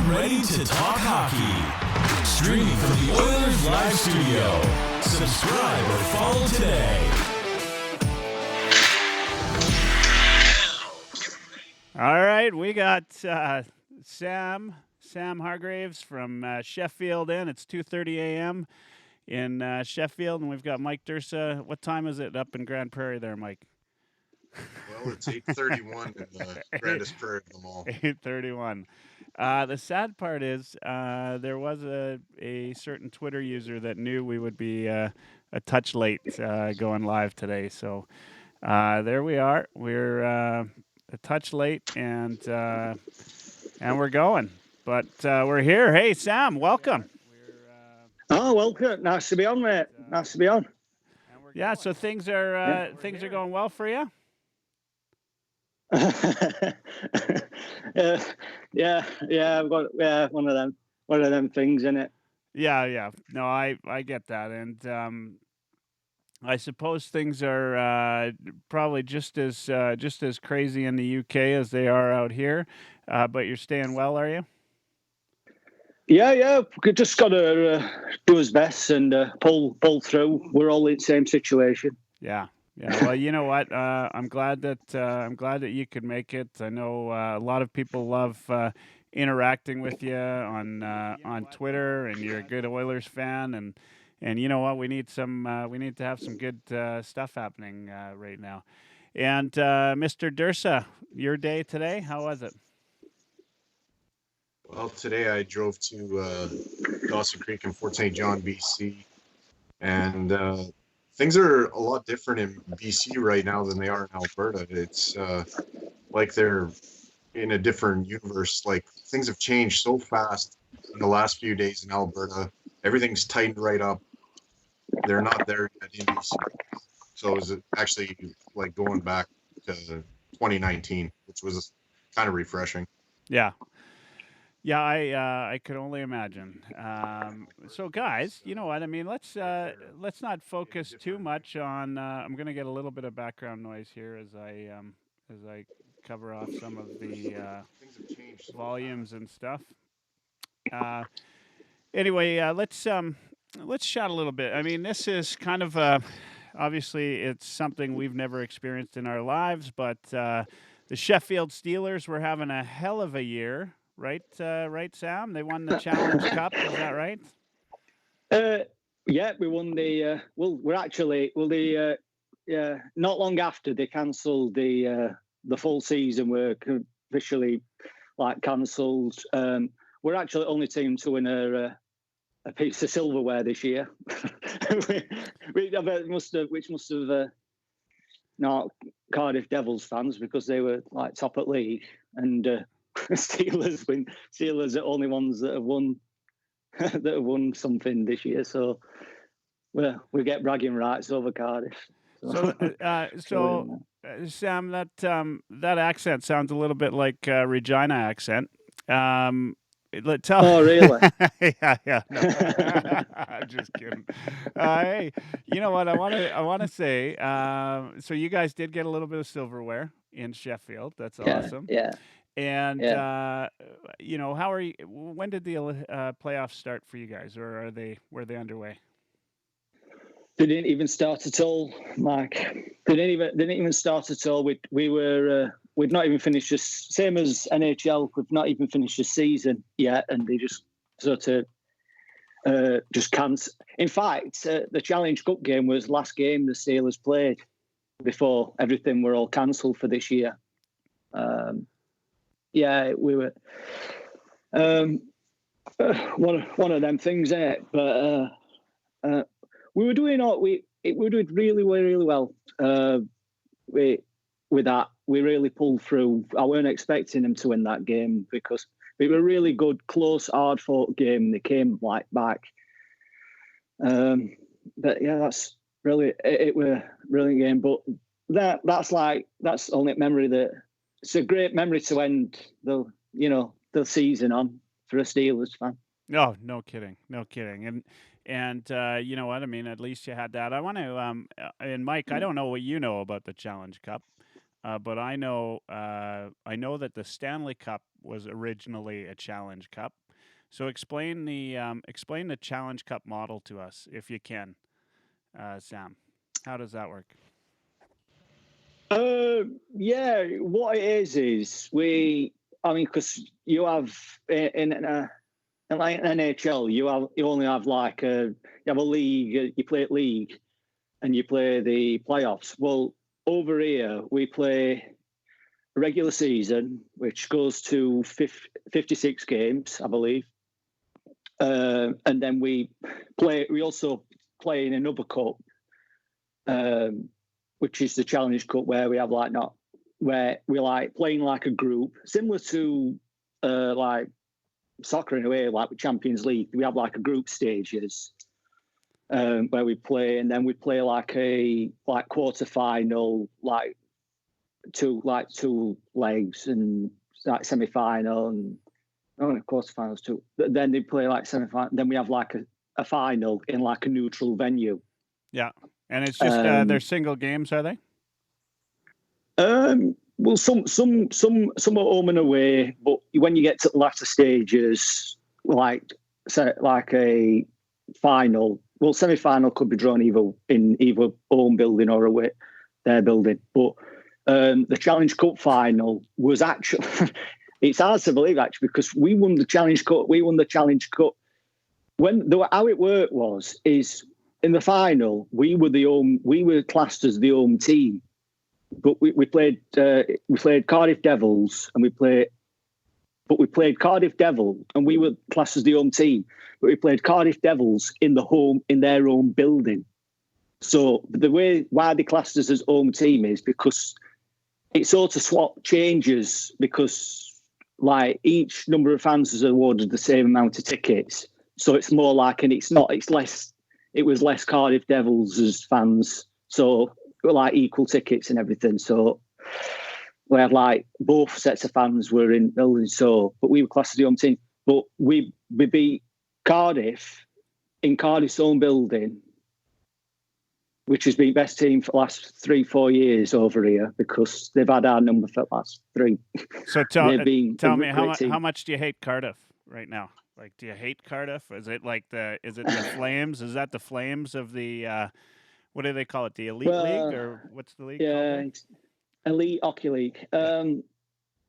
ready to talk hockey. Streaming from the Oilers Live studio. Subscribe or follow today. All right, we got Sam Hargraves from Sheffield in. It's 2:30 a.m. in Sheffield, and we've got Mike Dirsa. What time is it up in Grand Prairie there, Mike? Well, it's 8:31 in the grandest prairie of them all. 8:31. The sad part is there was a certain Twitter user that knew we would be a touch late going live today. So there we are. We're a touch late, and we're going. But we're here. Hey, Sam, welcome. Oh, welcome. Nice to be on, mate. Nice to be on. Yeah, so things are going well for you? yeah. I've got one of them things in it. Yeah. No, I get that, and I suppose things are probably just as crazy in the UK as they are out here. But you're staying well, are you? Yeah. We just got to do his best and pull through. We're all in the same situation. Yeah. Well, you know what? I'm glad that you could make it. I know a lot of people love interacting with you on Twitter, and you're a good Oilers fan, and you know what? We need to have some good stuff happening right now. And Mr. Dirsa, your day today, how was it? Well, today I drove to Dawson Creek in Fort St. John, BC, and things are a lot different in BC right now than they are in Alberta. It's like they're in a different universe. Like, things have changed so fast in the last few days in Alberta. Everything's tightened right up. They're not there yet in BC. So it was actually like going back to 2019, which was kind of refreshing. Yeah. Yeah, I could only imagine. So, guys, you know what? I mean, let's not focus too much on. I'm going to get a little bit of background noise here as I cover off some of the volumes and stuff. Anyway, let's chat a little bit. I mean, this is kind of obviously it's something we've never experienced in our lives, but the Sheffield Steelers were having a hell of a year. Right, Sam? They won the Challenge Cup. Is that right? Yeah, we won the. Not long after they cancelled the full season, we're officially cancelled. We're actually the only team to win a piece of silverware this year. Which must have not Cardiff Devils fans, because they were top at league, and Steelers are the only ones that have won something this year. So we get bragging rights over Cardiff. So Sam, that accent sounds a little bit like Regina accent. Oh, really? Yeah. No. I'm just kidding. Hey, you know what? I want to say. So you guys did get a little bit of silverware in Sheffield. That's awesome. Yeah. And you know, how are you? When did the playoffs start for you guys, or were they underway? They didn't even start at all, Mike. They didn't even start at all. We've not even finished this. Same as NHL. We've not even finished the season yet, and they just sort of just cancel. In fact, the Challenge Cup game was last game the Steelers played before everything were all cancelled for this year. Yeah, we were one of them things, isn't it? But we were doing really well with that. We really pulled through. I weren't expecting them to win that game, because it was a really good, close, hard-fought game. They came back. But yeah, that's really it. Was a brilliant game. But that's only a memory that. It's a great memory to end the season on for a Steelers fan. No kidding. And you know what? I mean, at least you had that. I want to, and Mike, I don't know what you know about the Challenge Cup, but I know that the Stanley Cup was originally a Challenge Cup. So explain the Challenge Cup model to us, if you can, Sam. How does that work? Yeah, what it is because you have in like an NHL, you only have like you have a league, you play league, and you play the playoffs. Well, over here we play a regular season, which goes to 56 games, I believe, and then we also play in another cup, which is the Challenge Cup, where we have where we like playing like a group, similar to like soccer in a way, like with Champions League. We have like a group stages where we play, and then we play like a quarter final, like two legs, and like semi final, and quarterfinals too. But then they play like semi final. Then we have like a final in like a neutral venue. Yeah, and it's just they're single games, are they? Well, some are home and away, but when you get to the latter stages, like a final, well, semi-final could be drawn either home building or away their building. But the Challenge Cup final was actually it's hard to believe actually, because we won the Challenge Cup. How it worked is in the final we were classed as the home team. But we played Cardiff Devils, and we played Cardiff Devil, and we were classed as the home team. But we played Cardiff Devils in their own building. So why they classed us as home team is because it sort of changes, because like each number of fans is awarded the same amount of tickets. So it's more like, and it's less. It was less Cardiff Devils as fans. So like equal tickets and everything, so we had like both sets of fans were in buildings. So, but we were classed as the home team. But we beat Cardiff in Cardiff's own building, which has been best team for the last 3-4 years over here, because they've had our number for the last 3. So tell me how much do you hate Cardiff right now? Like, do you hate Cardiff? Is it the Flames? Is that the Flames of the? What do they call it? The Elite League, or what's the league called? Elite Hockey League.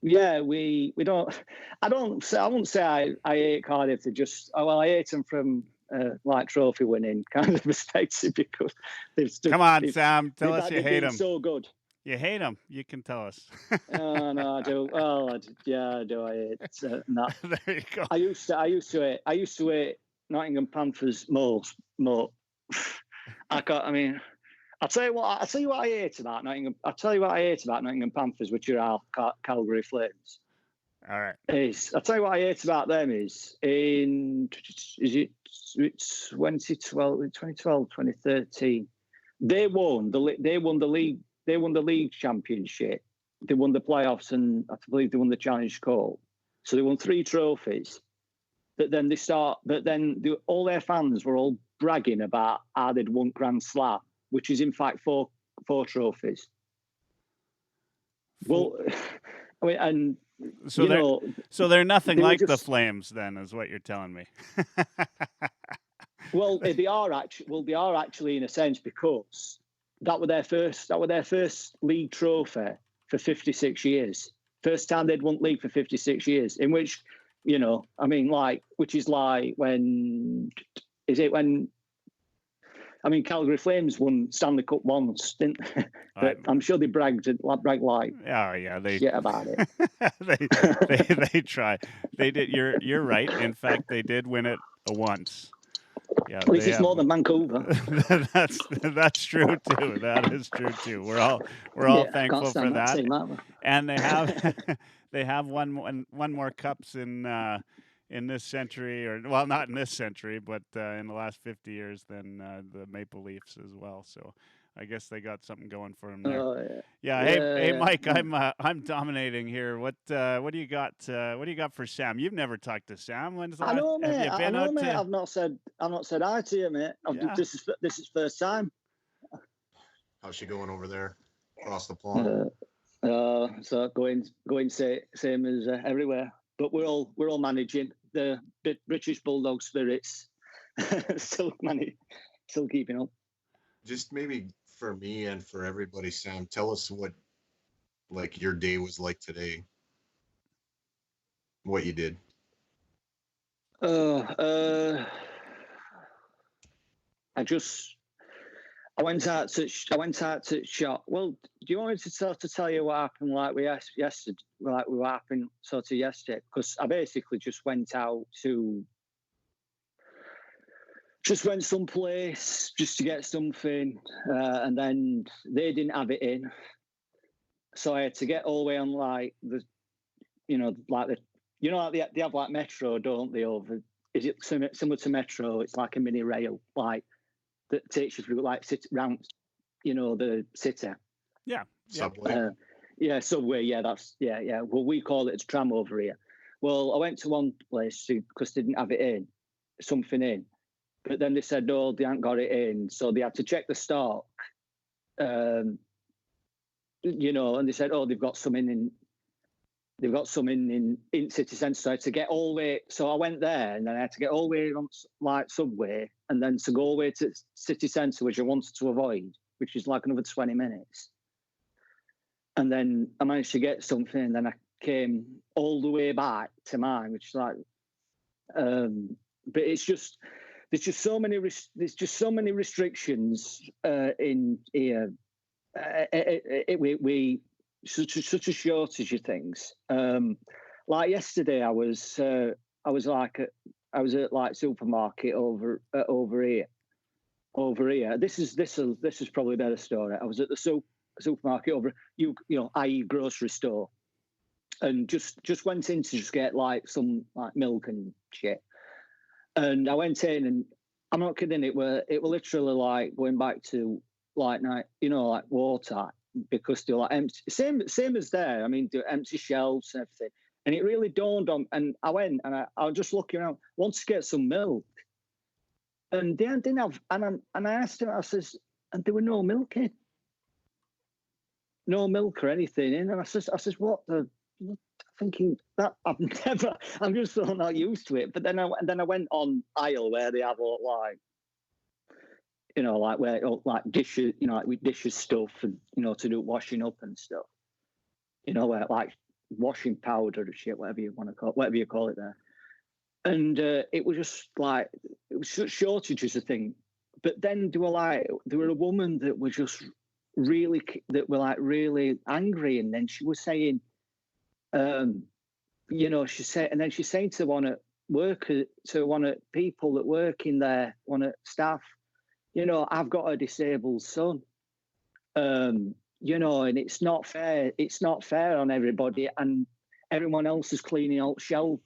We don't. I won't say I hate Cardiff. I hate them from like trophy winning kind of perspective, because they've stood. Come on, Sam, tell us you hate them. So good. You hate them. You can tell us. No, I do. Well, I do. I hate that. There you go. I used to hate Nottingham Panthers more. I'll tell you what I hate about Nottingham. I'll tell you what I hate about Nottingham Panthers, which are our Calgary Flames. All right. I'll tell you what I hate about them is it 2012, 2013. They won the league championship. They won the playoffs, and I believe they won the Challenge Cup. So they won 3 trophies. But then all their fans were all bragging about how they'd won Grand Slam, which is in fact 4 trophies. Well, I mean, and so they're nothing like the Flames, then, is what you're telling me. Well, they are actually in a sense, because that were their first league trophy for 56 years. First time they'd won league for 56 years, in which, which is like Calgary Flames won Stanley Cup once, didn't they? But I'm sure they bragged like shit about it. they try. They did. You're right. In fact, they did win it once. Yeah, at least it's more than Vancouver. That's true too. That is true too. We're all thankful for that. And they have won more cups in this century, or not in this century, but in the last 50 years than the Maple Leafs as well. So I guess they got something going for them there. Hey, Mike, I'm dominating here. What do you got? What do you got for Sam? You've never talked to Sam. When's the last? I know, mate. I've not said hi to you, mate. This is first time. How's she going over there across the pond? So going same as everywhere. but we're all managing. The British Bulldog spirits still keeping up. Just maybe for me and for everybody, Sam, tell us what like your day was like today. What you did. I went out to shop. Well, do you want me to sort of tell you what happened like yesterday? Like what happened sort of yesterday? Because I basically just went someplace just to get something, and then they didn't have it in, so I had to get all the way on like they have like Metro, don't they? Over, is it similar to Metro? It's like a mini rail, like that takes you through like round, the city. Yeah. Subway. Subway. Yeah, yeah. Well, we call it a tram over here. Well, I went to one place because they didn't have it in, something in, but then they said no, they hadn't got it in, so they had to check the stock. And they said, oh, they've got some in city centre. So I had to get all the way. So I went there, and then I had to get all the way on like Subway, and then to go all the way to city centre, which I wanted to avoid, which is like another 20 minutes. And then I managed to get something, and then I came all the way back to mine, which is like, but it's just there's just so many restrictions in here. We such a shortage of things. Like yesterday, I was at like supermarket over here. This is probably a better story. I was at the supermarket over i.e. grocery store, and just went in to just get like some like milk and shit. And I went in, and I'm not kidding. It were literally like going back to like night, like water, because they're like empty. Same as there. I mean, they're empty shelves and everything. And it really dawned on. And I went, and I was just looking around, wanted to get some milk, and they didn't have. And I asked him, I says, and there were no milk in, no milk or anything in. And I says, what the? Thinking that I'm just so not used to it. But then I went on aisle where they have all like, like where like dishes, like with dishes stuff, and to do washing up and stuff. Where like washing powder and shit, whatever you call it there. And it was just like it was such shortages of things. But then there were a woman that was just really angry, and then she was saying. She said, and then she's saying to one of people that work in there, one of staff, I've got a disabled son, and it's not fair. It's not fair on everybody, and everyone else is cleaning out shelves,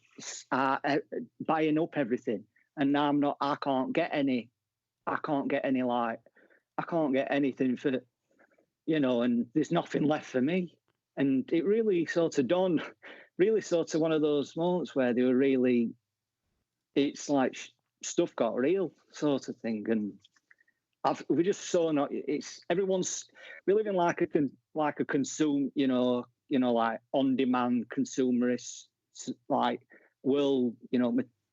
buying up everything, and now I can't get anything for, and there's nothing left for me. And it really sort of dawned, one of those moments where they were really, it's like stuff got real sort of thing. And we just saw we live in like a consume, like on-demand consumerist, like world,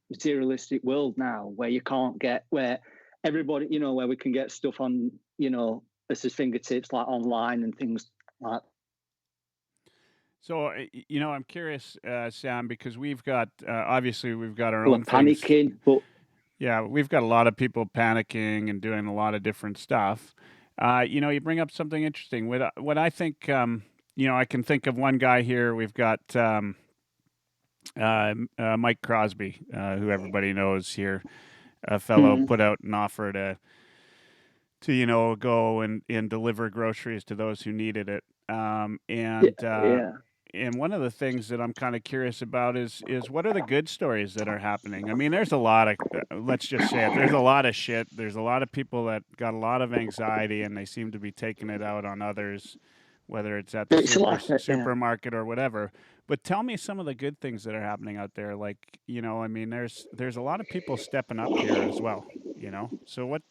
materialistic world now, where you can't get, where everybody, where we can get stuff on, at his fingertips, like online and things like that. So, I'm curious, Sam, because we've got, obviously we've got our own panicking, things. but yeah, we've got a lot of people panicking and doing a lot of different stuff. You bring up something interesting. What I think, I can think of one guy here. We've got Mike Crosby, who everybody knows here, a fellow put out an offer to go and deliver groceries to those who needed it. And one of the things that I'm kind of curious about is what are the good stories that are happening? I mean, there's a lot of, let's just say it, there's a lot of shit. There's a lot of people that got a lot of anxiety, and they seem to be taking it out on others, whether it's at the supermarket or whatever. But tell me some of the good things that are happening out there. Like, there's a lot of people stepping up here as well, So what,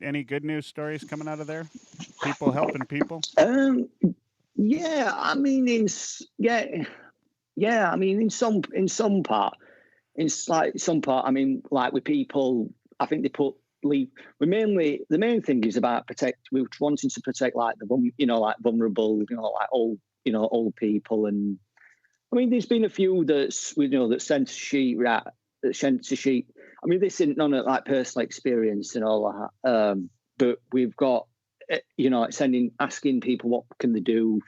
any good news stories coming out of there? People helping people? Yeah, I mean, yeah, I mean, in some part, I mean, like with people, I think they put leave. The main thing is about we're wanting to protect like like vulnerable, like old people. And I mean, there's been a few that censorship. I mean, this isn't none of like personal experience and all that. But we've got, asking people what can they do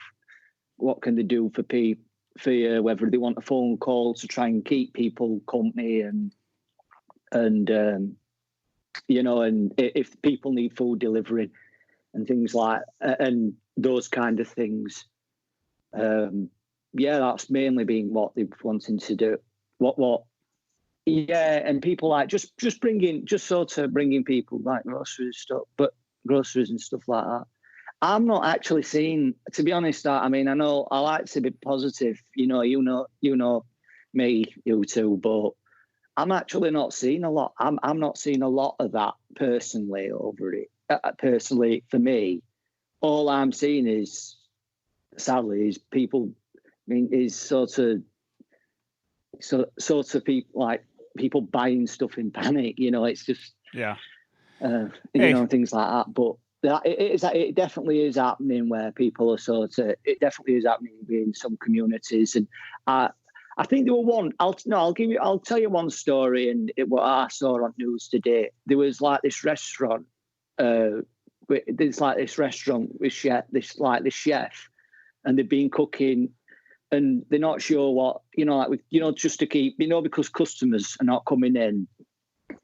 for people, for whether they want a phone call to try and keep people company, and if people need food delivery and things like and those kind of things. That's mainly been what they've wanting to do. And people like just bringing people like groceries and stuff like that. I'm not actually seeing, to be honest. I mean, I know I like to be positive. You know me, you too, but I'm actually not seeing a lot. I'm not seeing a lot of that personally over it. Personally, for me, all I'm seeing is, sadly, is people. I mean, is sort of people like people buying stuff in panic. It's just things like that. But it definitely is happening where people are it definitely is happening in some communities. And I think there were one. I'll tell you one story, and what I saw on news today. There was like this restaurant. There's like this restaurant with this chef, and they've been cooking, and they're not sure what just to keep because customers are not coming in.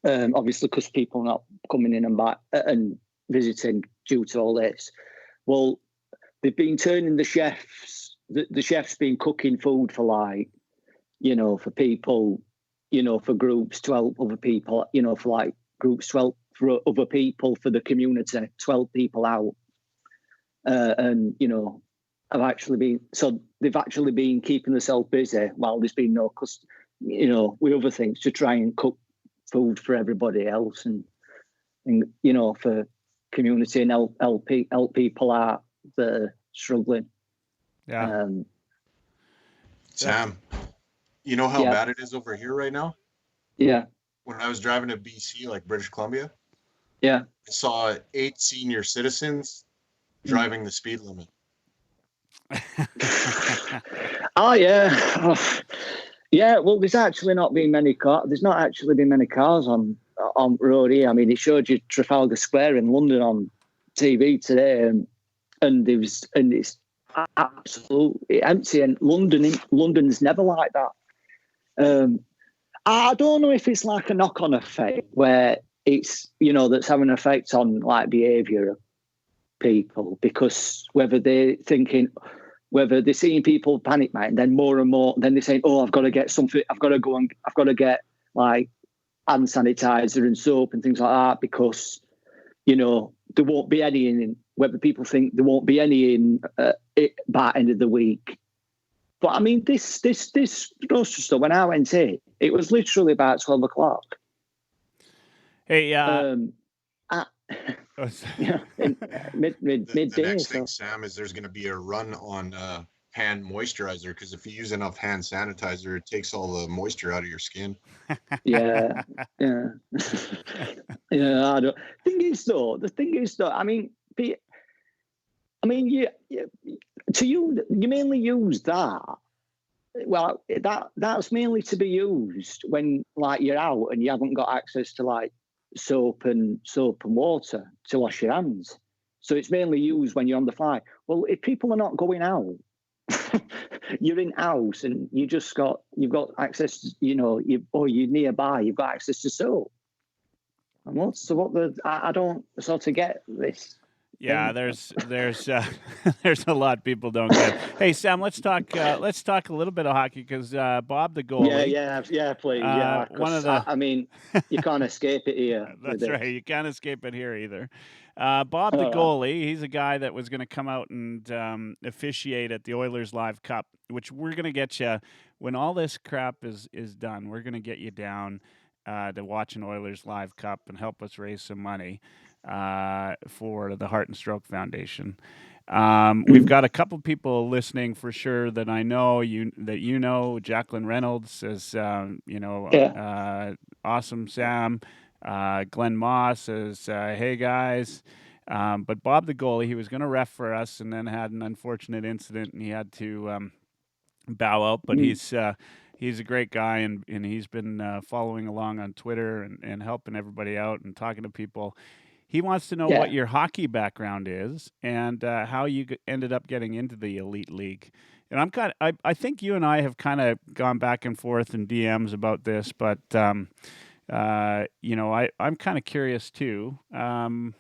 Obviously, because people are not coming in and back and visiting due to all this. Well, they've been turning the chefs. The chef's been cooking food for for people, for groups, 12 other people, for like groups, 12 for other people, for the community, 12 people out. And, they've actually been keeping themselves busy while there's been no with other things to try and cook food for everybody else and for community and help people out that are struggling. Yeah. Sam, you know how bad it is over here right now? Yeah. When I was driving to BC, like British Columbia, I saw 8 senior citizens driving the speed limit. Oh yeah. Yeah, well, there's actually not been many cars. There's not actually been many cars on road here. I mean, it showed you Trafalgar Square in London on TV today, and it's absolutely empty. And London's never like that. I don't know if it's like a knock-on effect where it's that's having an effect on like behaviour of people, because whether they're seeing people panic, mate, and then more and more, then they're saying, "Oh, I've got to get something. I've got to get like hand sanitizer and soap and things like that because there won't be any in." Whether people think there won't be any in by the end of the week, but I mean, this grocery store, when I went in, it was literally about 12 o'clock. Hey, midday. The next thing, So. Sam, is there's going to be a run on hand moisturizer, because if you use enough hand sanitizer, it takes all the moisture out of your skin. Yeah. Yeah. I don't. The thing is though, I mean, you mainly use that. Well, that's mainly to be used when like you're out and you haven't got access to like soap and water to wash your hands. So it's mainly used when you're on the fly. Well, if people are not going out, you're in house and you've got access. You're nearby. You've got access to soap. And I don't sort of get this. Yeah, there's a lot people don't get. Hey, Sam, let's talk a little bit of hockey because Bob the goalie. Yeah, please. One of the. I mean, you can't escape it here. That's right. You can't escape it here either. Bob the goalie. He's a guy that was going to come out and officiate at the Oilerslive Cup, which we're going to get you when all this crap is done. We're going to get you down to watch an Oilerslive Cup and help us raise some money for the Heart and Stroke Foundation. We've got a couple people listening for sure that I know Jacqueline Reynolds says, awesome Sam. Glenn Moss says, hey guys. But Bob the goalie, he was going to ref for us and then had an unfortunate incident and he had to bow out. But he's a great guy and he's been following along on Twitter and helping everybody out and talking to people. He wants to know what your hockey background is and how you ended up getting into the elite league. And I think you and I have kind of gone back and forth in DMs about this, but I'm kind of curious too. How'd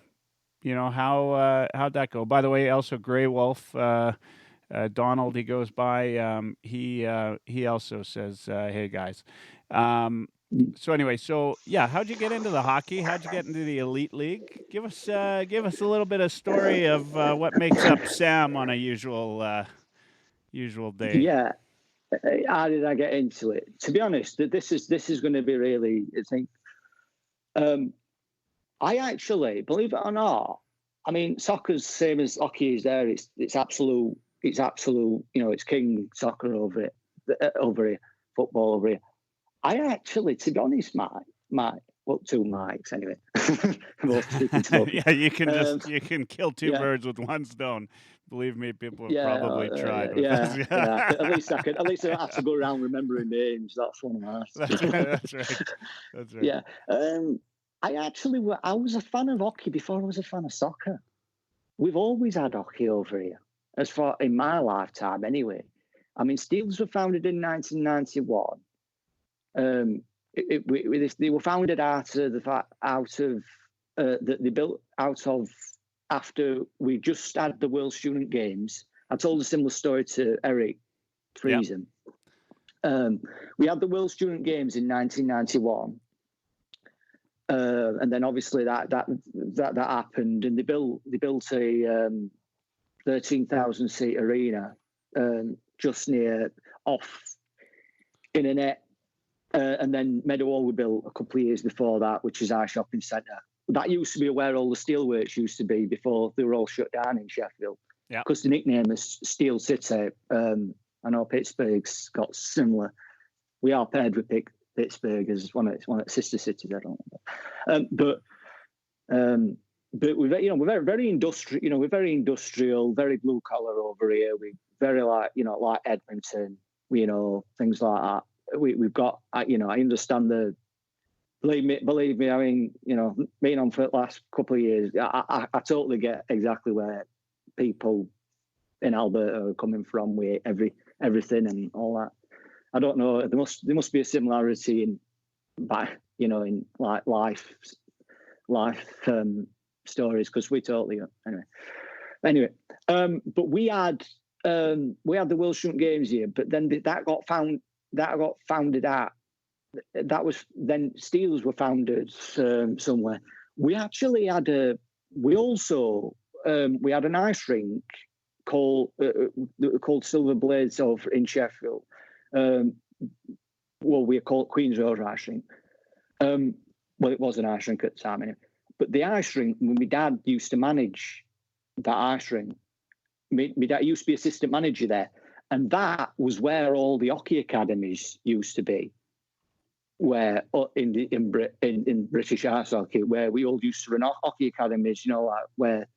that go? By the way, also Grey Wolf, Donald, he goes by. He also says, "Hey guys." So anyway, how'd you get into the hockey? How'd you get into the elite league? Give us a little bit of story of what makes up Sam on a usual day. Yeah, how did I get into it? To be honest, this is going to be really, I think. I actually, believe it or not, I mean, soccer's same as hockey is there. It's absolute. It's king soccer over here, football over here. I actually, to be honest, two mics anyway. Yeah, you can kill two birds with one stone. Believe me, people have probably tried with this. Yeah. At least I don't have to go around remembering names. That's one of my. That's right. Yeah. I was a fan of hockey before I was a fan of soccer. We've always had hockey over here, as far in my lifetime anyway. I mean, Steelers were founded in 1991. They were founded after we just had the World Student Games. I told a similar story to Eric Friesen. Yep. We had the World Student Games in 1991. And then obviously that happened, and they built a 13,000 seat arena just near off in a net, and then Meadowhall we built a couple of years before that, which is our shopping centre. That used to be where all the steelworks used to be before they were all shut down in Sheffield. Yeah, because the nickname is Steel City. I know Pittsburgh's got similar. We are paired with Pittsburgh as one of its sister cities. I don't know, but we're very industrial. We're very industrial, very blue collar over here. We very like Edmonton. Things like that. We've got. I understand the. Believe me. I mean, being on for the last couple of years, I totally get exactly where people in Alberta are coming from with everything and all that. I don't know. There must be a similarity in like life stories, because we totally anyway. But we had the World Student Games here, but then that got founded out. That was then Steelers were founded somewhere. We actually had we had an ice rink called Silver Blades over in Sheffield. We call it Queen's Road Ice Rink. It was an ice rink at the time anyway. But the ice rink, when my dad used to manage that ice rink, my dad used to be assistant manager there, and that was where all the hockey academies used to be. Where in British ice hockey, where we all used to run hockey academies, where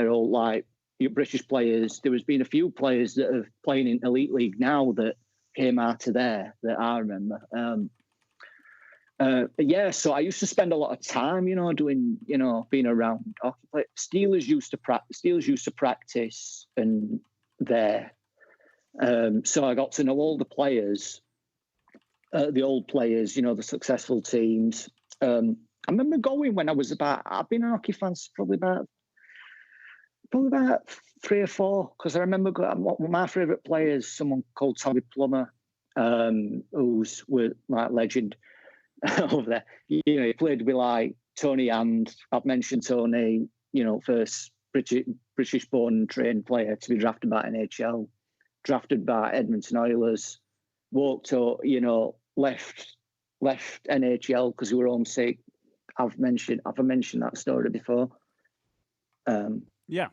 all like British players. There has been a few players that are playing in Elite League now that came out of there that I remember. So I used to spend a lot of time, doing, being around hockey players. Steelers used to practice and there. So I got to know all the players, the old players, the successful teams. I remember going when I've been a hockey fan probably about 3 or 4, because I remember my favourite players, someone called Tommy Plummer, who's like legend over there. He played with like Tony and I've mentioned Tony, first British born and trained player to be drafted by NHL, drafted by Edmonton Oilers, walked up, left NHL because we were homesick. I've mentioned that story before. Yeah.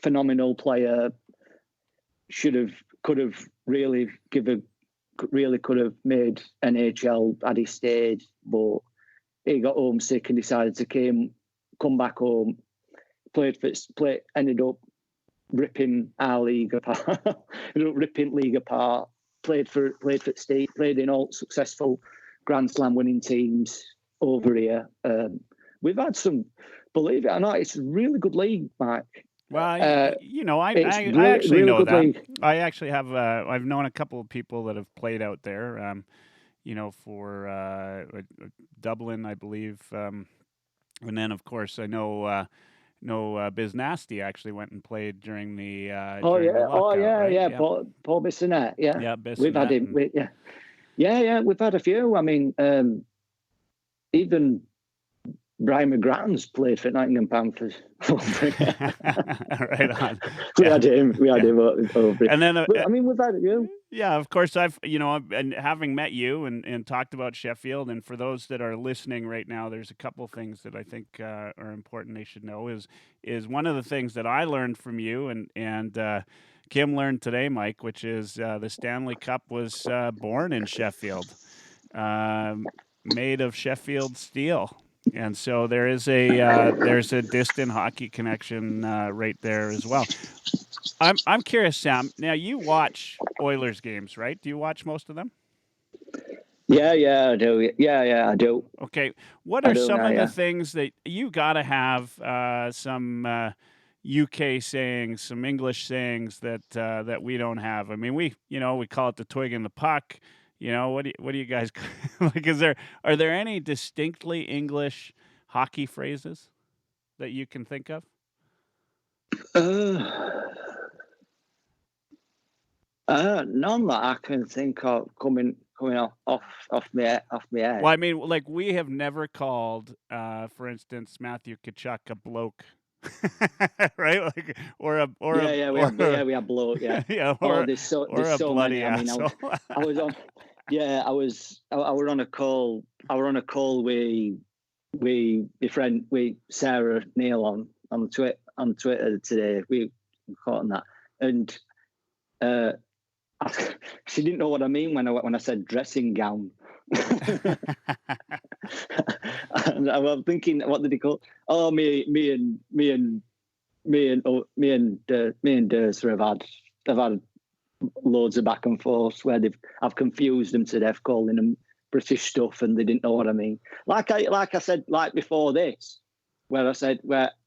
Phenomenal player. Could have really could have made NHL had he stayed, but he got homesick and decided to come back home. Ended up ripping our league apart. Ripping league apart. Played for Steve. Played in all successful Grand Slam winning teams over here. We've had some, believe it or not, it's a really good league, Mike. Well, I actually know that. League. I actually have. I've known a couple of people that have played out there. For Dublin, I believe, and then of course I know Biz Nasty actually went and played during the. During the lockout, right? Yeah. Paul Bissonnette, yeah. Yeah, Bissonnette. We've had him. Yeah. We've had a few. I mean, even Brian McGrattan's played for Nottingham Panthers. Right on. We had him over. And then, I mean, we've had you. Yeah, of course. I've and having met you and talked about Sheffield, and for those that are listening right now, there's a couple things that I think are important they should know. Is one of the things that I learned from you and Kim learned today, Mike, which is the Stanley Cup was born in Sheffield, made of Sheffield steel. And so there's a distant hockey connection right there as well. I'm curious, Sam. Now you watch Oilers games, right? Do you watch most of them? Yeah, I do. Yeah, I do. Okay, what are some of the things that you got to have some UK sayings, some English sayings that we don't have? I mean, we call it the twig and the puck. What do you guys like? Are there any distinctly English hockey phrases that you can think of? None that I can think of coming off my head. Well, I mean, like we have never called, for instance, Matthew Tkachuk a bloke. Right, like we have bloke, yeah. Yeah, there's so bloody many. I mean, I was on. Yeah, I was on a call. I was on a call with my friend, with Sarah Neal on Twitter today. We caught on that, and she didn't know what I mean when I said dressing gown. And I'm thinking, what did he call? Oh, me and Dirsa have had loads of back and forth where I've confused them to death, calling them British stuff, and they didn't know what I mean. Like I said, like before this, where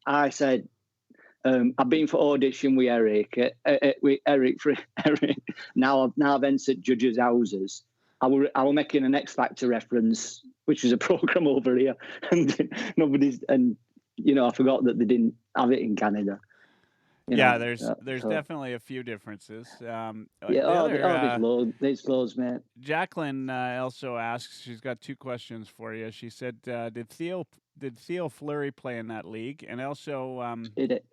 I said I've been for audition with Eric. Now I've entered judges' houses. I was making an X Factor reference, which is a program over here, and I forgot that they didn't have it in Canada. There's definitely a few differences. There's loads, man. Jacqueline also asks, she's got two questions for you. She said, did Theo Fleury play in that league? And also,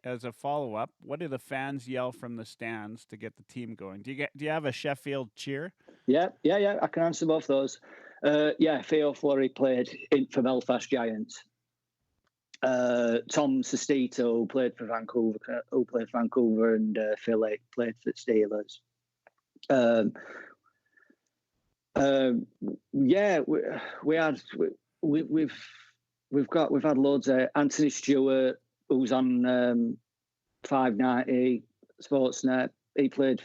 as a follow-up, what do the fans yell from the stands to get the team going? Do you have a Sheffield cheer? Yeah. I can answer both those. Theo Fleury played for Belfast Giants. Tom Sestito played for Vancouver, and Philly played for Steelers. We've had loads of Anthony Stewart, who's on 590 Sportsnet. He played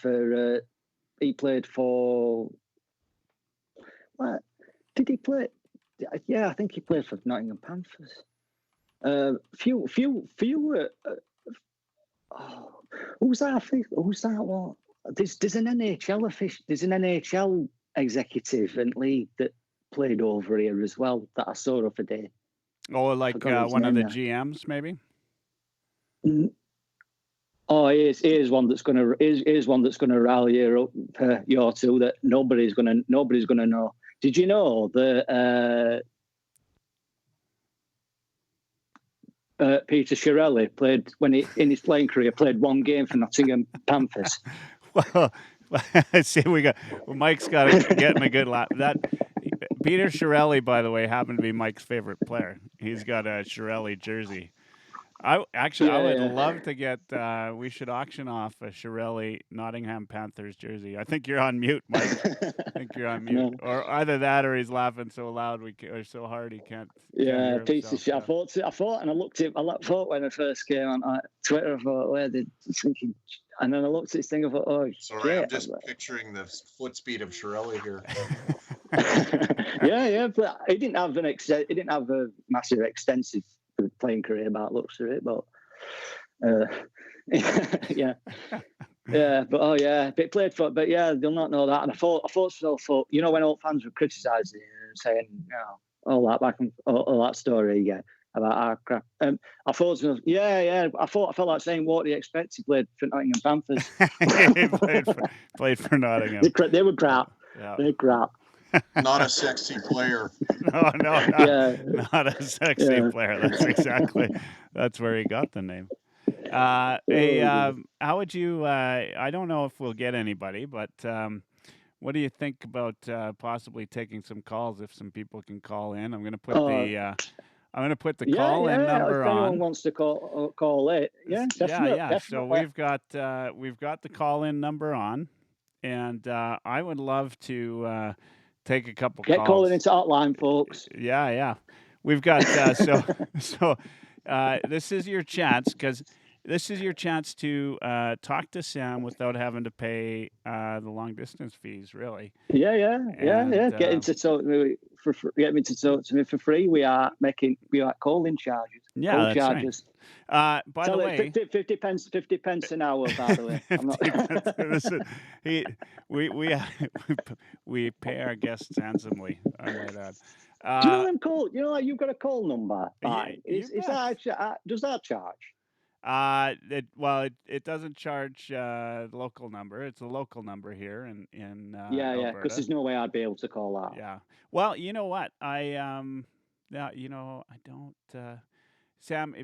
for what did he play? Yeah, I think he played for Nottingham Panthers. Who's that? What? There's an NHL official. There's an NHL executive and league that played over here as well that I saw up a day. Oh, like one of the GMs, maybe. Oh, here's one that's gonna rally you up, your two, that nobody's gonna know. Did you know that Peter Chiarelli played in his playing career played one game for Nottingham Panthers? Well, see, Mike's getting a good laugh. That Peter Chiarelli, by the way, happened to be Mike's favorite player. He's got a Chiarelli jersey. I would Yeah. love to get. We should auction off a Shirelli Nottingham Panthers jersey. I think you're on mute, Mike. I think you're on mute, No. or either that, or he's laughing so loud or so hard he can't Yeah, hear piece of himself. shit. I thought, and I thought when I first came on Twitter, I thought, where did thinking, and then I looked at this thing, I thought, oh, Sorry, shit. I'm just picturing the foot speed of Shirelli here. yeah, but he didn't have a massive, extensive playing career by the looks of it, but yeah. Yeah, but but played for, but yeah, they'll not know that. And I thought, you know, when old fans were criticising it and saying, you know, all that story again about our crap. I thought, I felt like saying, what do you expect? He played for Nottingham Panthers. He played for Nottingham. They were crap. Yeah. They're crap. Not a sexy player. No, not a sexy Yeah. player. That's where he got the name. How would you? I don't know if we'll get anybody, but what do you think about possibly taking some calls if some people can call in? I'm going to put the call in number if anyone on. wants to call it, definitely. So we've got the call in number on, and I would love to take a couple calls. Get calling into hotline, folks. Yeah. We've got so this is your chance to talk to Sam without having to pay the long distance fees, really. Yeah. Get me to talk to me for free. We are calling charges. Yeah, that's charges. Right. By the way, 50 pence an hour. By the way, I'm not. we pay our guests handsomely. I might add. Do you know them call? You know, like you've got a call number. Does that charge? It doesn't charge local number. It's a local number here in Alberta. Because there's no way I'd be able to call that. Yeah. Well, you know what? I don't. Sam,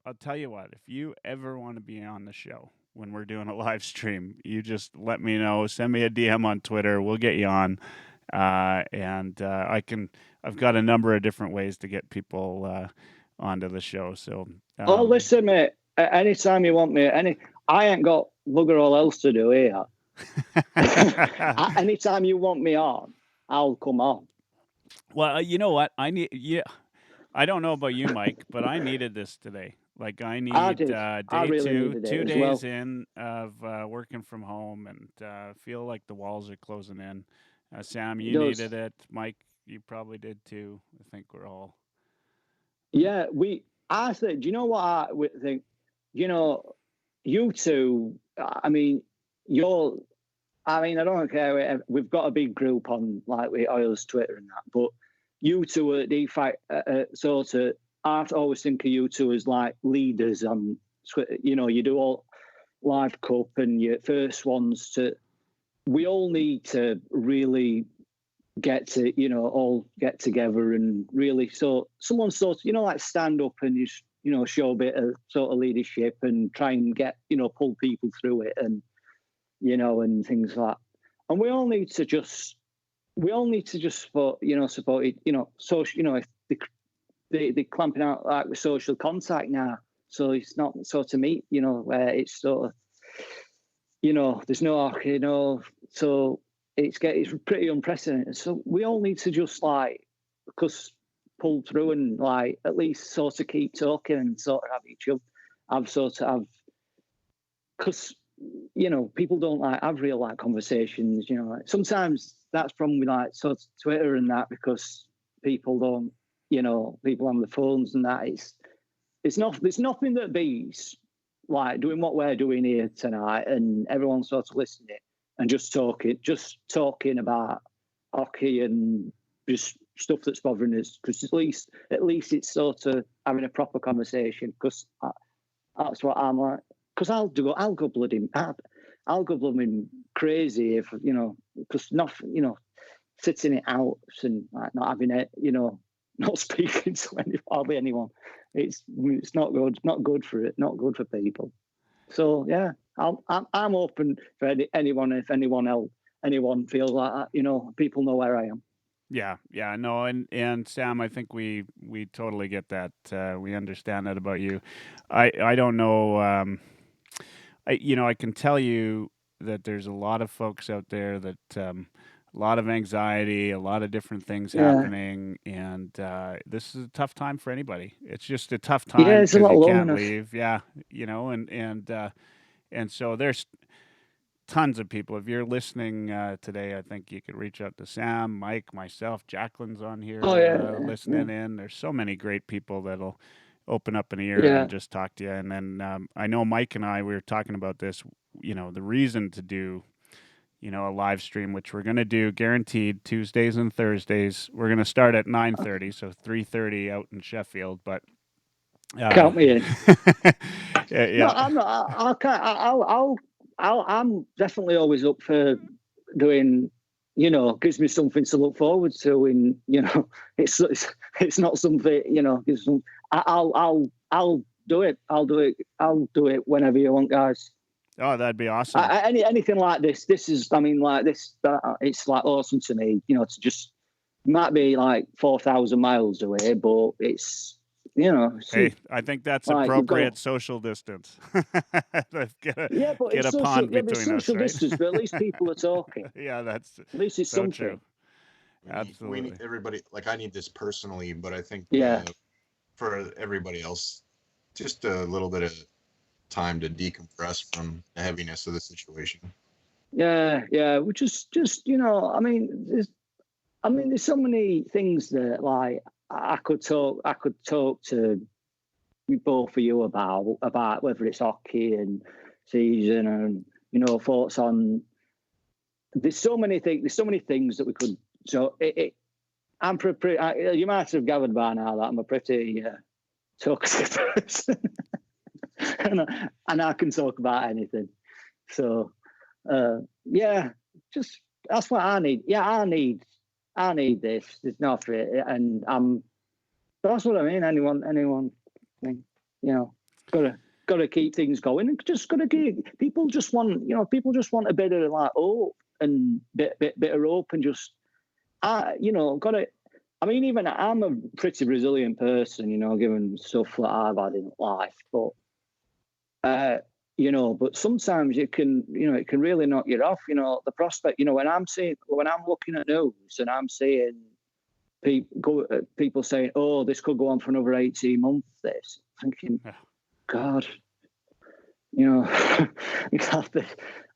I'll tell you what. If you ever want to be on the show when we're doing a live stream, you just let me know. Send me a DM on Twitter. We'll get you on. And I've got a number of different ways to get people onto the show. So. Listen, mate. Anytime you want me, I ain't got bugger all else to do here. Anytime you want me on, I'll come on. Well, you know what? I don't know about you, Mike, but I needed this today. Like I need two days in of working from home and feel like the walls are closing in. Sam, you needed it. Mike, you probably did too. I think we're all. Yeah, I think. Do you know what I think? You know, you two. I don't care. We've got a big group on like with Oilers Twitter and that, but you two are the fact sort of. I always think of you two as like leaders on Twitter. You know, you do all Live Cup and your first ones to. We all need to really all get together and really someone like stand up and just show a bit of sort of leadership and try and get pull people through it and and things like that. And we all need to just support it, social, if they're clamping out like with social contact now, so it's not sort of meet where it's sort of there's no so it's pretty unprecedented. So we all need to just pull through and at least sort of keep talking and sort of have each other. Because people don't have real conversations. Sometimes that's problem with sort of Twitter and that, because people don't. People on the phones and that. It's not. There's nothing that beats doing what we're doing here tonight and everyone's sort of listening and just talking about hockey and just stuff that's bothering us, because at least it's sort of having a proper conversation, because that's what I'm like. Because I'll go bloody crazy if because nothing sitting it out and not having it not speaking to hardly anyone. It's not good. Not good for it. Not good for people. So yeah, I'm open for anyone. If anyone feels like that, people know where I am. Yeah, no, and Sam, I think we totally get that. We understand that about you. I don't know. I can tell you that there's a lot of folks out there that a lot of anxiety, a lot of different things Yeah, happening, and this is a tough time for anybody. It's just a tough yeah, time it's a because lot you of can't loneliness. leave. Yeah, and so there's tons of people. If you're listening today, I think you could reach out to Sam, Mike, myself. Jacqueline's on Oh here yeah, yeah, listening in. There's so many great people that'll open up an ear yeah. and just talk to you. And then I know Mike and I, we were talking about this, the reason to do, a live stream, which we're going to do guaranteed Tuesdays and Thursdays. We're going to start at 9:30, so 3:30 out in Sheffield. But uh, Count me in. No, yeah, I'm not. I can't. I'm definitely always up for doing. Gives me something to look forward to. It's not something. I'll do it. I'll do it whenever you want, guys. oh, that'd be awesome. Anything like this. This is. I mean, like this. It's like awesome to me. To just might be like 4,000 miles away, but it's. Hey, I think that's like appropriate social distance. get a yeah, but get it's a social. pond Yeah, but it's between us, social right? distance. But at least people are talking. Yeah, that's At least it's so something. true. We need Absolutely. everybody. Like I need this personally, but I think Yeah, for everybody else, just a little bit of time to decompress from the heaviness of the situation. yeah. Which is just there's so many things that like I could talk to both of you about whether it's hockey and season and thoughts on. There's so many things. There's so many things that we could. So I'm pretty. You might have gathered by now that I'm a pretty talkative person, and I can talk about anything. So yeah, just that's what I need. Yeah, I need this. There's not for it, and that's what I mean. Anyone, gotta keep things going. And just gotta keep. People just want a bit of like hope and bit of hope and just gotta. I mean, even I'm a pretty resilient person, given stuff that I've had in life, but. But sometimes it can really knock you off. The prospect. When I'm looking at news and I'm seeing people saying, "Oh, this could go on for another 18 months." This thinking, God,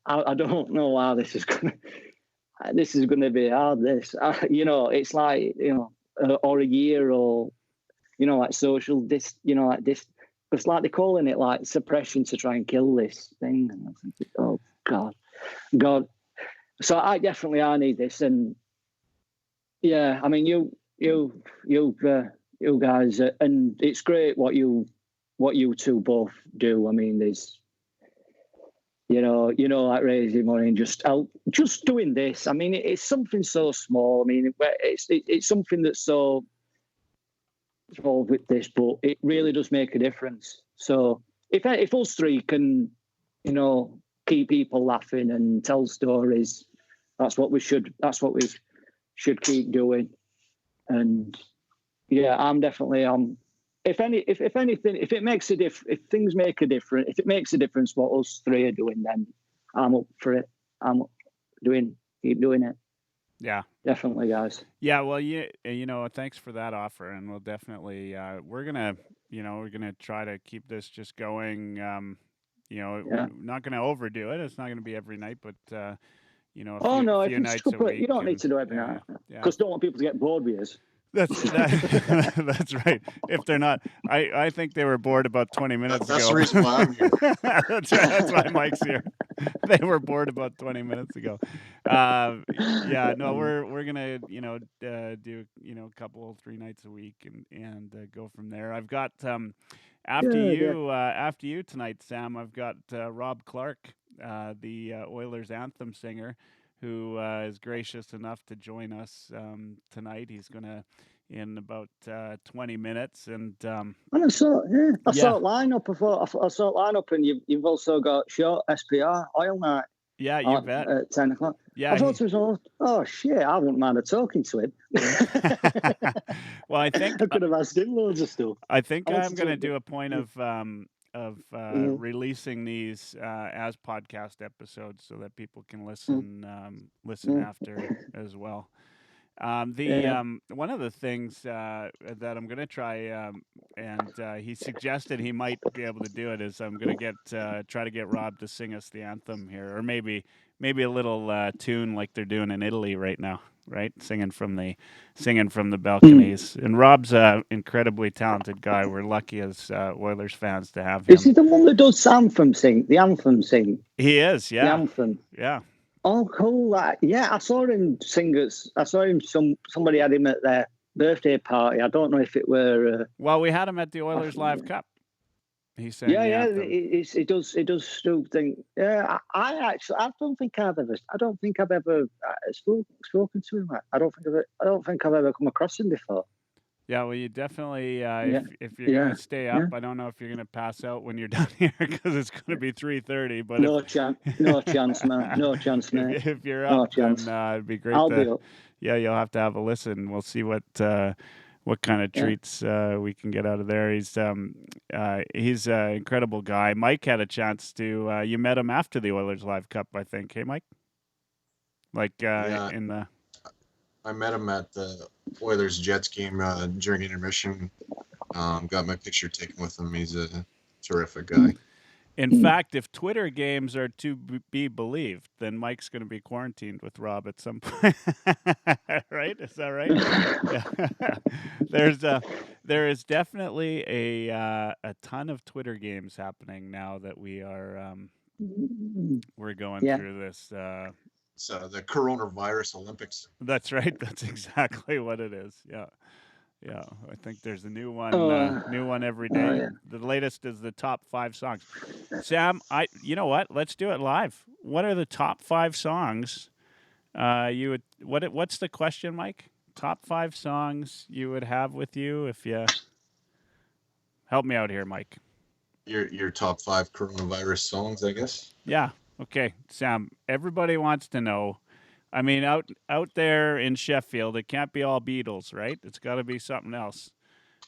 I don't know how this is going. This is going to be hard. It's like or a year or like social like this. It's like they're calling it like suppression to try and kill this thing. And I'm thinking, oh God. So I need this, and yeah, I mean you guys, and it's great what you two both do. I mean, there's like raising money and just doing this. I mean, it's something so small. I mean, it's something that's so involved with this, but it really does make a difference. So if us three can, keep people laughing and tell stories, that's what we should keep doing. And yeah, I'm definitely on. If anything, if it makes if things make a difference, if it makes a difference what us three are doing, then I'm up for it. Keep doing it. Yeah. Definitely, guys. Yeah, well, thanks for that offer, and we'll definitely we're gonna try to keep this just going. We're not gonna overdo it. It's not gonna be every night, but a if few it's nights a week. you don't need to do every night because don't want people to get bored with us. That's right. If they're not, I think they were bored about 20 minutes ago. That's the reason why I'm here. That's right. That's why Mike's here. They were bored about 20 minutes ago. Yeah, no, we're gonna do a couple 3 nights a week and go from there. I've got after you tonight, Sam. I've got Rob Clark, the Oilers anthem singer, who is gracious enough to join us tonight. He's gonna in about 20 minutes, and I saw it lineup. I saw it lineup, and you've also got Short SPR Oil Night. Yeah, you bet. At 10 o'clock. Yeah, I thought to myself, oh shit, I wouldn't mind talking to him. Well, I think I could have asked him loads of stuff. I think I want I'm to going to talk- do a point of Yeah. releasing these as podcast episodes so that people can listen after as well. One of the things that I'm going to try, and he suggested he might be able to do it, is I'm going to try to get Rob to sing us the anthem here, or maybe a little tune like they're doing in Italy right now, right? Singing from the balconies. And Rob's an incredibly talented guy. We're lucky as Oilers fans to have Is him. he the one that does the anthem sing? He is, The yeah, anthem. yeah. Oh, cool! Yeah, I saw him sing. I saw him. Somebody had him at their birthday party. I don't know if it were. Well, we had him at the Oilerslive Cup. He sang the Yeah. anthem. It does still think. Yeah, I don't think I've ever spoken to him. I don't think I've ever come across him before. Yeah, well, you definitely, if you're going to stay up, I don't know if you're going to pass out when you're done here because it's going to be 3:30. But no chance, man. No chance, man. If you're No up, chance. then it'd be great. I'll be up. Yeah, you'll have to have a listen. We'll see what kind of treats we can get out of there. He's an incredible guy. Mike had a chance to. You met him after the Oilerslive Cup, I think. Hey, Mike. In the. I met him at the Oilers Jets game during intermission. Got my picture taken with him. He's a terrific guy. In fact, if Twitter games are to be believed, then Mike's going to be quarantined with Rob at some point. Right? Is that right? Yeah. There is definitely a ton of Twitter games happening now that we're going through this. So the coronavirus Olympics. That's right. That's exactly what it is. Yeah. Yeah, I think there's a new one every day. The latest is the top 5 songs. Sam, you know what? Let's do it live. What are the top 5 songs what's the question, Mike? Top 5 songs you would have with you if you help me out here, Mike. Your top 5 coronavirus songs, I guess. Yeah. Okay, Sam. Everybody wants to know. I mean, out there in Sheffield, it can't be all Beatles, right? It's got to be something else,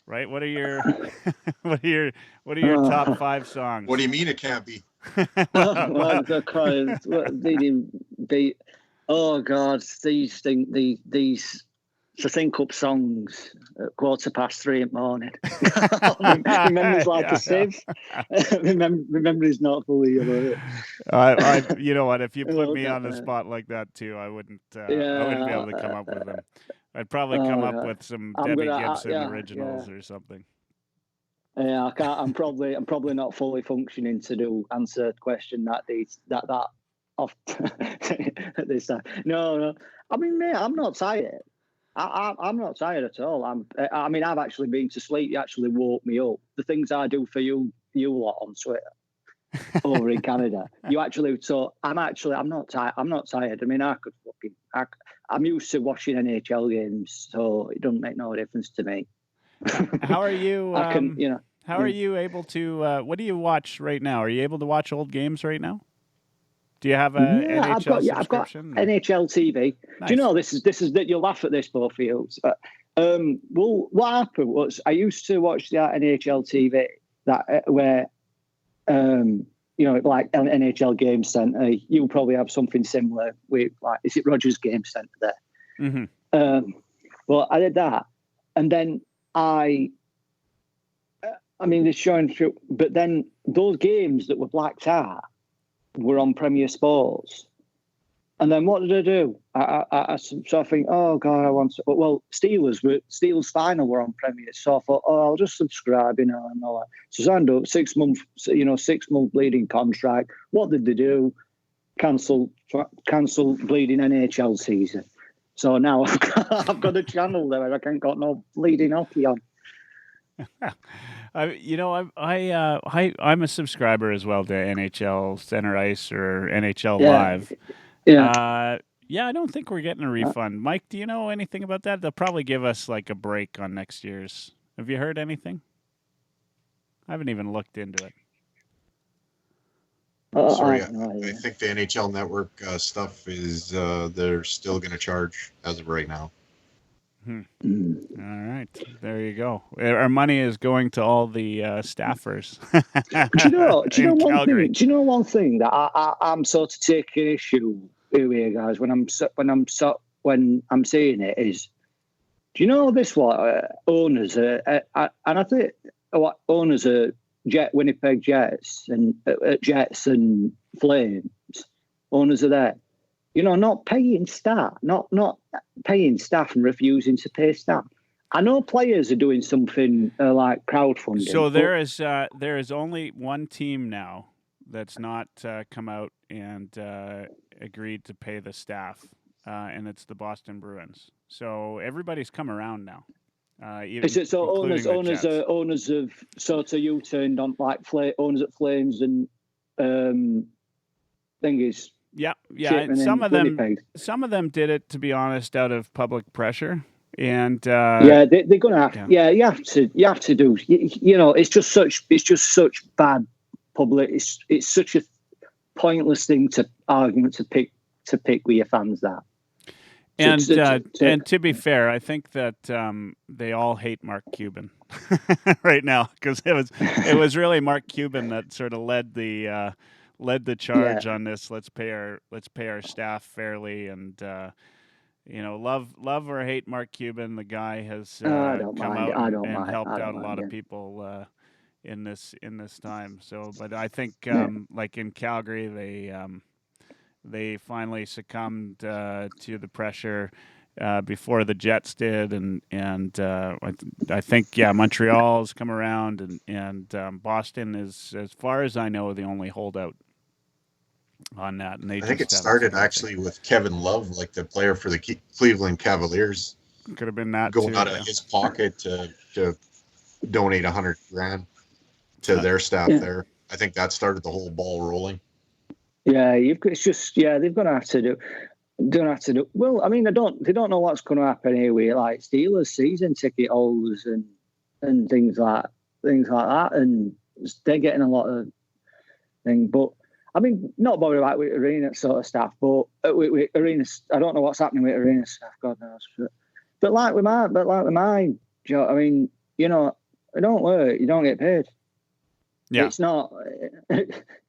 right? What are your top 5 songs? What do you mean it can't be? Oh God, these to think up songs at 3:15 in the morning. Memory's like a sieve. Memory's not fully about it. You know what? If you put me on the spot like that too, I wouldn't be able to come up with them. I'd probably come up with some Debbie Gibson originals or something. Yeah, I can't. I'm probably not fully functioning to answer a question that off at this time. No. I mean, mate, I'm not tired. I'm not tired at all. I've actually been to sleep. You actually woke me up. The things I do for you lot on Twitter over in Canada. You actually. So I'm not tired. I'm not tired. I mean, I'm used to watching NHL games, so it doesn't make no difference to me. How are you? How are you able to? What do you watch right now? Are you able to watch old games right now? Do you have NHL subscription? I've got NHL TV. Nice. Do you know this is that you'll laugh at this, both of you. Well, what happened was I used to watch the NHL TV where like an NHL Game Center. You'll probably have something similar with is it Rogers Game Center there? Mm-hmm. Well, I did that, and then they're showing through, but then those games that were blacked out were on Premier Sports. And then what did I do? I think, oh God, I want to. Well, Steelers final were on Premier, so I thought, I'll just subscribe, and all that. So I signed up 6 month, 6 month bleeding contract. What did they do? Cancel bleeding NHL season. So now I've got a channel there. I can't got no bleeding hockey on. I'm a subscriber as well to NHL Center Ice or NHL Live. Yeah. I don't think we're getting a refund. Mike, do you know anything about that? They'll probably give us like a break on next year's. Have you heard anything? I haven't even looked into it. Sorry, I think the NHL Network stuff is they're still going to charge as of right now. All right, there you go. Our money is going to all the staffers. Do you know one Calgary. thing? Do you know one thing that I'm sort of taking issue here, guys? When I'm saying it is, do you know this? What owners are, and I think what owners are Winnipeg Jets and Jets and Flames owners are there. You know, not paying staff, not paying staff and refusing to pay staff. I know players are doing something like crowdfunding. So there is only one team now that's not come out and agreed to pay the staff, and it's the Boston Bruins. So everybody's come around now. Is it so? Owners have sort of U-turned on like owners at Flames and thingies. Yeah. And some of them did it, to be honest, out of public pressure. And they're going to have. Yeah, you have to do. You know, it's just such bad public. It's such a pointless argument to pick with your fans. That. And to be fair, I think that they all hate Mark Cuban right now, because it was really Mark Cuban that sort of led the charge on this. Let's pay our staff fairly, and love or hate Mark Cuban, the guy has come out and helped out a lot of people in this time. So, but I think like in Calgary, they finally succumbed to the pressure before the Jets did, and I think Montreal's come around, and Boston is, as far as I know, the only holdout on that. And I think it started actually with Kevin Love, like the player for the Cleveland Cavaliers. Could have been that going out of his pocket to donate $100,000 to their staff there. I think that started the whole ball rolling. Yeah, they're going to have to do. Don't have to do. Well, I mean, they don't know what's going to happen anyway. Like Steelers season ticket holders and things like that, and they're getting a lot of things. But I mean, not bothered about with arena sort of stuff, but with arena, I don't know what's happening with arena stuff. God knows. But like with my job, I mean, you know, I don't work, you don't get paid. Yeah, it's not.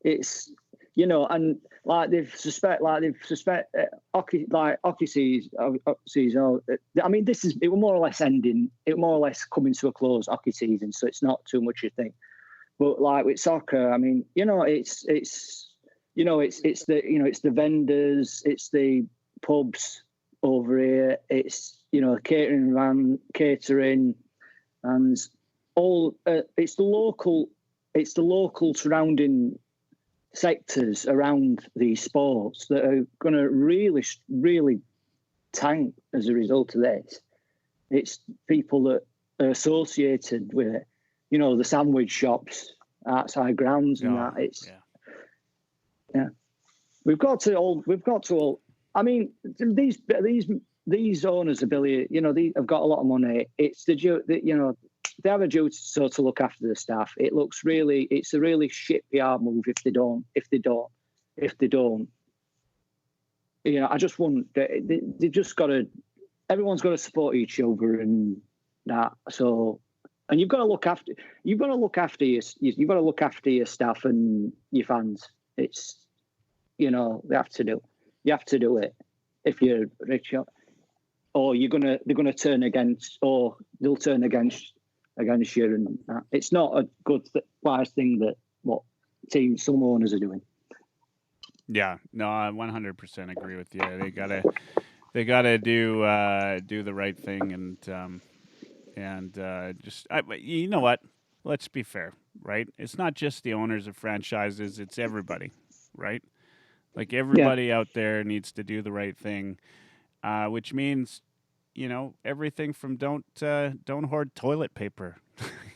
It's. You know, and hockey season. I mean, it was more or less ending. It more or less coming to a close, hockey season. So it's not too much, you think. But like with soccer, I mean, you know, it's the vendors, it's the pubs over here, it's, you know, catering, and all. It's the local surrounding sectors around these sports that are going to really, really tank as a result of this. It's people that are associated with it, you know, the sandwich shops outside grounds and that. It's we've got to all. I mean, these owners ability, you know, they have got a lot of money. It's you know. They have a duty to look after the staff. It's a really shit PR move if they don't. You know, I just want they just got to. Everyone's got to support each other and that. So, and you've got to look after your staff and your fans. It's, you know, you have to do it if you're rich, or they're gonna turn against, or they'll turn against you, and that. It's not a good wise thing that what some owners are doing. Yeah, no, I 100% agree with you. They gotta do the right thing, and you know what? Let's be fair, right? It's not just the owners of franchises; it's everybody, right? Like everybody out there needs to do the right thing, which means, you know, everything from don't hoard toilet paper.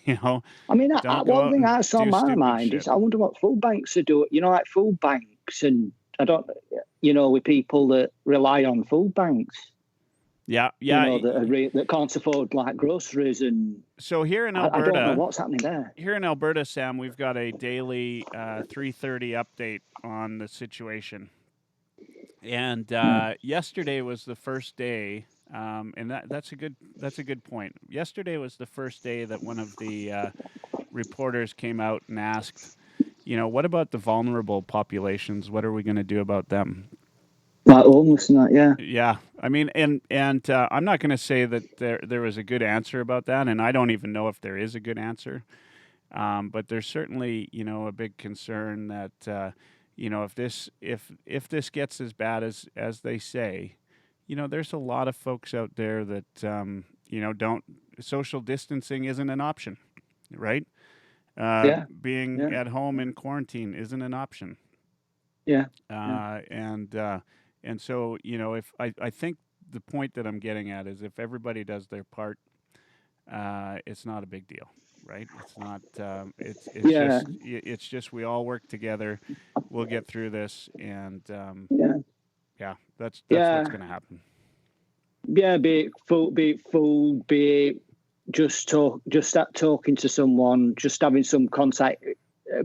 You know, I mean, one thing that's on my mind is I wonder what food banks are doing. You know, like food banks, and I don't, you know, with people that rely on food banks. Yeah. That can't afford like groceries and. So here in I Alberta, don't know what's happening there. Here in Alberta, Sam, we've got a daily 3:30 update on the situation. And yesterday was the first day, and that's a good point. Yesterday was the first day that one of the reporters came out and asked, what about the vulnerable populations? What are we going to do about them? Like homeless and that, yeah. Yeah, I mean, and I'm not going to say that there was a good answer about that, and I don't even know if there is a good answer. But there's certainly, a big concern that, if this gets as bad as they say, there's a lot of folks out there that, don't social distancing isn't an option, right? Being at home in quarantine isn't an option. Yeah. And so, if I think the point that I'm getting at is if everybody does their part, it's not a big deal, right? It's not. It's just we all work together. We'll get through this, and that's what's going to happen. Yeah, be it food, be it just start talking to someone, just having some contact,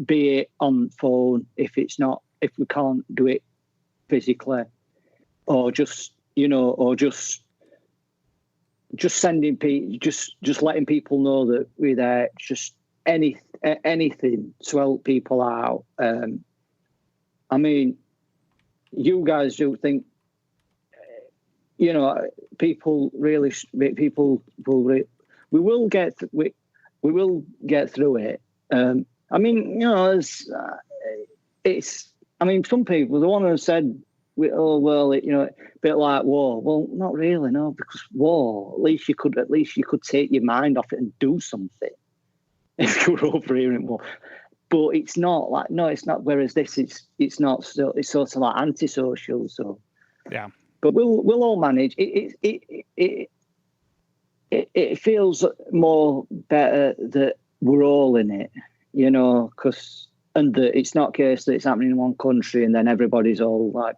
be it on phone if we can't do it physically, or just sending people, just letting people know that we're there. Just anything to help people out. I mean, you guys do think, people really, we will get through it. I mean, it's. I mean, some people, the one who said, a bit like war. Well, not really, no, because war. At least you could take your mind off it and do something if you were over here in war. But it's not like, no, it's not. Whereas this, it's not. So it's sort of like antisocial. So yeah. But we'll all manage. It feels more better that we're all in it, because. And it's not a case that it's happening in one country and then everybody's all like,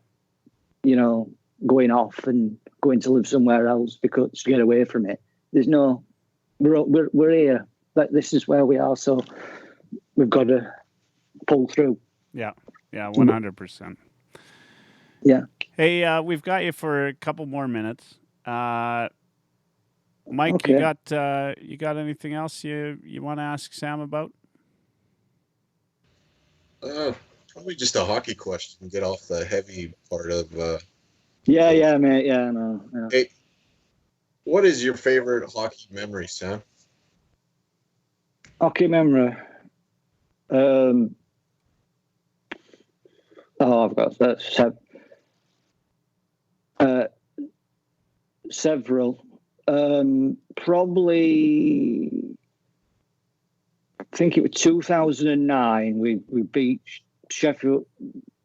going off and going to live somewhere else because to get away from it. There's no, we're here. Like, this is where we are, so we've got to pull through. Yeah, 100%. Yeah. Hey, we've got you for a couple more minutes. Mike, okay. You got anything else you want to ask Sam about? Probably just a hockey question. Get off the heavy part of. Yeah, mate. Yeah, no. Yeah. Hey, what is your favorite hockey memory, Sam? Hockey memory. I've got that. Several. Probably. I think it was 2009. We beat Sheffield.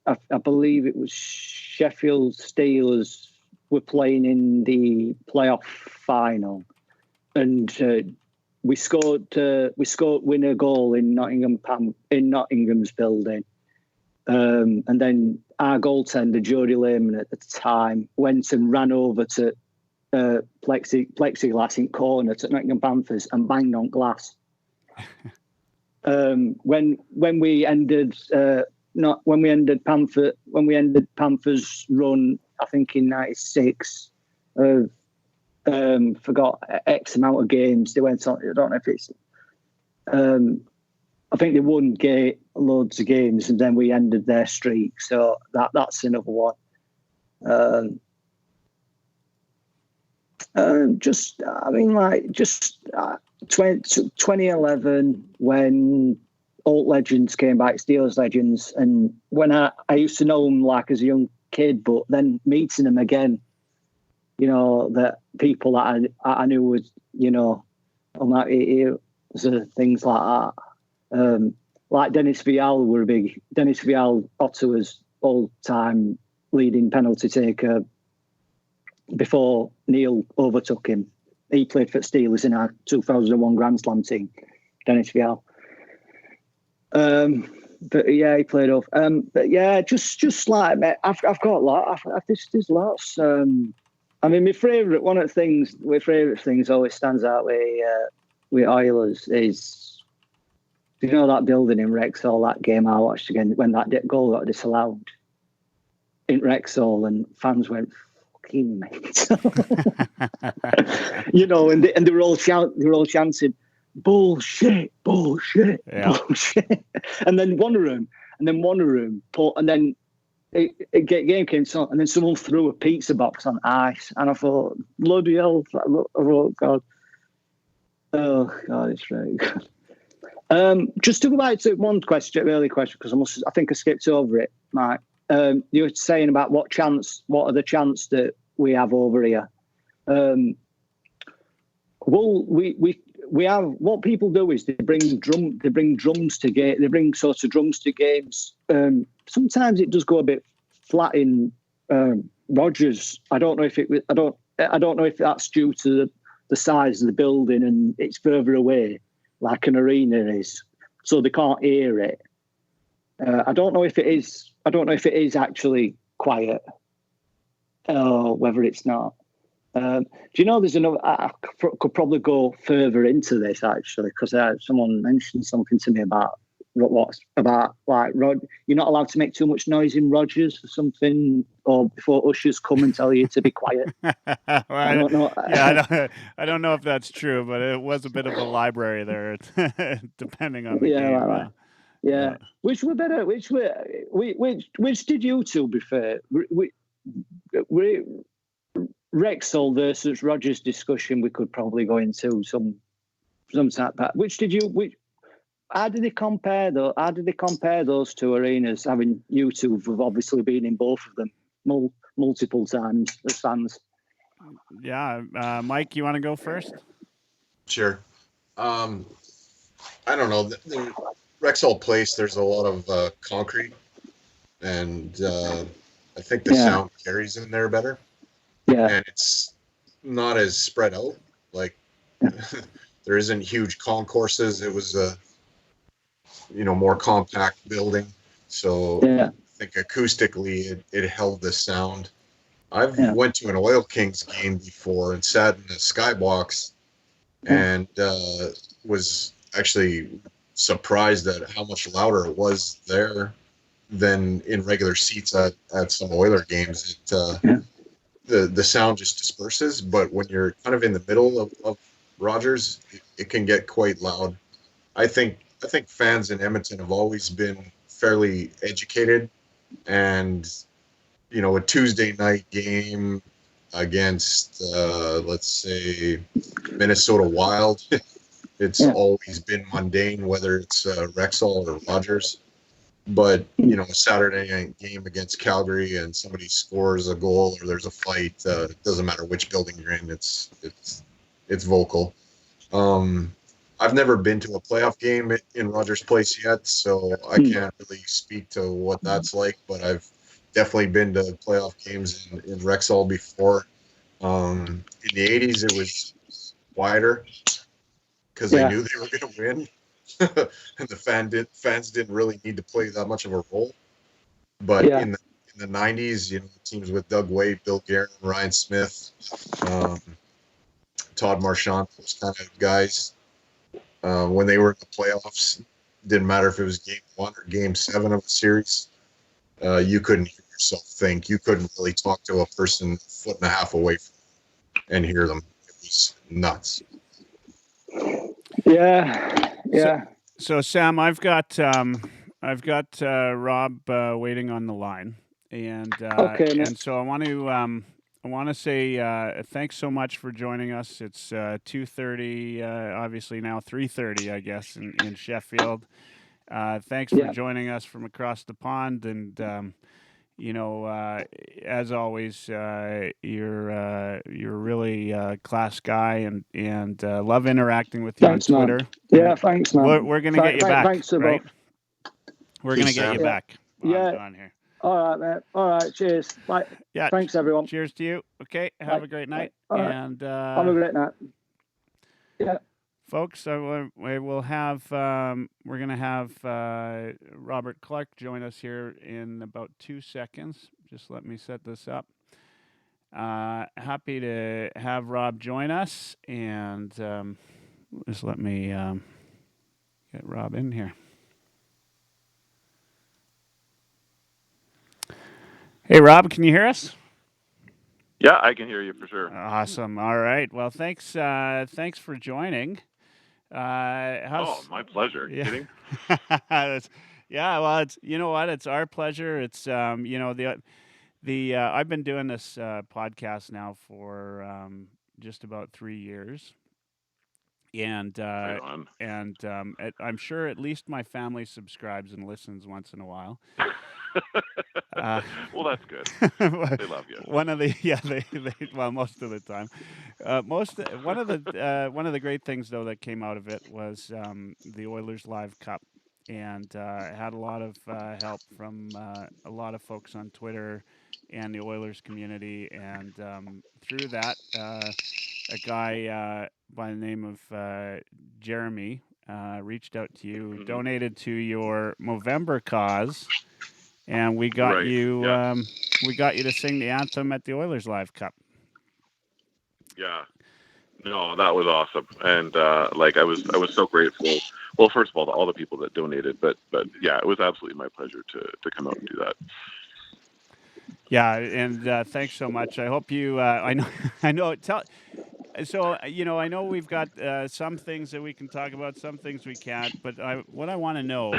I believe it was Sheffield Steelers were playing in the playoff final, and we scored winner goal in Nottingham's building, and then our goaltender Jody Lehman at the time went and ran over to plexiglass in corner to Nottingham Panthers and banged on glass. When we ended Panthers run, I think in '96, forgot X amount of games they went on. I don't know if it's. I think they won loads of games, and then we ended their streak. So that's another one. 2011 when old legends came back, Steelers legends, and when I used to know them like as a young kid, but then meeting them again, that people that I knew was, on that things like that. Like Dennis Vial Dennis Vial, Ottawa's all-time leading penalty taker before Neil overtook him. He played for Steelers in our 2001 Grand Slam team, Dennis Vial. But yeah, he played off. But yeah, just like I've got a lot. There's lots. I mean, one of my favourite things always stands out with Oilers is, you know, that building in Rexall, that game I watched again when that goal got disallowed in Rexall, and fans went fucking mental. You know, and they were all chanting, bullshit, bullshit, bullshit. And then one of them, game came on, and then someone threw a pizza box on ice, and I thought, bloody hell! Oh God, it's very good. Just to go back to one early question, because I think I skipped over it, Mike. You were saying about what are the chants that we have over here? Well, we have, what people do is they bring drums to games. Sometimes it does go a bit flat in Rogers. I don't know if that's due to the size of the building and it's further away, like an arena is, so they can't hear it. I don't know if it is actually quiet, or whether it's not. Do you know there's another? I could probably go further into this actually, because someone mentioned something to me about like Rod. You're not allowed to make too much noise in Rogers or something, or before ushers come and tell you to be quiet. Well, I don't know. Yeah, I don't know if that's true, but it was a bit of a library there, depending on the game. Like that. Yeah. Which were better? Which did you two prefer? Rexall versus Rogers discussion we could probably go into some type of. How did they compare those two arenas? Having you two have obviously been in both of them multiple times as fans. Yeah, Mike, you want to go first? Sure. I don't know. The Rexall Place, there's a lot of concrete, and I think the sound carries in there better. Yeah. And it's not as spread out. Like, there isn't huge concourses. It was a, more compact building. So I think acoustically it held the sound. I've went to an Oil Kings game before and sat in the skybox and was actually surprised at how much louder it was there than in regular seats at some Oiler games. The sound just disperses, but when you're kind of in the middle of Rogers, it can get quite loud. I think fans in Edmonton have always been fairly educated, and a Tuesday night game against let's say Minnesota Wild, it's always been mundane, whether it's Rexall or Rogers. But a Saturday night game against Calgary and somebody scores a goal or there's a fight, it doesn't matter which building you're in, it's vocal. I've never been to a playoff game in Rogers Place yet, so I can't really speak to what that's like, but I've definitely been to playoff games in Rexall before. In the 80s, it was quieter because they knew they were going to win. And the fans didn't really need to play that much of a role. But in the 90s, teams with Doug Wade, Bill Guerin, Ryan Smith, Todd Marchant, those kind of guys, when they were in the playoffs, didn't matter if it was game 1 or game 7 of a series, you couldn't hear yourself think. You couldn't really talk to a person a foot and a half away from you and hear them. It was nuts. Yeah. So Sam, I've got Rob waiting on the line, and so I want to say thanks so much for joining us. It's 2:30, obviously now 3:30, I guess, in Sheffield. Thanks for joining us from across the pond, and as always, you're a really class guy, and love interacting with you on Twitter. Man. Yeah, thanks, man. We're gonna get you back. Thanks, right? both. We're gonna get you back. On here. All right, man. All right, cheers. Bye. Yeah. Thanks, everyone. Cheers to you. Okay. Have a great night. All right. And have a great night. Yeah. Folks, we will have. We're gonna have Robert Clark join us here in about 2 seconds. Just let me set this up. Happy to have Rob join us, and just let me get Rob in here. Hey, Rob, can you hear us? Yeah, I can hear you for sure. Awesome. All right. Well, thanks for joining. My pleasure. Yeah. Kidding? Yeah. Well, it's what, it's our pleasure. It's the I've been doing this podcast now for just about 3 years, and Right on. I'm sure at least my family subscribes and listens once in a while. Well, that's good. They love you. One of the they well, most of the time. One of the great things though that came out of it was the Oilerslive Cup, and had a lot of help from a lot of folks on Twitter and the Oilers community, and through that, a guy by the name of Jeremy reached out to you, donated to your Movember cause, and we got Right. you Yeah. we got you to sing the anthem at the Oilerslive Cup. Yeah. No, that was awesome, and I was so grateful. Well, first of all the people that donated, but yeah, it was absolutely my pleasure to come out and do that. Yeah, and thanks so much. I hope you. I know. I know. So I know we've got some things that we can talk about, some things we can't. But what I want to know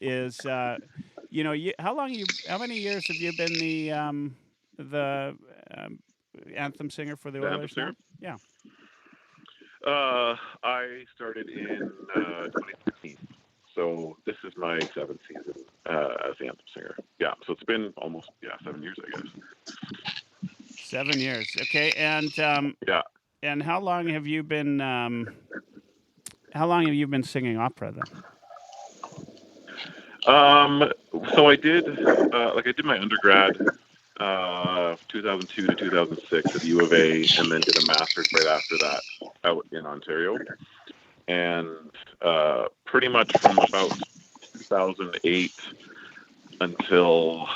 is, how many years have you been the anthem singer for the The anthem Oilers singer? now? Yeah. I started in 2015, so this is my 7th season as the anthem singer. Yeah, so it's been almost 7 years, I guess. 7 years. Okay, and Yeah. And how long have you been? How long have you been singing opera then? So I did my undergrad, 2002 to 2006 at the U of A, and then did a master's right after that out in Ontario. And pretty much from about 2008 until,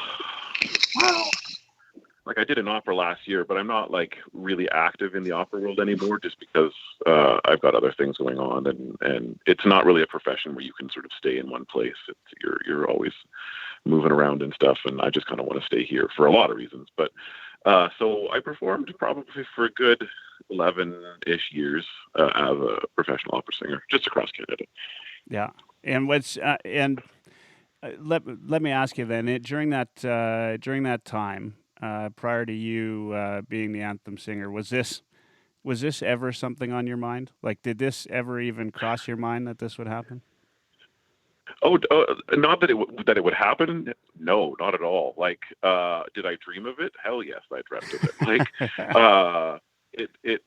I did an opera last year, but I'm not really active in the opera world anymore, just because I've got other things going on, and it's not really a profession where you can sort of stay in one place. You're always moving around and stuff, and I just kind of want to stay here for a lot of reasons. But so I performed probably for a good 11-ish years as a professional opera singer, just across Canada. Yeah, and let me ask you then, during that time, prior to you being the anthem singer, was this ever something on your mind? Did this ever even cross your mind that this would happen? Oh, not that it would happen. No, not at all. Did I dream of it? Hell yes, I dreamt of it.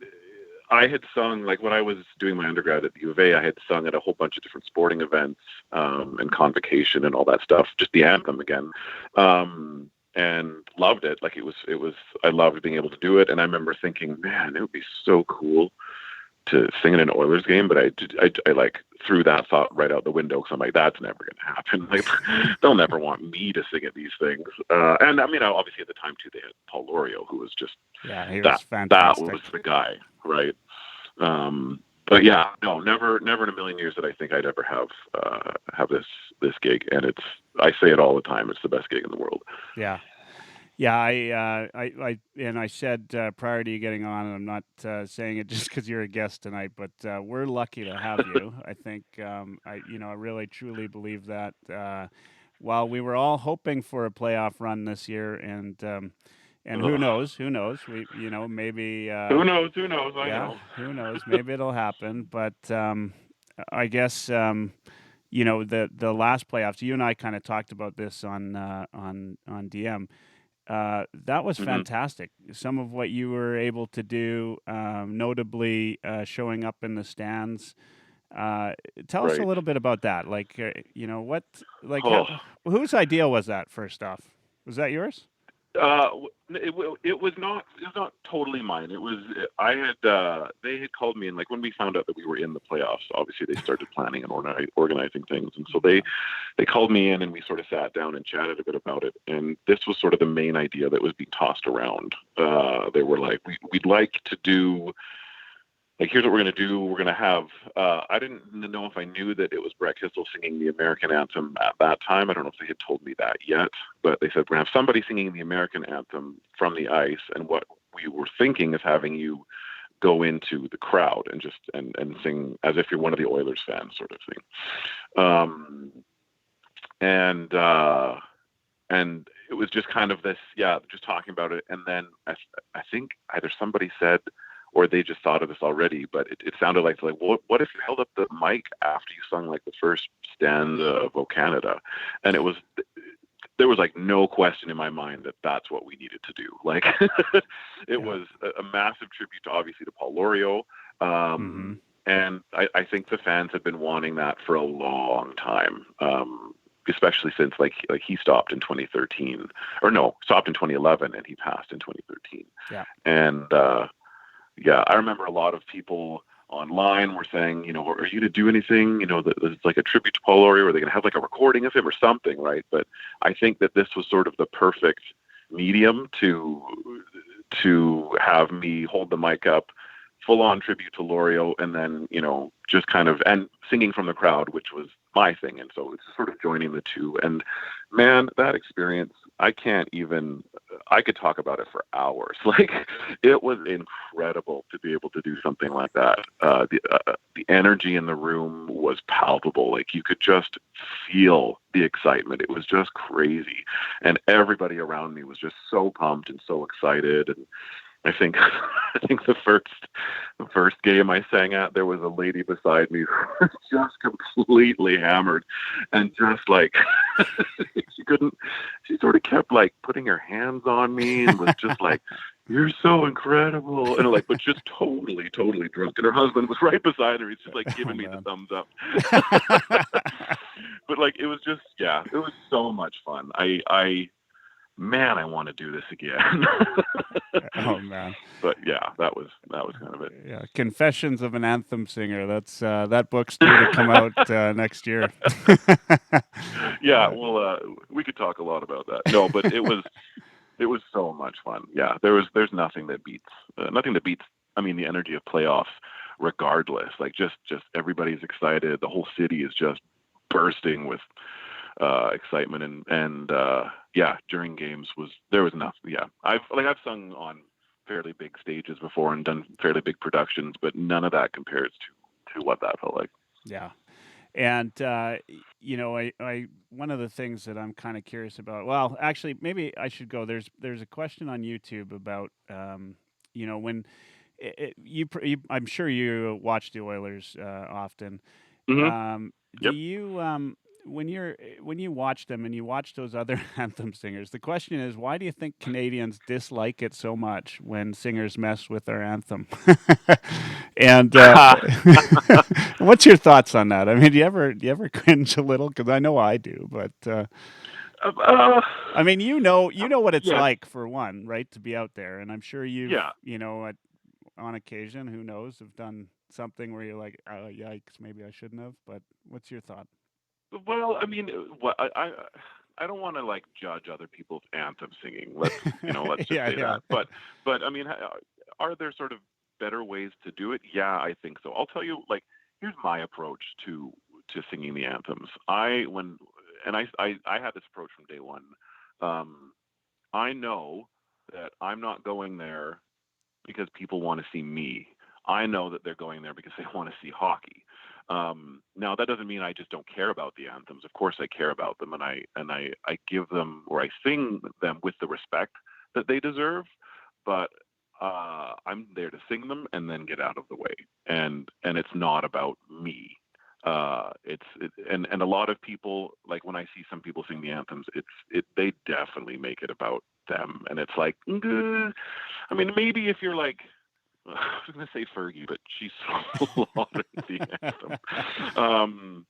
I had sung, when I was doing my undergrad at the U of A, I had sung at a whole bunch of different sporting events and convocation and all that stuff, just the anthem again, and loved it. I loved being able to do it. And I remember thinking, man, it would be so cool to sing in an Oilers game, but I threw that thought right out the window, because I'm like, that's never going to happen. They'll never want me to sing at these things. And I mean, obviously at the time too, they had Paul Lorio, who was just he was fantastic. That was the guy, right? But yeah, no, never in a million years that I think I'd ever have this gig, and I say it all the time. It's the best gig in the world. Yeah. Yeah, I said prior to you getting on, and I'm not saying it just because you're a guest tonight, but we're lucky to have you. I think I really truly believe that. While we were all hoping for a playoff run this year, and who knows, we maybe who knows, I know. Who knows, maybe it'll happen, but I guess the last playoffs, you and I kind of talked about this on DM. That was fantastic. Some of what you were able to do, notably showing up in the stands. Tell us a little bit about that. Whose idea was that? First off, was that yours? It was not totally mine. It was they had called me, and like when we found out that we were in the playoffs, obviously they started planning and organizing things, and so they called me in, and we sort of sat down and chatted a bit about it. And this was sort of the main idea that was being tossed around. They were like, we'd like to do. Like, here's what we're going to do. We're going to have, I didn't know if I knew that it was Brett Kissel singing the American anthem at that time. I don't know if they had told me that yet, but they said, we're going to have somebody singing the American anthem from the ice. And what we were thinking is having you go into the crowd and just, and sing as if you're one of the Oilers fans, sort of thing. And it was just kind of this, just talking about it. And then I think either somebody said, or they just thought of this already, but it sounded like what if you held up the mic after you sung like the first stanza of O Canada? And there was like no question in my mind that that's what we needed to do. Like it was a massive tribute to obviously to Paul Lorio. And I think the fans had been wanting that for a long time. Especially since like he stopped in 2013 stopped in 2011 and he passed in 2013. Yeah. And, I remember a lot of people online were saying, are you going to do anything, that it's like a tribute to Paul Lorio? Are they going to have like a recording of him or something, right? But I think that this was sort of the perfect medium to have me hold the mic up, full on tribute to Lorio, and then, just kind of, and singing from the crowd, which was my thing. And so it's sort of joining the two. And man, that experience, I could talk about it for hours. Like, it was incredible to be able to do something like that. The energy in the room was palpable. Like, you could just feel the excitement. It was just crazy. And everybody around me was just so pumped and so excited. And I think the first game I sang at, there was a lady beside me who was just completely hammered, and just like she sort of kept like putting her hands on me and was just like, "You're so incredible," and like, but just totally drunk. And her husband was right beside her. He's just like giving me the thumbs up. But like, it was just, it was so much fun. Man, I want to do this again. Oh man! But that was kind of it. Yeah, Confessions of an Anthem Singer. That's that book's due to come out next year. Well, we could talk a lot about that. No, but it was so much fun. Yeah, there's nothing that beats. I mean, the energy of playoffs, regardless. Like, just everybody's excited. The whole city is just bursting with excitement and during games there was enough. I've sung on fairly big stages before and done fairly big productions, but none of that compares to what that felt like. And I one of the things that I'm kind of curious about, well, actually maybe I should go, there's a question on YouTube about when I'm sure you watch the Oilers often. Mm-hmm. Do you when you watch them and you watch those other anthem singers, the question is, why do you think Canadians dislike it so much when singers mess with their anthem? And what's your thoughts on that? I mean, do you ever cringe a little? Because I know I do, but I mean, you know what it's like, for one, right, to be out there, and I'm sure you've on occasion, who knows, have done something where you're like, oh, yikes, maybe I shouldn't have. But what's your thought? Well, I mean, I don't want to like judge other people's anthem singing. Let's just say that. But I mean, are there sort of better ways to do it? Yeah, I think so. I'll tell you, like, here's my approach to singing the anthems. I had this approach from day one. I know that I'm not going there because people want to see me. I know that they're going there because they want to see hockey. Now that doesn't mean I just don't care about the anthems. Of course I care about them, and I give them, or I sing them with the respect that they deserve, but I'm there to sing them and then get out of the way. And it's not about me. And a lot of people, like when I see some people sing the anthems, they definitely make it about them. And it's like, I mean, maybe if you're like, I was going to say Fergie, but she's slaughtered the anthem.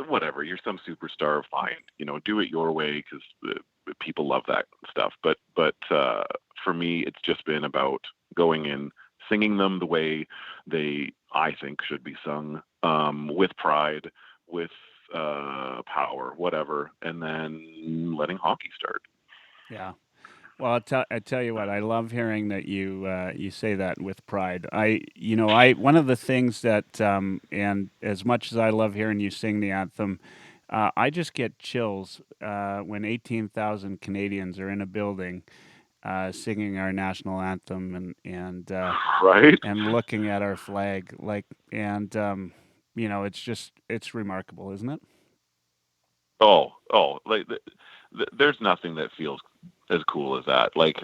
Whatever, you're some superstar, fine. Do it your way, because people love that stuff. But for me, it's just been about going in, singing them the way they, I think, should be sung, with pride, with power, whatever, and then letting hockey start. Yeah. Well, I tell you what, I love hearing that you say that with pride. One of the things that, and as much as I love hearing you sing the anthem, I just get chills when 18,000 Canadians are in a building singing our national anthem and Right? and looking at our flag, it's remarkable, isn't it? Like there's nothing that feels as cool as that. Like,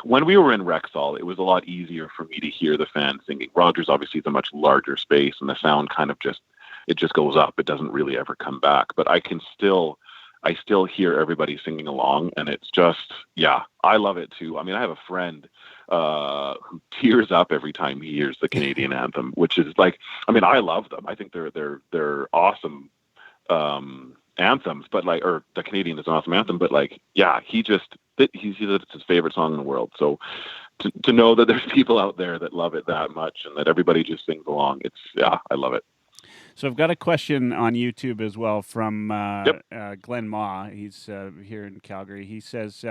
when we were in Rexall, it was a lot easier for me to hear the fans singing. Rogers obviously is a much larger space, and the sound kind of just goes up. It doesn't really ever come back. But I still hear everybody singing along, and it's just, yeah, I love it too. I mean, I have a friend who tears up every time he hears the Canadian anthem, which is like, I mean, I love them. I think they're awesome anthems, but like, or the Canadian is an awesome anthem, but like, yeah, he says it's his favorite song in the world. So to know that there's people out there that love it that much and that everybody just sings along, I love it. So I've got a question on YouTube as well from Glenn Ma. He's here in Calgary. He says,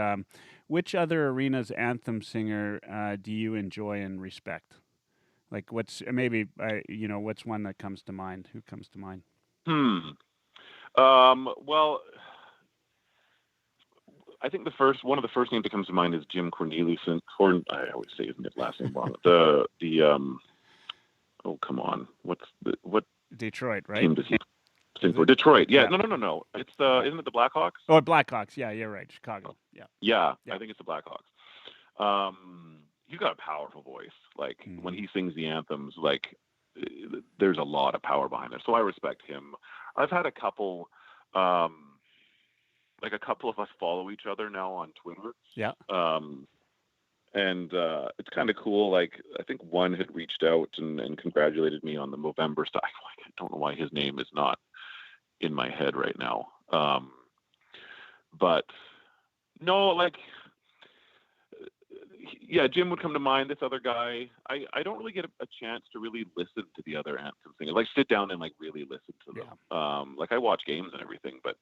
which other arena's anthem singer do you enjoy and respect? Like what's one that comes to mind? Who comes to mind? Well, I think one of the first names that comes to mind is Jim Corneliuson. I always say his last name wrong. Oh, come on. What Detroit, right? Team does he sing for? Detroit. Yeah. No. It's isn't it the Blackhawks? Oh, Blackhawks. Yeah, you're right. Chicago. Yeah. Yeah. I think it's the Blackhawks. He's got a powerful voice. Like when he sings the anthems, like there's a lot of power behind it. So I respect him. I've had a couple of us follow each other now on Twitter. Yeah. And it's kind of cool. Like, I think one had reached out and congratulated me on the Movember stuff. I don't know why his name is not in my head right now. But no, like, yeah, Jim would come to mind. This other guy, I don't really get a chance to really listen to the other anthem singers. Like, sit down and like really listen to them. Yeah. Like I watch games and everything, but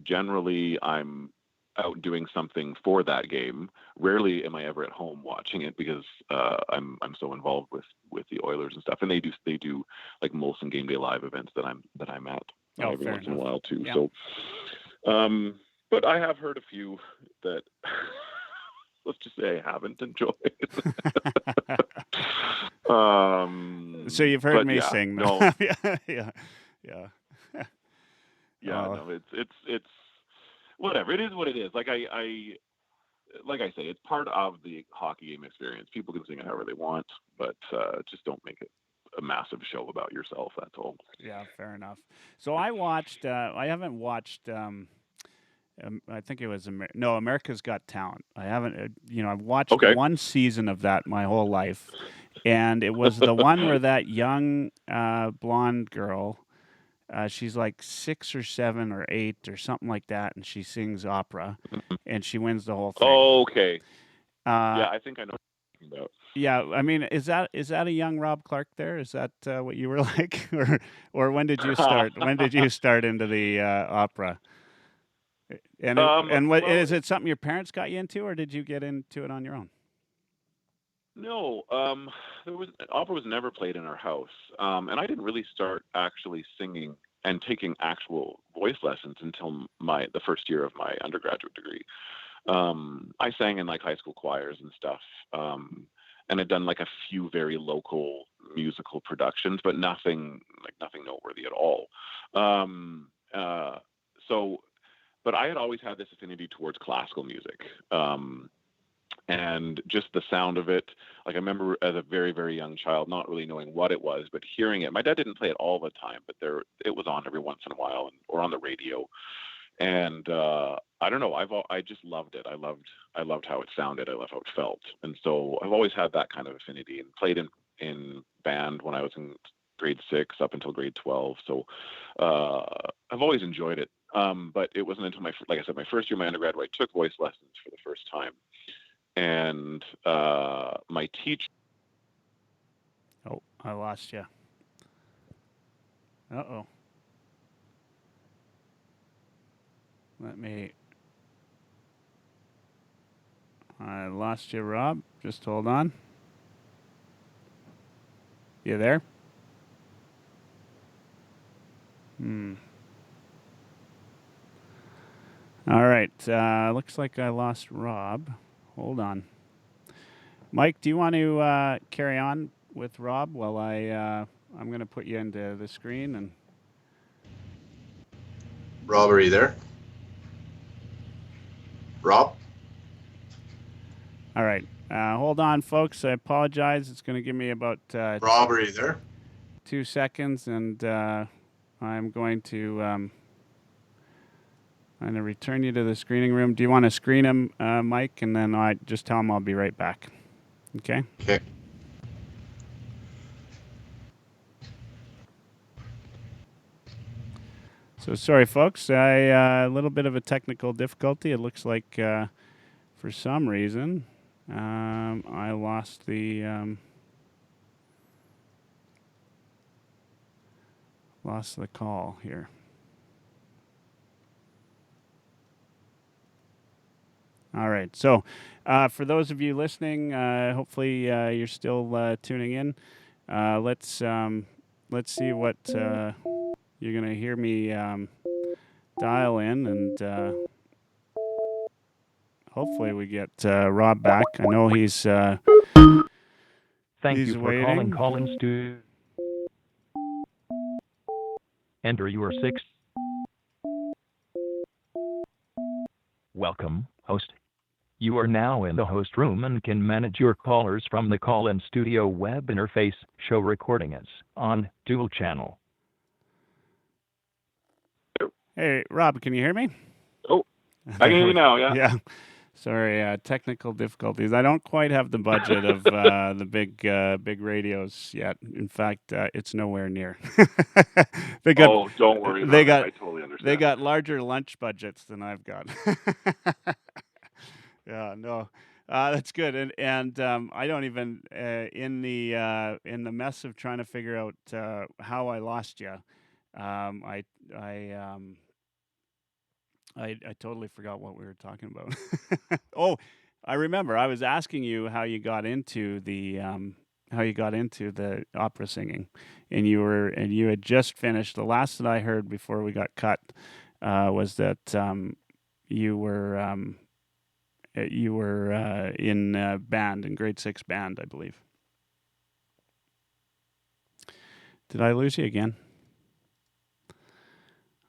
generally I'm out doing something for that game. Rarely am I ever at home watching it because I'm so involved with the Oilers and stuff. And they do like Molson Game Day Live events that I'm at every once in a while too. Yeah. So, but I have heard a few that let's just say I haven't enjoyed. So you've heard me sing. No. Yeah. No, it's whatever. It is what it is. Like I say, it's part of the hockey game experience. People can sing it however they want, but just don't make it a massive show about yourself. That's all. Yeah, fair enough. So I watched. I haven't watched. I think it was America's Got Talent. I haven't. I've watched one season of that my whole life, and it was the one where that young blonde girl. She's like 6 or 7 or 8 or something like that, and she sings opera, and she wins the whole thing. Oh, okay. Yeah, I think I know what you're talking about. Yeah, I mean, is that a young Rob Clark there? Is that what you were like, or when did you start? When did you start into the opera? And is it something your parents got you into, or did you get into it on your own? No, opera was never played in our house, and I didn't really start actually singing and taking actual voice lessons until the first year of my undergraduate degree. I sang in like high school choirs and stuff, and had done like a few very local musical productions, but nothing noteworthy at all. But I had always had this affinity towards classical music. And just the sound of it, like I remember as a very, very young child, not really knowing what it was, but hearing it. My dad didn't play it all the time, but it was on every once in a while, or on the radio. And I don't know, I just loved it. I loved how it sounded. I loved how it felt. And so I've always had that kind of affinity, and played in band when I was in grade 6 up until grade 12. So I've always enjoyed it. But it wasn't until like I said, my first year of my undergrad where I took voice lessons for the first time. And my teacher. Oh, I lost you. Uh-oh. I lost you, Rob. Just hold on. You there? All right. Looks like I lost Rob. Hold on. Mike, do you want to carry on with Rob while I'm going to put you into the screen and. Rob, are you there? Rob? All right. Hold on, folks. I apologize. It's going to give me about Rob, are you there? 2 seconds, and I'm going to return you to the screening room. Do you want to screen him, Mike? And then I just tell him I'll be right back. Okay? Okay. So sorry, folks. A little bit of a technical difficulty. It looks like for some reason I lost the call here. All right. So for those of you listening, hopefully you're still tuning in. Let's see what you're going to hear me dial in, and hopefully we get Rob back. I know he's Thank he's you for waiting. calling Collins to enter your 6. Welcome, host. You are now in the host room and can manage your callers from the call-in studio web interface. Show recording is on dual channel. Hey, Rob, can you hear me? Oh, I can hear you now. Yeah. Yeah. Sorry, technical difficulties. I don't quite have the budget of the big radios yet. In fact, it's nowhere near. Don't worry about it. I totally understand. They got larger lunch budgets than I've got. Yeah, no, that's good. And I don't even in the mess of trying to figure out how I lost you. I totally forgot what we were talking about. Oh, I remember. I was asking you how you got into the opera singing, and you had just finished. The last that I heard before we got cut was that you were in band, in grade 6 band, I believe. Did I lose you again?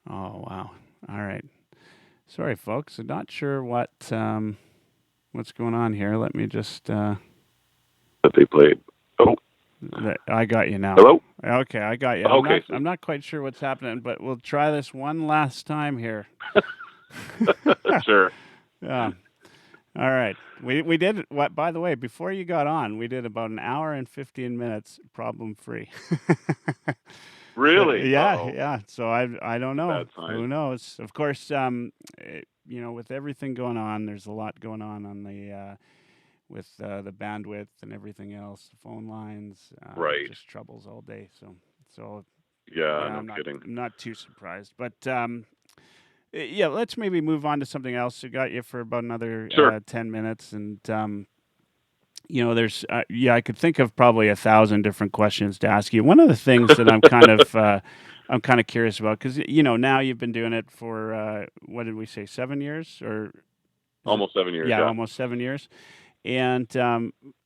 Oh wow! All right. Sorry, folks. I'm not sure what's going on here. Let me just. That they played. Oh. I got you now. Hello? Okay, I got you. Okay. I'm not quite sure what's happening, but we'll try this one last time here. Sure. Yeah. All right. We did what? By the way, before you got on, we did about an hour and 15 minutes problem free. Really? Yeah, Uh-oh. yeah. So I don't know. Bad sign. Who knows? Of course, with everything going on, there's a lot going on the with the bandwidth and everything else, the phone lines, right? Just troubles all day. So yeah, no kidding. I'm not too surprised, but yeah, let's maybe move on to something else. We got you for about another 10 minutes, and there's I could think of probably 1,000 different questions to ask you. One of the things that I'm kind of curious about, because now you've been doing it for what did we say, 7 years or almost 7 years? Yeah, almost 7 years. And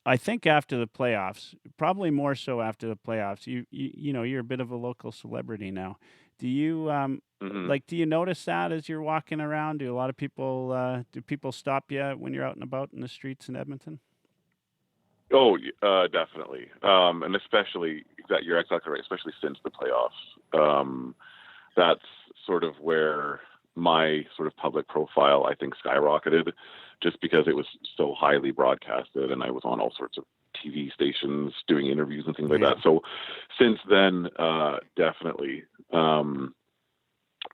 I think after the playoffs, probably more so after the playoffs, you're a bit of a local celebrity now. Do you do you notice that as you're walking around? Do a lot of people do people stop you when you're out and about in the streets in Edmonton? Oh, definitely, and especially you're exactly right. Especially since the playoffs, that's sort of where my sort of public profile, I think, skyrocketed, just because it was so highly broadcasted, and I was on all sorts of TV stations doing interviews and things like that. So since then, definitely.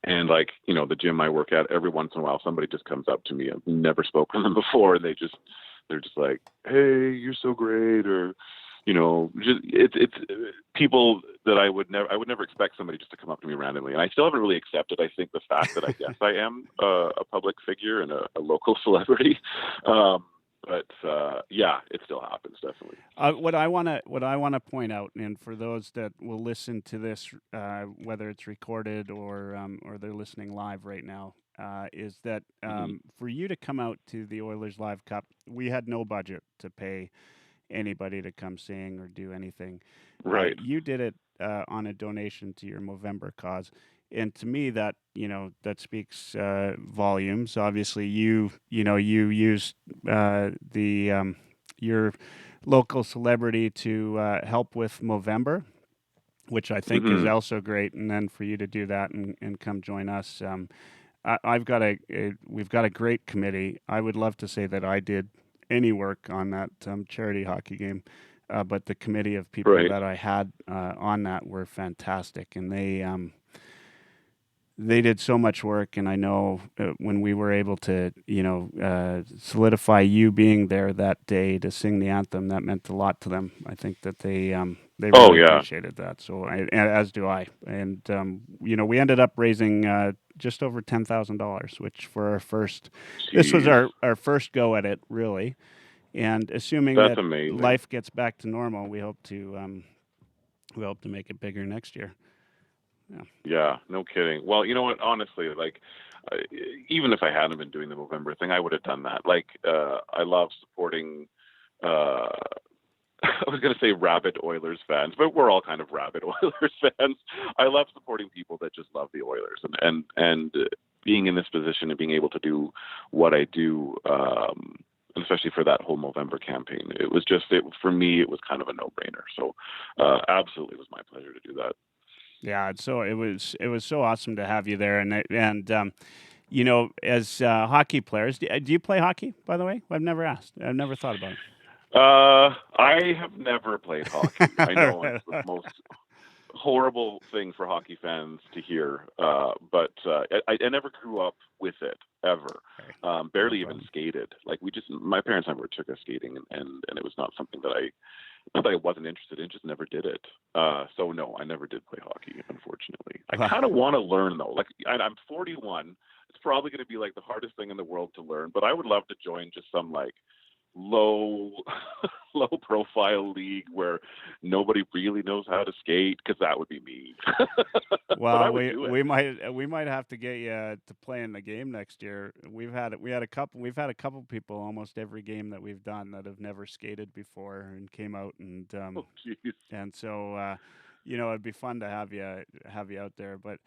And like, the gym I work at, every once in a while, somebody just comes up to me. I've never spoken to them before. And they're just like, "Hey, you're so great." Or, just, it's people that I would never expect somebody just to come up to me randomly. And I still haven't really accepted, I think, the fact that I guess I am a public figure and a local celebrity. But yeah, it still happens, definitely. What I want to point out, and for those that will listen to this, whether it's recorded or they're listening live right now, is that for you to come out to the Oilers Live Cup, we had no budget to pay anybody to come sing or do anything. Right. You did it on a donation to your Movember cause. And to me, that that speaks volumes. Obviously, you used your local celebrity to help with Movember, which I think is also great. And then for you to do that and come join us, we've got a great committee. I would love to say that I did any work on that charity hockey game. But the committee of people that I had on that were fantastic, and they did so much work. And I know when we were able to, solidify you being there that day to sing the anthem, that meant a lot to them. I think that they really appreciated that. So, as do I. And we ended up raising just over $10,000, which for our first, this was our first go at it, really. And assuming That's that amazing. Life gets back to normal, we hope to make it bigger next year. Yeah, no kidding. Well, you know what? Honestly, like, even if I hadn't been doing the Movember thing, I would have done that. Like, I love supporting. I was going to say rabid Oilers fans, but we're all kind of rabid Oilers fans. I love supporting people that just love the Oilers, and being in this position and being able to do what I do. And especially for that whole Movember campaign, for me, it was kind of a no-brainer. So, absolutely, it was my pleasure to do that. Yeah, so it was so awesome to have you there, and as hockey players, do you play hockey? By the way, I've never asked. I've never thought about it. I have never played hockey. I know it's the most horrible thing for hockey fans to hear, but I never grew up with it ever. Barely even skated. Like my parents never took us skating, and it was not something that I wasn't interested in, just never did it. So no, I never did play hockey, unfortunately. I kind of want to learn though. Like I'm 41. It's probably going to be like the hardest thing in the world to learn, but I would love to join just some like low profile league where nobody really knows how to skate, because that would be me. Well, we might have to get you to play in the game next year. We've had a couple people almost every game that we've done that have never skated before and came out, and and so it'd be fun to have you out there. But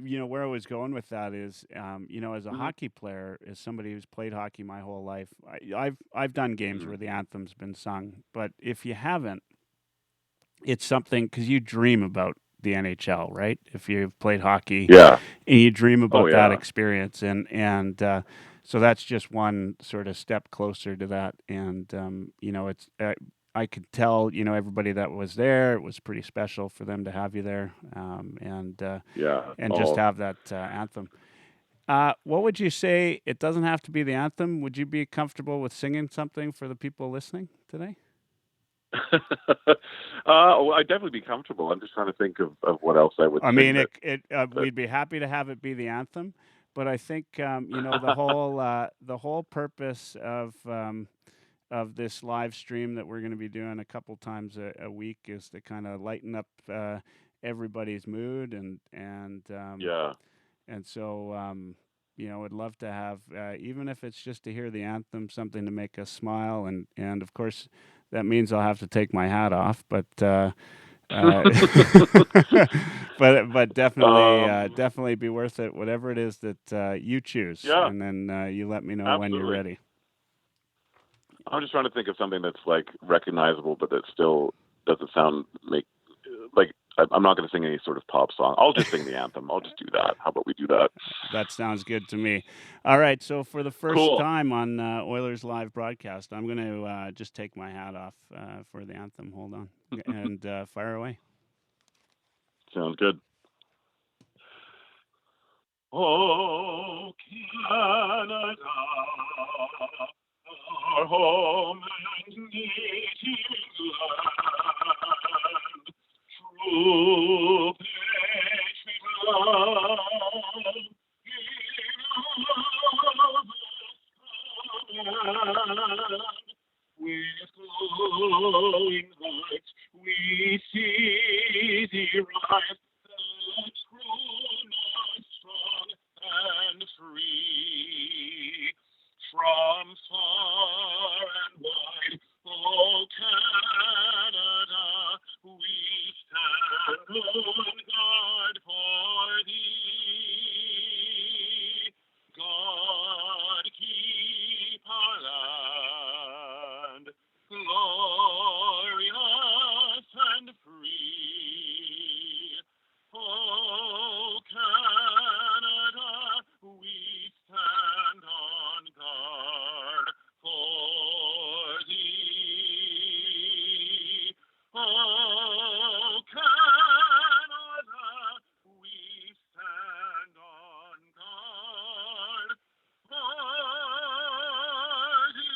where I was going with that is, as a hockey player, as somebody who's played hockey my whole life, I've done games where the anthem's been sung. But if you haven't, it's something, because you dream about the NHL, right? If you've played hockey, and you dream about that experience, and so that's just one sort of step closer to that. And it's. I could tell, everybody that was there, it was pretty special for them to have you there, and just have that anthem. What would you say? It doesn't have to be the anthem. Would you be comfortable with singing something for the people listening today? Well, I'd definitely be comfortable. I'm just trying to think of what else I would. I mean, we'd be happy to have it be the anthem, but I think the whole purpose of this live stream that we're going to be doing a couple times a week is to kind of lighten up everybody's mood, and so I'd love to have, even if it's just to hear the anthem, something to make us smile, and of course that means I'll have to take my hat off, but but definitely be worth it, whatever it is that you choose, and then you let me know when you're ready. I'm just trying to think of something that's like recognizable, but that still doesn't sound like I'm not going to sing any sort of pop song. I'll just sing the anthem. I'll just do that. How about we do that? That sounds good to me. All right. So for the first time on Oilers Live broadcast, I'm going to just take my hat off for the anthem. Hold on. And fire away. Sounds good. Oh, Canada, our home and native land, true patriot love, with glowing hearts we see thee rise, the true North strong and free. From far and wide, oh Canada, we stand on guard for thee. God keep our land glorious and free. Oh Canada, we stand on guard for thee. Oh Canada, we stand on guard for thee.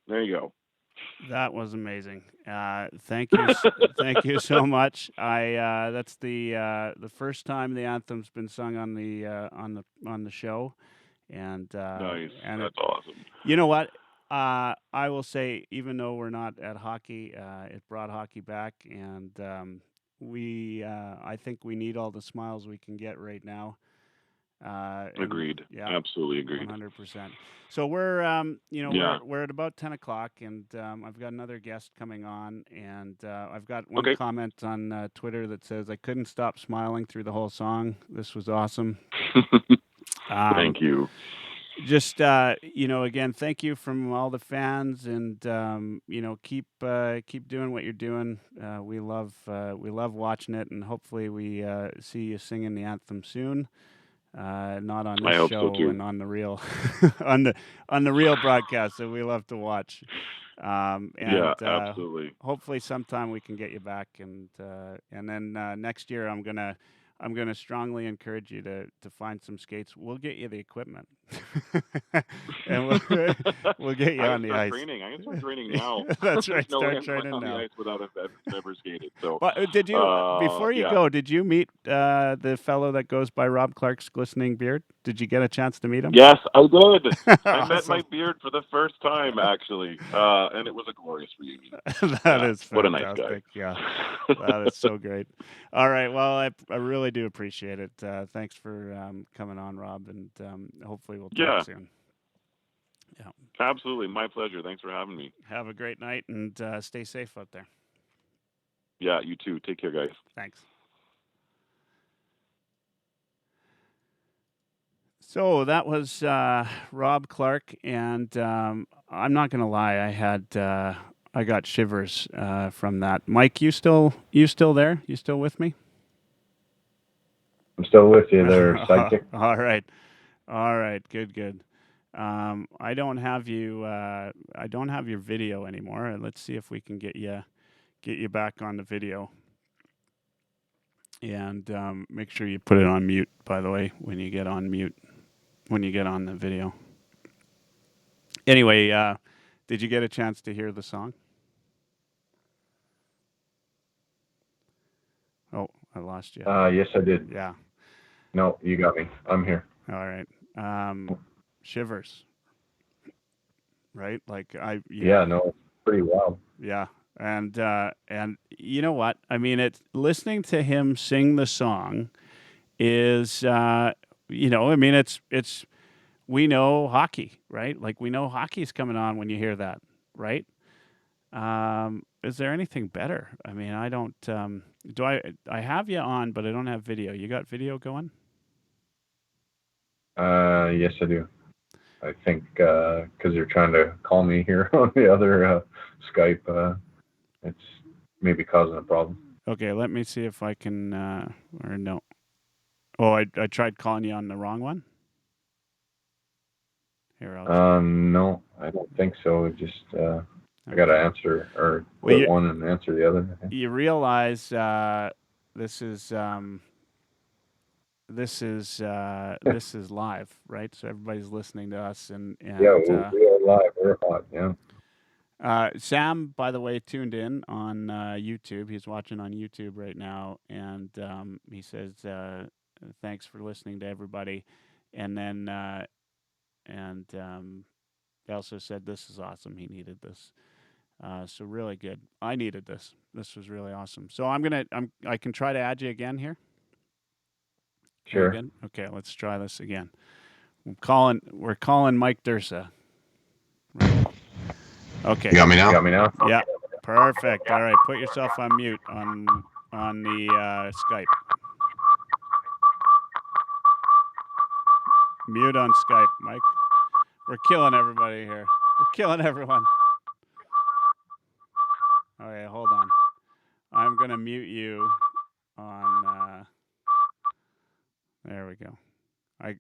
There you go. That was amazing. Thank you, thank you so much. That's the first time the anthem's been sung on the show, and Nice. and That's awesome. you know what? I will say, even though we're not at hockey, it brought hockey back, and I think we need all the smiles we can get right now. Agreed. Yeah, Absolutely agreed. 100%. So we're, Yeah. we're at about 10 o'clock, and I've got another guest coming on, and I've got one Okay. comment on Twitter that says, I couldn't stop smiling through the whole song. This was awesome. Thank you. Just, again, thank you from all the fans, and, keep doing what you're doing. We love watching it, and hopefully we see you singing the anthem soon. Not on I this hope so, show too. and on the real on the real broadcast that we love to watch. Yeah, absolutely. Hopefully sometime we can get you back, and then next year I'm gonna strongly encourage you to find some skates. We'll get you the equipment, and we'll get you on the ice. Training. I can start training now. That's right. No way Start I'm training on the now. ice without having never skated. So, Well, did you before you yeah. go? Did you meet the fellow that goes by Rob Clark's glistening beard? Did you get a chance to meet him? Yes, I did. I met Awesome. my beard for the first time, actually, and it was a glorious reunion. That is fantastic. What a nice guy. Yeah, that is so great. All right, well, I really do appreciate it. Thanks for coming on, Rob, and hopefully we'll talk soon. Yeah, absolutely, my pleasure. Thanks for having me. Have a great night, and stay safe out there. Yeah, you too. Take care, guys. Thanks. So that was Rob Clark, and I'm not going to lie, I got shivers from that. Mike, you still there? You still with me? I'm still with you there, sidekick. All right. Good. I don't have you. I don't have your video anymore. Let's see if we can get you back on the video. And make sure you put it on mute, by the way, when you get on mute, when you get on the video. Anyway, did you get a chance to hear the song? Oh, I lost you. Yes, I did. Yeah. No, you got me. I'm here. All right. Shivers. Right? Like no, it's pretty wild. Yeah. And you know what? I mean, listening to him sing the song is, it's we know hockey, right? Like we know hockey's coming on when you hear that, right? Is there anything better? I mean, I don't. I have you on, but I don't have video. You got video going? Yes, I do. I think because you're trying to call me here on the other Skype, it's maybe causing a problem. Okay, let me see if I can. Or no. Oh, I tried calling you on the wrong one. Here, no, I don't think so. It just I got to answer or one and answer the other. You realize this is live, right? So everybody's listening to us, and Yeah, we are live. We're hot. Yeah. Sam, by the way, tuned in on YouTube. He's watching on YouTube right now, and he says, "Thanks for listening to everybody." And then, he also said, "This is awesome. He needed this." So really good. I needed this. This was really awesome. So I can try to add you again here. Sure. Again? Okay, let's try this again. We're calling Mike Dirsa. Right. Okay. You got me now? Got me now? Yeah. Perfect. All right. Put yourself on mute on the Skype. Mute on Skype, Mike. We're killing everybody here. We're killing everyone. Okay, hold on. I'm gonna mute you on. There we go. I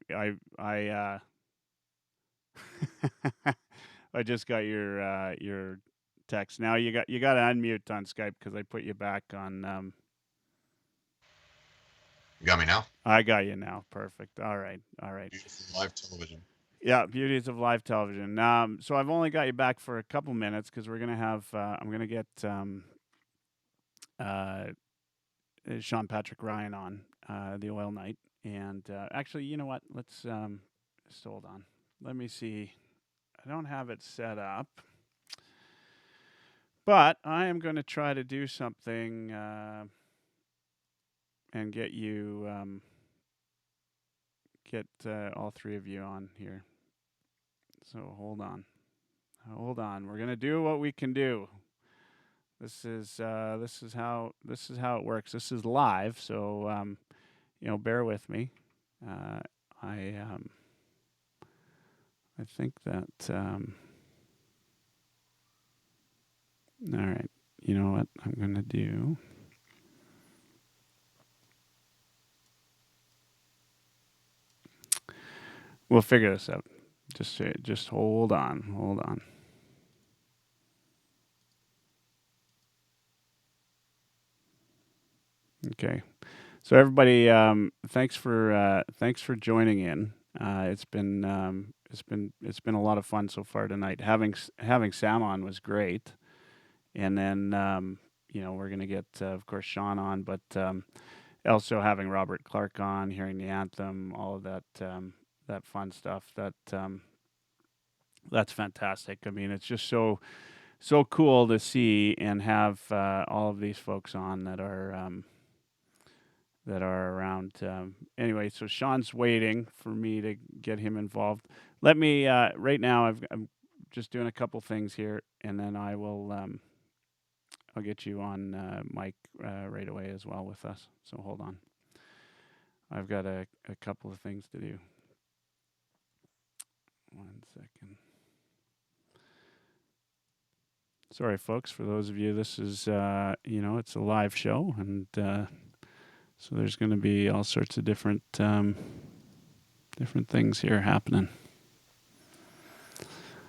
I just got your text. Now you got to unmute on Skype because I put you back on. You got me now? I got you now. Perfect. All right. Beautiful live television. Yeah, beauties of live television. So I've only got you back for a couple minutes because we're gonna have. I'm gonna get Sean Patrick Ryan on the Oil Night, and actually, you know what? Let's just hold on. Let me see. I don't have it set up, but I am going to try to do something and get you get all three of you on here. So hold on. We're going to do what we can do. This is how it works. This is live, so bear with me. I think that all right. You know what I'm going to do? We'll figure this out. Just hold on. Okay. So everybody, thanks for joining in. It's been a lot of fun so far tonight. Having Sam on was great, and then we're gonna get of course Sean on, but also having Robert Clark on, hearing the anthem, all of that fun stuff. That's fantastic. I mean, it's just so cool to see and have all of these folks on that are around. Anyway, so Sean's waiting for me to get him involved. Let me right now. I'm just doing a couple things here, and then I will. I'll get you on Mike right away as well with us. So hold on. I've got a couple of things to do. 1 second. Sorry, folks. For those of you, this is it's a live show, and so there's going to be all sorts of different things here happening.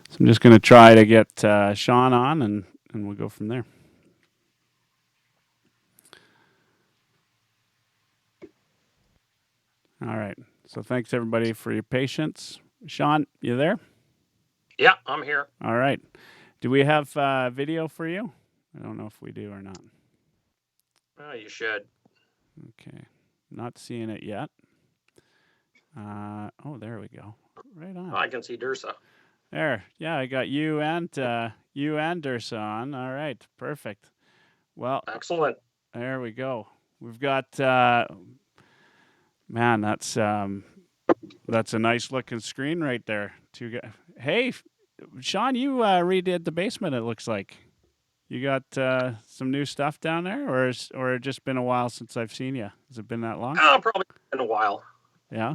So I'm just going to try to get Sean on, and we'll go from there. All right. So thanks everybody for your patience. Sean, you there? Yeah, I'm here. All right. Do we have video for you? I don't know if we do or not. Oh, you should. Okay. Not seeing it yet. There we go. Right on. Oh, I can see Dirsa. There. Yeah, I got you and Dirsa on. All right. Perfect. Well, excellent. There we go. We've got man, that's a nice looking screen right there. Hey, Sean, you redid the basement, it looks like. You got some new stuff down there, or it just been a while since I've seen you? Has it been that long? Oh, probably been a while. Yeah.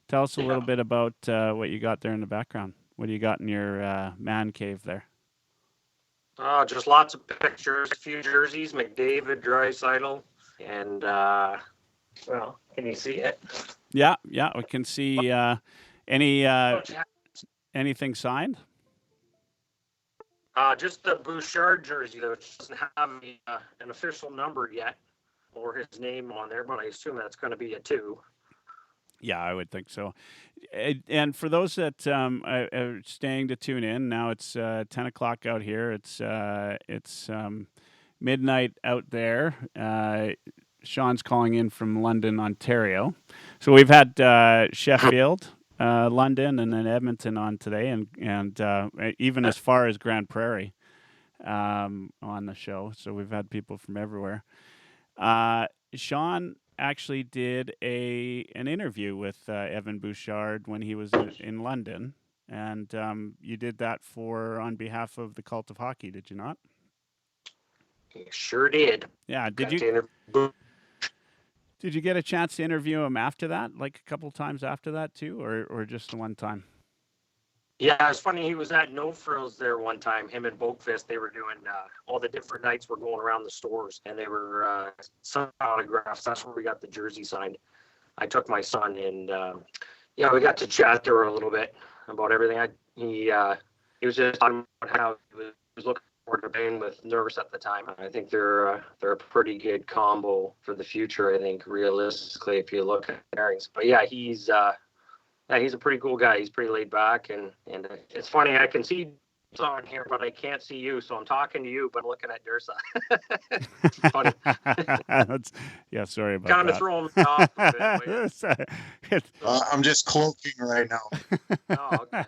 Tell us a little bit about what you got there in the background. What do you got in your man cave there? Just lots of pictures, a few jerseys, McDavid, Draisaitl, and well, can you see it? Yeah, we can see anything signed? Just the Bouchard jersey, though, which doesn't have an official number yet. or his name on there, but I assume that's going to be a 2. Yeah, I would think so. And for those that are staying to tune in, now it's 10 o'clock out here. It's midnight out there. Sean's calling in from London, Ontario. So we've had Sheffield, London, and then Edmonton on today, and even as far as Grand Prairie on the show. So we've had people from everywhere. Sean actually did an interview with Evan Bouchard when he was in London, and you did that on behalf of the Cult of Hockey, did you not? Sure did. Yeah. Got to interview. Did you get a chance to interview him after that, like a couple times after that too, or just the one time? Yeah, it's funny. He was at No Frills there one time. Him and Boakfist, they were doing all the different nights. Were going around the stores, and they were signing autographs. That's where we got the jersey signed. I took my son, and we got to chat there a little bit about everything. He was just talking about how he was looking forward to playing with Nurse at the time. I think they're a pretty good combo for the future. I think realistically, if you look at pairings, but yeah, he's a pretty cool guy. He's pretty laid back, and it's funny. I can see on here, but I can't see you, so I'm talking to you, but I'm looking at Dirsa. It's funny. Yeah, sorry about kind that. of throw him off a bit. I'm just cloaking right now. Oh, okay.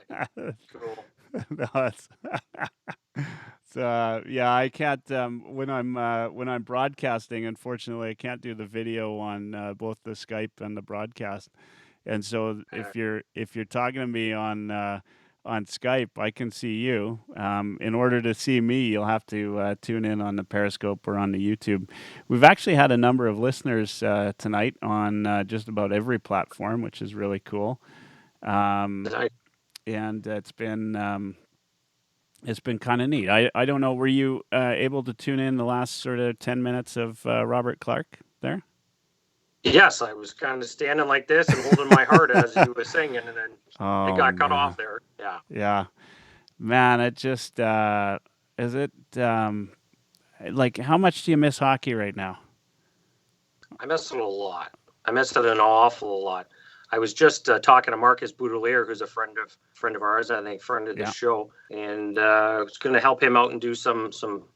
Cool. No, I can't when I'm broadcasting. Unfortunately, I can't do the video on both the Skype and the broadcast. And so if you're talking to me on Skype, I can see you. In order to see me, you'll have to tune in on the Periscope or on the YouTube. We've actually had a number of listeners tonight on just about every platform, which is really cool. And it's been kind of neat. I don't know. Were you able to tune in the last sort of 10 minutes of Robert Clark there? Yes, I was kind of standing like this and holding my heart as he was singing, and then it got cut off there. Yeah. Yeah. Man, it just is it like how much do you miss hockey right now? I miss it a lot. I miss it an awful lot. I was just talking to Marcus Boudelier, who's a friend of ours, I think friend of the show, and I was going to help him out and do some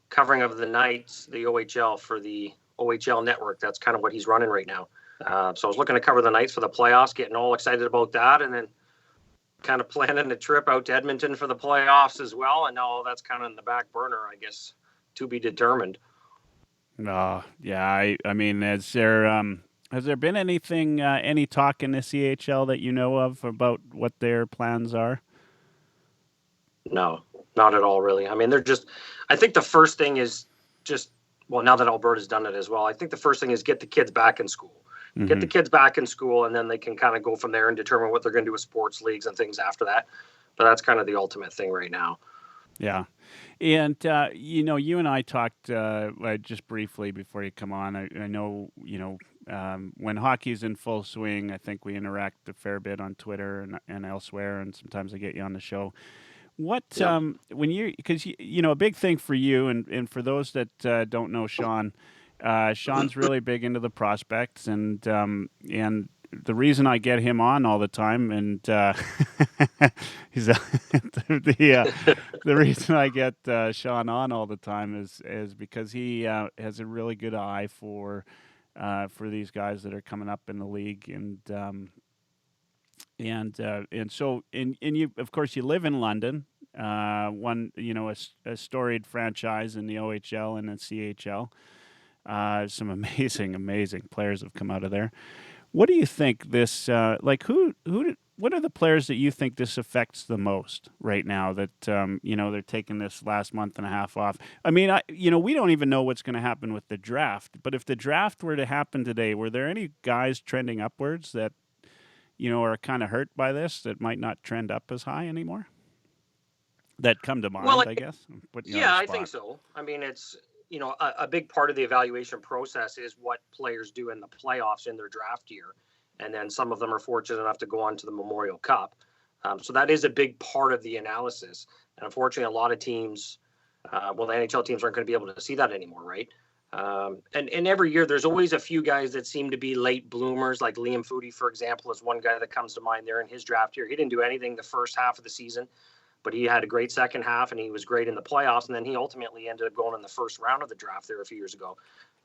covering of the nights, the OHL for the OHL Network. That's kind of what he's running right now. So I was looking to cover the nights for the playoffs, getting all excited about that, and then kind of planning a trip out to Edmonton for the playoffs as well. And now that's kind of in the back burner, I guess, to be determined. Yeah. I mean, has there been anything, any talk in the CHL that you know of about what their plans are? No, not at all, really. I mean, I think the first thing is now that Alberta's done it as well, I think the first thing is get the kids back in school. Mm-hmm. Get the kids back in school, and then they can kind of go from there and determine what they're going to do with sports leagues and things after that. But that's kind of the ultimate thing right now. Yeah. And, you and I talked just briefly before you come on. I know, when hockey's in full swing, I think we interact a fair bit on Twitter and elsewhere, and sometimes I get you on the show. What, because, a big thing for you and for those that don't know Sean, Sean's really big into the prospects, and the reason I get him on all the time, and he's the reason I get Sean on all the time is because he has a really good eye for these guys that are coming up in the league, and so you, of course, you live in London, a storied franchise in the OHL and the CHL. Some amazing players have come out of there. What do you think this, what are the players that you think this affects the most right now that, they're taking this last month and a half off? I mean, we don't even know what's going to happen with the draft, but if the draft were to happen today, were there any guys trending upwards that, are kind of hurt by this that might not trend up as high anymore? That come to mind, I guess? I think so. I mean, it's, a big part of the evaluation process is what players do in the playoffs in their draft year. And then some of them are fortunate enough to go on to the Memorial Cup. So that is a big part of the analysis. And unfortunately, a lot of teams, the NHL teams aren't going to be able to see that anymore, right? And every year there's always a few guys that seem to be late bloomers, like Liam Foudy, for example, is one guy that comes to mind there in his draft year. He didn't do anything the first half of the season, but he had a great second half and he was great in the playoffs. And then he ultimately ended up going in the first round of the draft there a few years ago.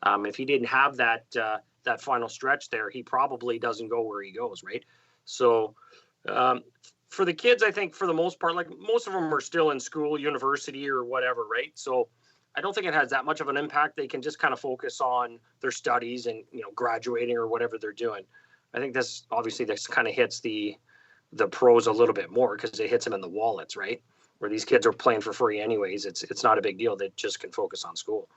If he didn't have that final stretch there, he probably doesn't go where he goes, right? So for the kids, I think for the most part, like most of them are still in school, university or whatever, right? So I don't think it has that much of an impact. They can just kind of focus on their studies and, graduating or whatever they're doing. I think this kind of hits the pros a little bit more because it hits them in the wallets, right? Where these kids are playing for free anyways. It's not a big deal. They just can focus on school.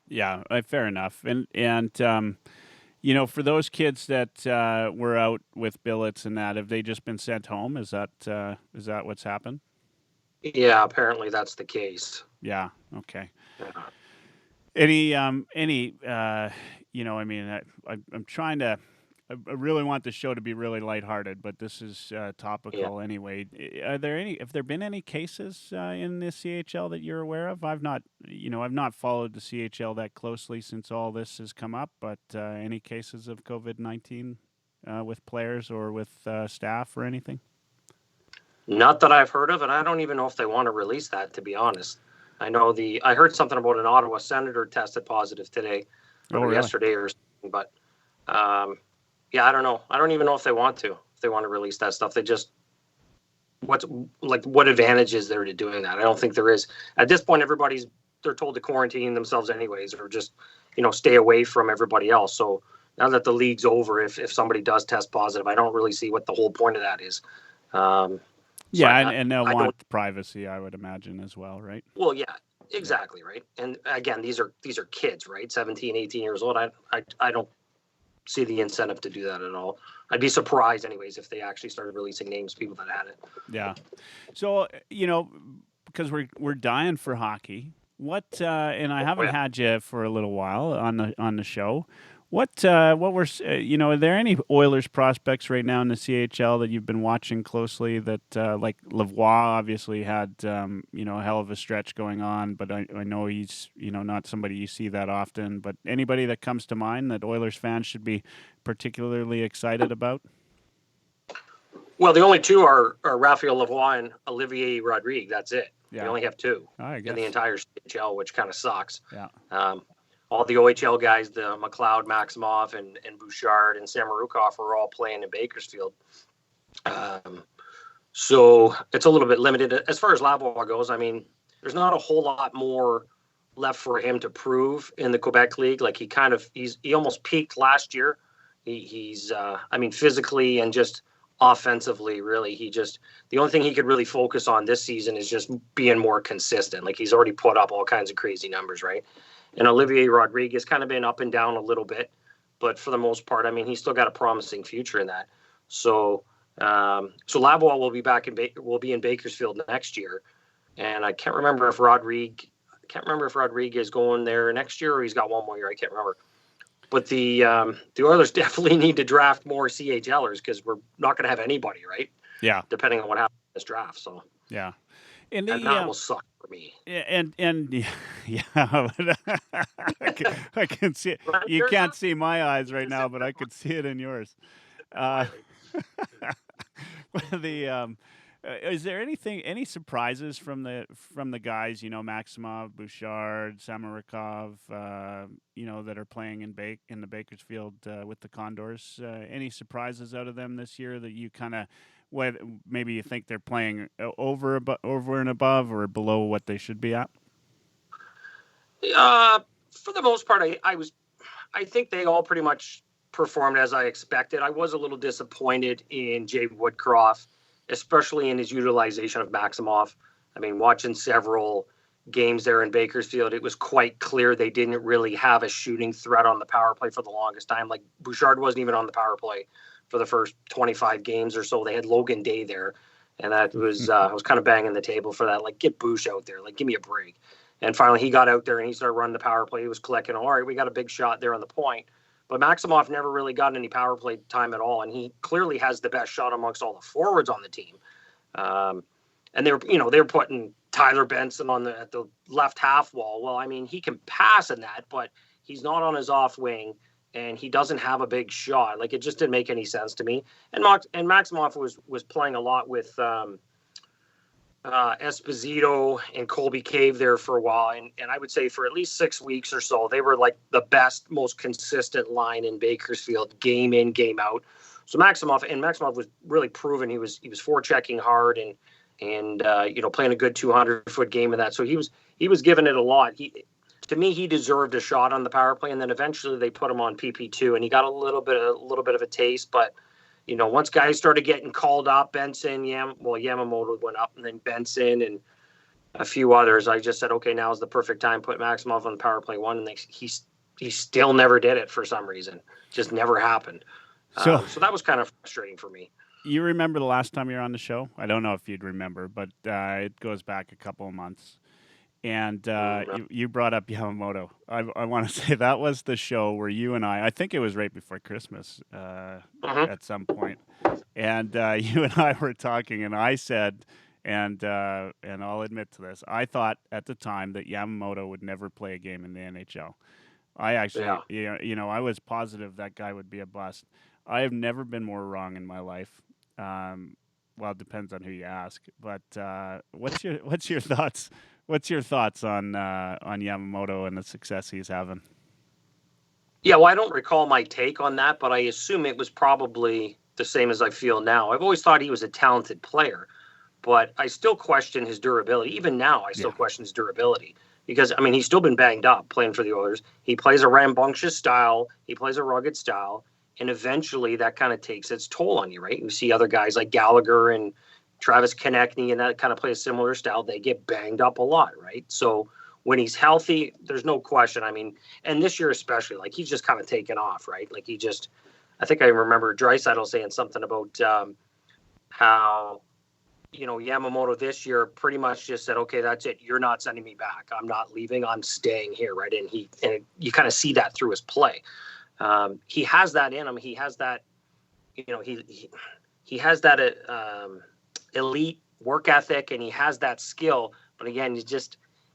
Yeah, fair enough. And for those kids that were out with billets and that, have they just been sent home? Is that what's happened? Yeah, apparently that's the case. Yeah. Okay. Yeah. I'm trying to. I really want the show to be really lighthearted, but this is topical anyway. Have there been any cases in the CHL that you're aware of? I've not followed the CHL that closely since all this has come up, but any cases of COVID-19 with players or with staff or anything? Not that I've heard of, and I don't even know if they want to release that, to be honest. I heard something about an Ottawa senator tested positive today or yesterday or something, but I don't know. I don't even know if they want to release that stuff. What advantage is there to doing that? I don't think there is. At this point, they're told to quarantine themselves anyways, or just, stay away from everybody else. So now that the league's over, if somebody does test positive, I don't really see what the whole point of that is. And they'll want privacy, I would imagine, as well, right? Well, yeah, exactly, right. And again, these are kids, right? 17, 18 years old. I don't see the incentive to do that at all. I'd be surprised anyways if they actually started releasing names of people that had it. Yeah. So, because we're dying for hockey. And I haven't had you for a little while on the show. What were are there any Oilers prospects right now in the CHL that you've been watching closely that like Lavoie obviously had a hell of a stretch going on, but I know he's not somebody you see that often, but anybody that comes to mind that Oilers fans should be particularly excited about? Well, the only two are Raphael Lavoie and Olivier Rodrigue. That's it. Yeah. We only have two in the entire CHL, which kind of sucks. Yeah. All the OHL guys, the McLeod, Maximoff, and Bouchard and Samorukov are all playing in Bakersfield. So it's a little bit limited. As far as Lavoie goes, I mean, there's not a whole lot more left for him to prove in the Quebec League. Like he almost peaked last year. He's physically and just offensively, really, the only thing he could really focus on this season is just being more consistent. Like he's already put up all kinds of crazy numbers, right? And Olivier Rodrigue has kind of been up and down a little bit, but for the most part, I mean, he's still got a promising future in that. So Lavoie will be in Bakersfield next year, and I can't remember if Rodrigue is going there next year or he's got one more year. I can't remember. But the Oilers definitely need to draft more CHLers because we're not going to have anybody, right? Yeah. Depending on what happens in this draft. So yeah. And that will suck for me. And yeah, I can see it. You can't see my eyes right now, but I could see it in yours. Is there any surprises from the guys, Maximov, Bouchard, Samorukov, that are playing in the Bakersfield with the Condors? Any surprises out of them this year that you kind of maybe you think they're playing over and above or below what they should be at? For the most part, I think they all pretty much performed as I expected. I was a little disappointed in Jay Woodcroft, especially in his utilization of Maximoff. I mean, watching several games there in Bakersfield, it was quite clear they didn't really have a shooting threat on the power play for the longest time. Like Bouchard wasn't even on the power play for the first 25 games or so. They had Logan Day there, and that was I was kind of banging the table for that. Like, get Bouch out there. Like, give me a break. And finally, he got out there and he started running the power play. He was collecting. All right, we got a big shot there on the point. But Maximoff never really got any power play time at all, and he clearly has the best shot amongst all the forwards on the team. And they're putting Tyler Benson at the left half wall. Well, I mean, he can pass in that, but he's not on his off wing, and he doesn't have a big shot. Like, it just didn't make any sense to me. And Maximoff was playing a lot with Esposito and Colby Cave there for a while, and I would say for at least 6 weeks or so, they were like the best, most consistent line in Bakersfield, game in, game out. So Maximoff was really proven he was forechecking hard and playing a good 200-foot game in that. So he was giving it a lot. To me, he deserved a shot on the power play, and then eventually they put him on PP2, and he got a little bit of a taste. But once guys started getting called up, Benson, Yamamoto went up, and then Benson and a few others, I just said, okay, now is the perfect time. Put Maximoff on the power play one, and he still never did it for some reason. Just never happened. So that was kind of frustrating for me. You remember the last time you were on the show? I don't know if you'd remember, but it goes back a couple of months. And you brought up Yamamoto. I want to say that was the show where you and I think it was right before Christmas at some point. And you and I were talking, and I said, and I'll admit to this, I thought at the time that Yamamoto would never play a game in the NHL. I actually, I was positive that guy would be a bust. I have never been more wrong in my life. Well, it depends on who you ask. But what's your thoughts? What's your thoughts on Yamamoto and the success he's having? Yeah, well, I don't recall my take on that, but I assume it was probably the same as I feel now. I've always thought he was a talented player, but I still question his durability. Even now, I still question his durability because, I mean, he's still been banged up playing for the Oilers. He plays a rambunctious style. He plays a rugged style. And eventually that kind of takes its toll on you, right? You see other guys like Gallagher and Travis Konechny and that kind of play a similar style. They get banged up a lot, right? So when he's healthy, there's no question. I mean, and this year especially, like he's just kind of taken off, right? Like I think I remember Draisaitl saying something about how, Yamamoto this year pretty much just said, okay, that's it. You're not sending me back. I'm not leaving. I'm staying here, right? And you kind of see that through his play. He has that in him. He has that, he has that elite work ethic, and he has that skill. But again,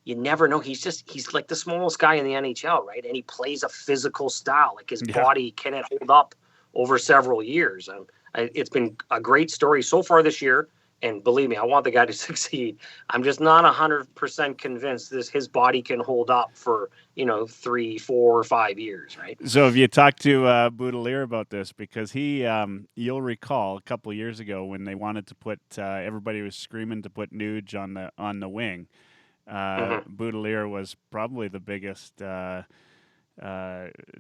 you never know. He's like the smallest guy in the NHL, right? And he plays a physical style. Like his body cannot hold up over several years. It's been a great story so far this year. And believe me, I want the guy to succeed. I'm just not 100% convinced his body can hold up for, 3, 4, 5 years, right? So have you talked to Boudelier about this? Because you'll recall a couple of years ago when they wanted to put, everybody was screaming to put Nuge on the wing. Boudelier was probably the biggest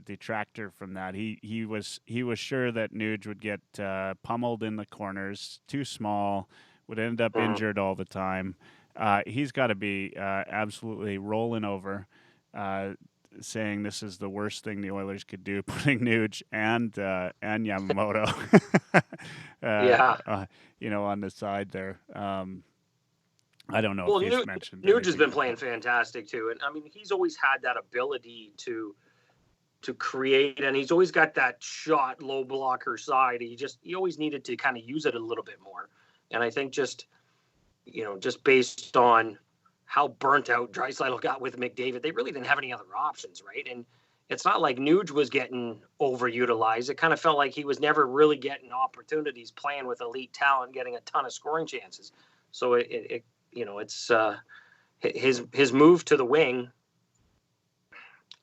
detractor from that. He was sure that Nuge would get pummeled in the corners, too small, would end up injured all the time. He's got to be absolutely rolling over, saying this is the worst thing the Oilers could do, putting Nuge and Yamamoto, on the side there. I don't know if he's mentioned. Nuge has been playing fantastic too, and I mean he's always had that ability to create, and he's always got that shot low blocker side. He always needed to kind of use it a little bit more. And I think just based on how burnt out Draisaitl got with McDavid, they really didn't have any other options, right? And it's not like Nuge was getting overutilized. It kind of felt like he was never really getting opportunities playing with elite talent, getting a ton of scoring chances. So it's his move to the wing.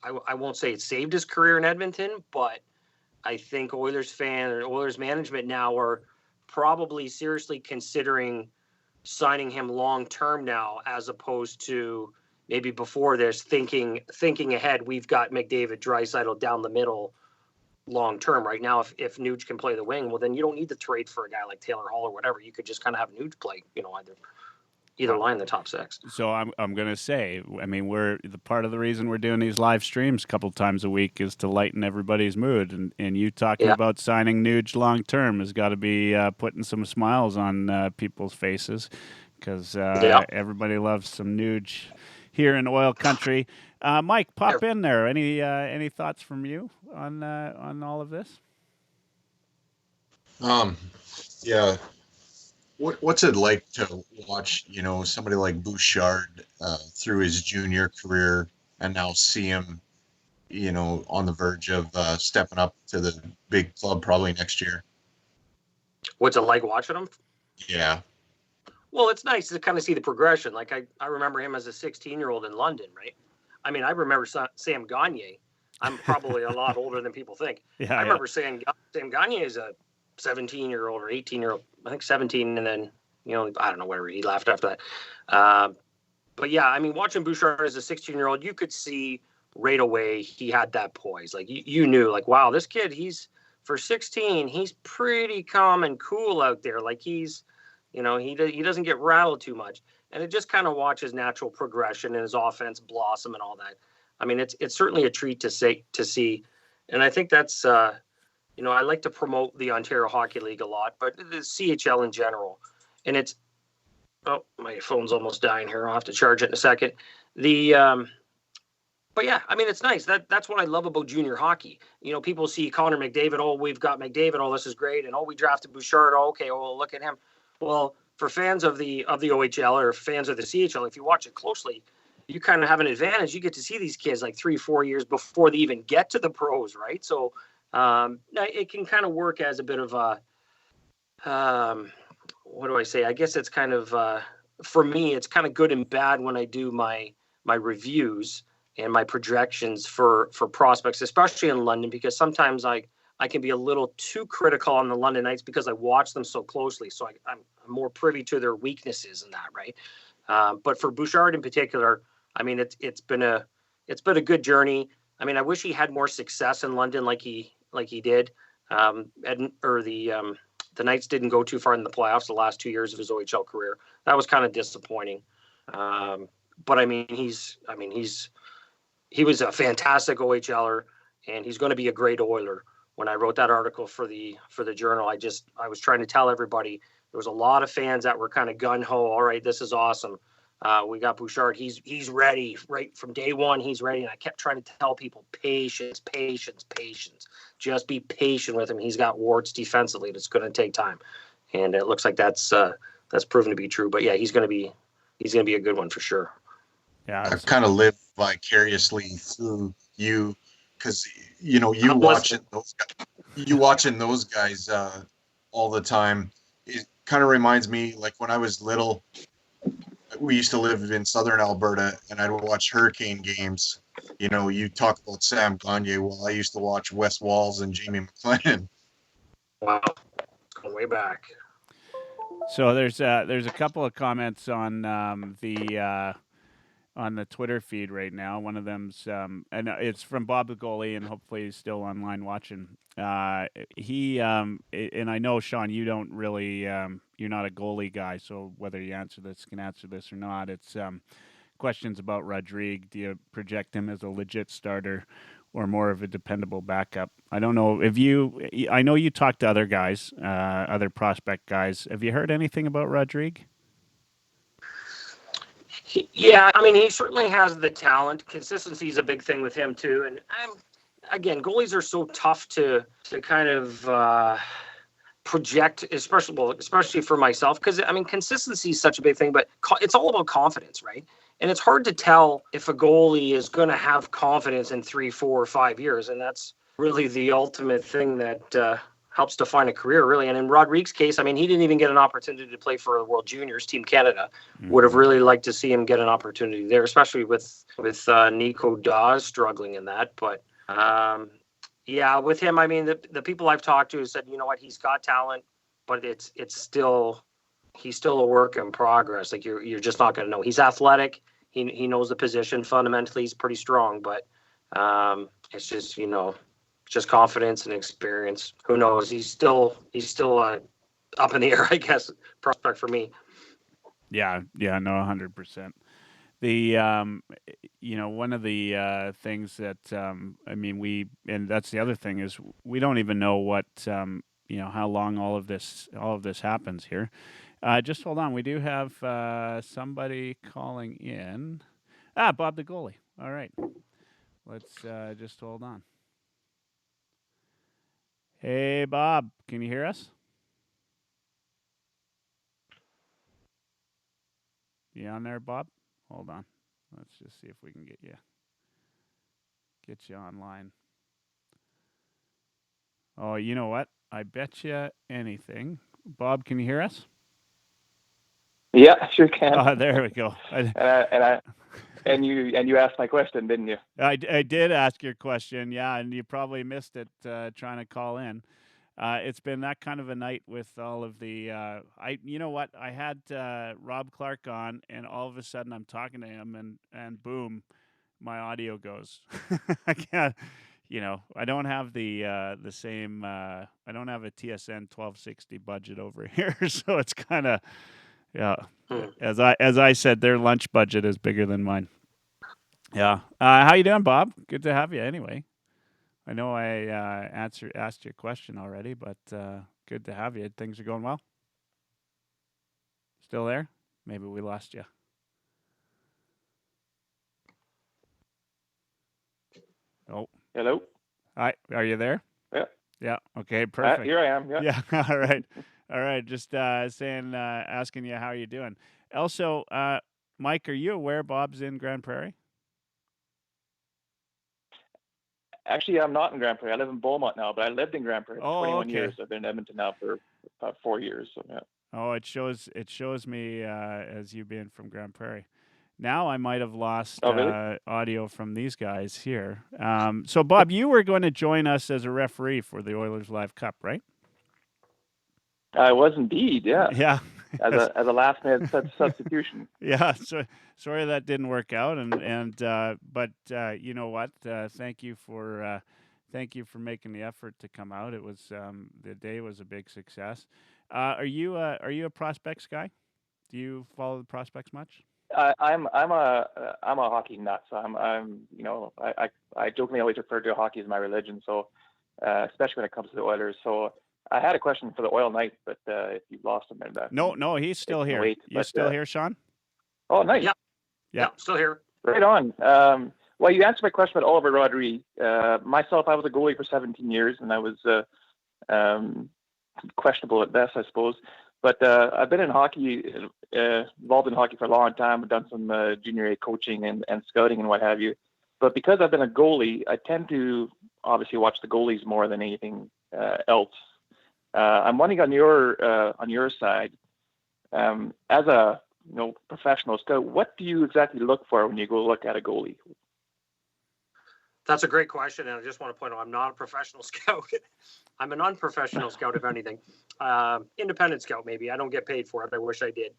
I won't say it saved his career in Edmonton, but I think Oilers management now are probably seriously considering signing him long term now, as opposed to maybe before this thinking ahead. We've got McDavid, Draisaitl down the middle long term. Right now, if Nuge can play the wing, well then you don't need to trade for a guy like Taylor Hall or whatever. You could just kind of have Nuge play, either line in the top six. So I'm going to say, I mean, part of the reason we're doing these live streams a couple times a week is to lighten everybody's mood. And you talking about signing Nuge long term has got to be putting some smiles on people's faces, because everybody loves some Nuge here in oil country. Mike, pop in there. Any thoughts from you on all of this? Yeah. What's it like to watch, somebody like Bouchard through his junior career and now see him on the verge of stepping up to the big club probably next year. What's it like watching him? Yeah. Well, it's nice to kind of see the progression. Like I remember him as a 16-year-old in London, right? I mean, I remember Sam Gagne. I'm probably a lot older than people think. I remember saying Sam Gagne is a 17-year-old or 18-year-old. I think 17, and then I don't know where he left after that. But yeah, I mean, watching Bouchard as a 16-year-old, you could see right away he had that poise. Like you knew, like, wow, this kid, for 16, he's pretty calm and cool out there. Like he's, he doesn't get rattled too much, and it just kind of watches natural progression and his offense blossom and all that. I mean, it's certainly a treat to see, and I think that's I like to promote the Ontario Hockey League a lot, but the CHL in general, and it's. Oh, my phone's almost dying here. I'll have to charge it in a second. But yeah, I mean, it's nice. That's what I love about junior hockey. People see Connor McDavid. Oh, we've got McDavid. Oh, this is great. And we drafted Bouchard. Oh, okay. Oh, well, look at him. Well, for fans of the OHL or fans of the CHL, if you watch it closely, you kind of have an advantage. You get to see these kids like 3-4 years before they even get to the pros, right? So it can kind of work as a bit of a what do I say? I guess it's kind of for me, it's kind of good and bad when I do my reviews and my projections for prospects, especially in London, because sometimes I can be a little too critical on the London Knights because I watch them so closely. So I'm more privy to their weaknesses in that, right? But for Bouchard in particular, I mean, it's been a good journey. I mean, I wish he had more success in London like he did. The Knights didn't go too far in the playoffs the last 2 years of his OHL career. That was kind of disappointing. But I mean, he was a fantastic OHLer, and he's going to be a great Oiler. When I wrote that article for the Journal, I was trying to tell everybody there was a lot of fans that were kind of gun ho. All right, this is awesome. We got Bouchard. He's ready right from day one. He's ready. And I kept trying to tell people patience. Just be patient with him. He's got warts defensively. It's going to take time, and it looks like that's proven to be true. But yeah, he's going to be a good one for sure. Yeah, I've kind of lived vicariously through you because watching those guys all the time. It kind of reminds me like when I was little. We used to live in southern Alberta, and I'd watch Hurricane games. You talk about Sam Gagne. Well, I used to watch Wes Walls and Jamie McLennan. Wow, going way back. So there's a couple of comments on the Twitter feed right now. One of them's and it's from Bob the Goalie, and hopefully he's still online watching. He and I know, Sean, you don't really you're not a goalie guy, so whether you can answer this or not, it's questions about Rodrigue. Do you project him as a legit starter or more of a dependable backup? I don't know I know you talked to other guys, other prospect guys. Have you heard anything about Rodrigue? Yeah, I mean, he certainly has the talent. Consistency is a big thing with him too. And again, goalies are so tough to kind of project, especially for myself, because I mean, consistency is such a big thing. But it's all about confidence, right? And it's hard to tell if a goalie is going to have confidence in 3, 4, or 5 years, and that's really the ultimate thing that helps define a career, really. And in Rodrigue's case, I mean, he didn't even get an opportunity to play for the World Juniors, Team Canada. Mm-hmm. Would have really liked to see him get an opportunity there, especially with Nico Dawes struggling in that. But yeah, with him, I mean, the people I've talked to said, you know what, he's got talent, but he's still a work in progress. Like you're just not going to know. He's athletic. He knows the position. Fundamentally, he's pretty strong, but it's just just confidence and experience. Who knows? He's still up in the air, I guess. Prospect for me. Yeah, no, 100%. The one of the things that I mean, and that's the other thing is we don't even know what how long all of this happens here. Just hold on. We do have somebody calling in. Bob the Goalie. All right. Let's just hold on. Hey, Bob, can you hear us? You on there, Bob? Hold on. Let's just see if we can get get you online. Oh, you know what? I bet you anything. Bob, can you hear us? Yeah, sure can. Oh, there we go. And you asked my question, didn't you? I did ask your question, yeah, and you probably missed it trying to call in. It's been that kind of a night with all of the. You know what? I had Rob Clark on, and all of a sudden I'm talking to him, and boom, my audio goes. I can't. You know, I don't have the same. I don't have a TSN 1260 budget over here, so it's kind of. Yeah, as I said, their lunch budget is bigger than mine. Yeah. How you doing, Bob? Good to have you. Anyway, I know I asked your question already, but good to have you. Things are going well. Still there? Maybe we lost you. Oh. Hello. Hi. Are you there? Yeah. Yeah. Okay. Perfect. Here I am. Yeah. Yeah. All right. All right. Just asking you how you doing. Also, Mike, are you aware Bob's in Grand Prairie? Actually, I'm not in Grand Prairie. I live in Beaumont now, but I lived in Grand Prairie for 21 years. I've been in Edmonton now for about 4 years. So yeah. Oh, it shows me as you being from Grand Prairie. Now I might have lost audio from these guys here. So, Bob, you were going to join us as a referee for the Oilerslive Cup, right? I was indeed, yeah. Yeah. as a last minute substitution. Yeah. So sorry that didn't work out, but you know what? Thank you for making the effort to come out. It was the day was a big success. Are you a prospects guy? Do you follow the prospects much? I'm a hockey nut. So I jokingly always refer to hockey as my religion. So especially when it comes to the Oilers. So I had a question for the Oil Knight, but if you've lost him, no, he's still here. You still here, Sean? Oh, nice. Yeah, still here. Right on. Well, you answered my question about Oliver Rodriguez. Myself, I was a goalie for 17 years, and I was questionable at best, I suppose. But I've been in hockey, involved in hockey for a long time. I've done some junior A coaching and scouting and what have you. But because I've been a goalie, I tend to obviously watch the goalies more than anything else. I'm wondering on your side, as a professional scout, what do you exactly look for when you go look at a goalie? That's a great question, and I just want to point out I'm not a professional scout. I'm an unprofessional scout, if anything. Independent scout, maybe. I don't get paid for it. I wish I did.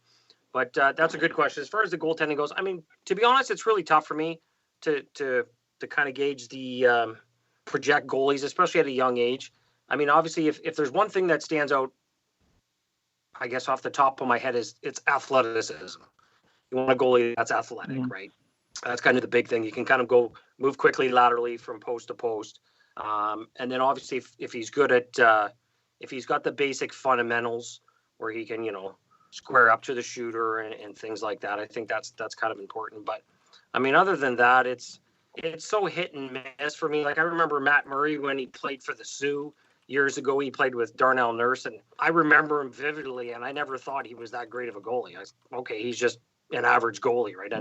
But that's a good question. As far as the goaltending goes, I mean, to be honest, it's really tough for me to kind of gauge the project goalies, especially at a young age. I mean, obviously, if there's one thing that stands out, I guess off the top of my head, is it's athleticism. You want a goalie that's athletic, right? That's kind of the big thing. You can kind of move quickly laterally from post to post. And then obviously if he's good at, if he's got the basic fundamentals where he can, square up to the shooter and things like that, I think that's kind of important. But I mean, other than that, it's so hit and miss for me. Like I remember Matt Murray when he played for the Sioux years ago. He played with Darnell Nurse, and I remember him vividly, and I never thought he was that great of a goalie. He's just an average goalie, right?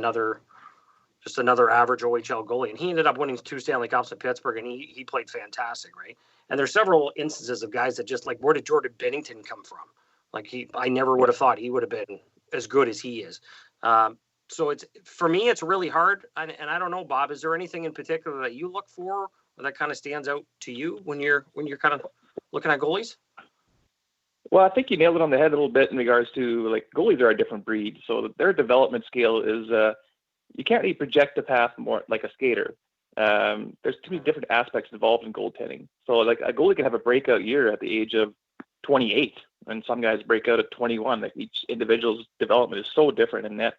Just another average OHL goalie. And he ended up winning 2 Stanley Cups at Pittsburgh, and he played fantastic, right? And there's several instances of guys that just like, where did Jordan Binnington come from? Like I never would have thought he would have been as good as he is. So for me, it's really hard. And I don't know, Bob, is there anything in particular that you look for or that kind of stands out to you when you're kind of looking at goalies? Well, I think you nailed it on the head a little bit in regards to like goalies are a different breed. So their development scale is, you can't really project a path more like a skater. There's too many different aspects involved in goaltending. So like a goalie can have a breakout year at the age of 28, and some guys break out at 21. Like each individual's development is so different in that.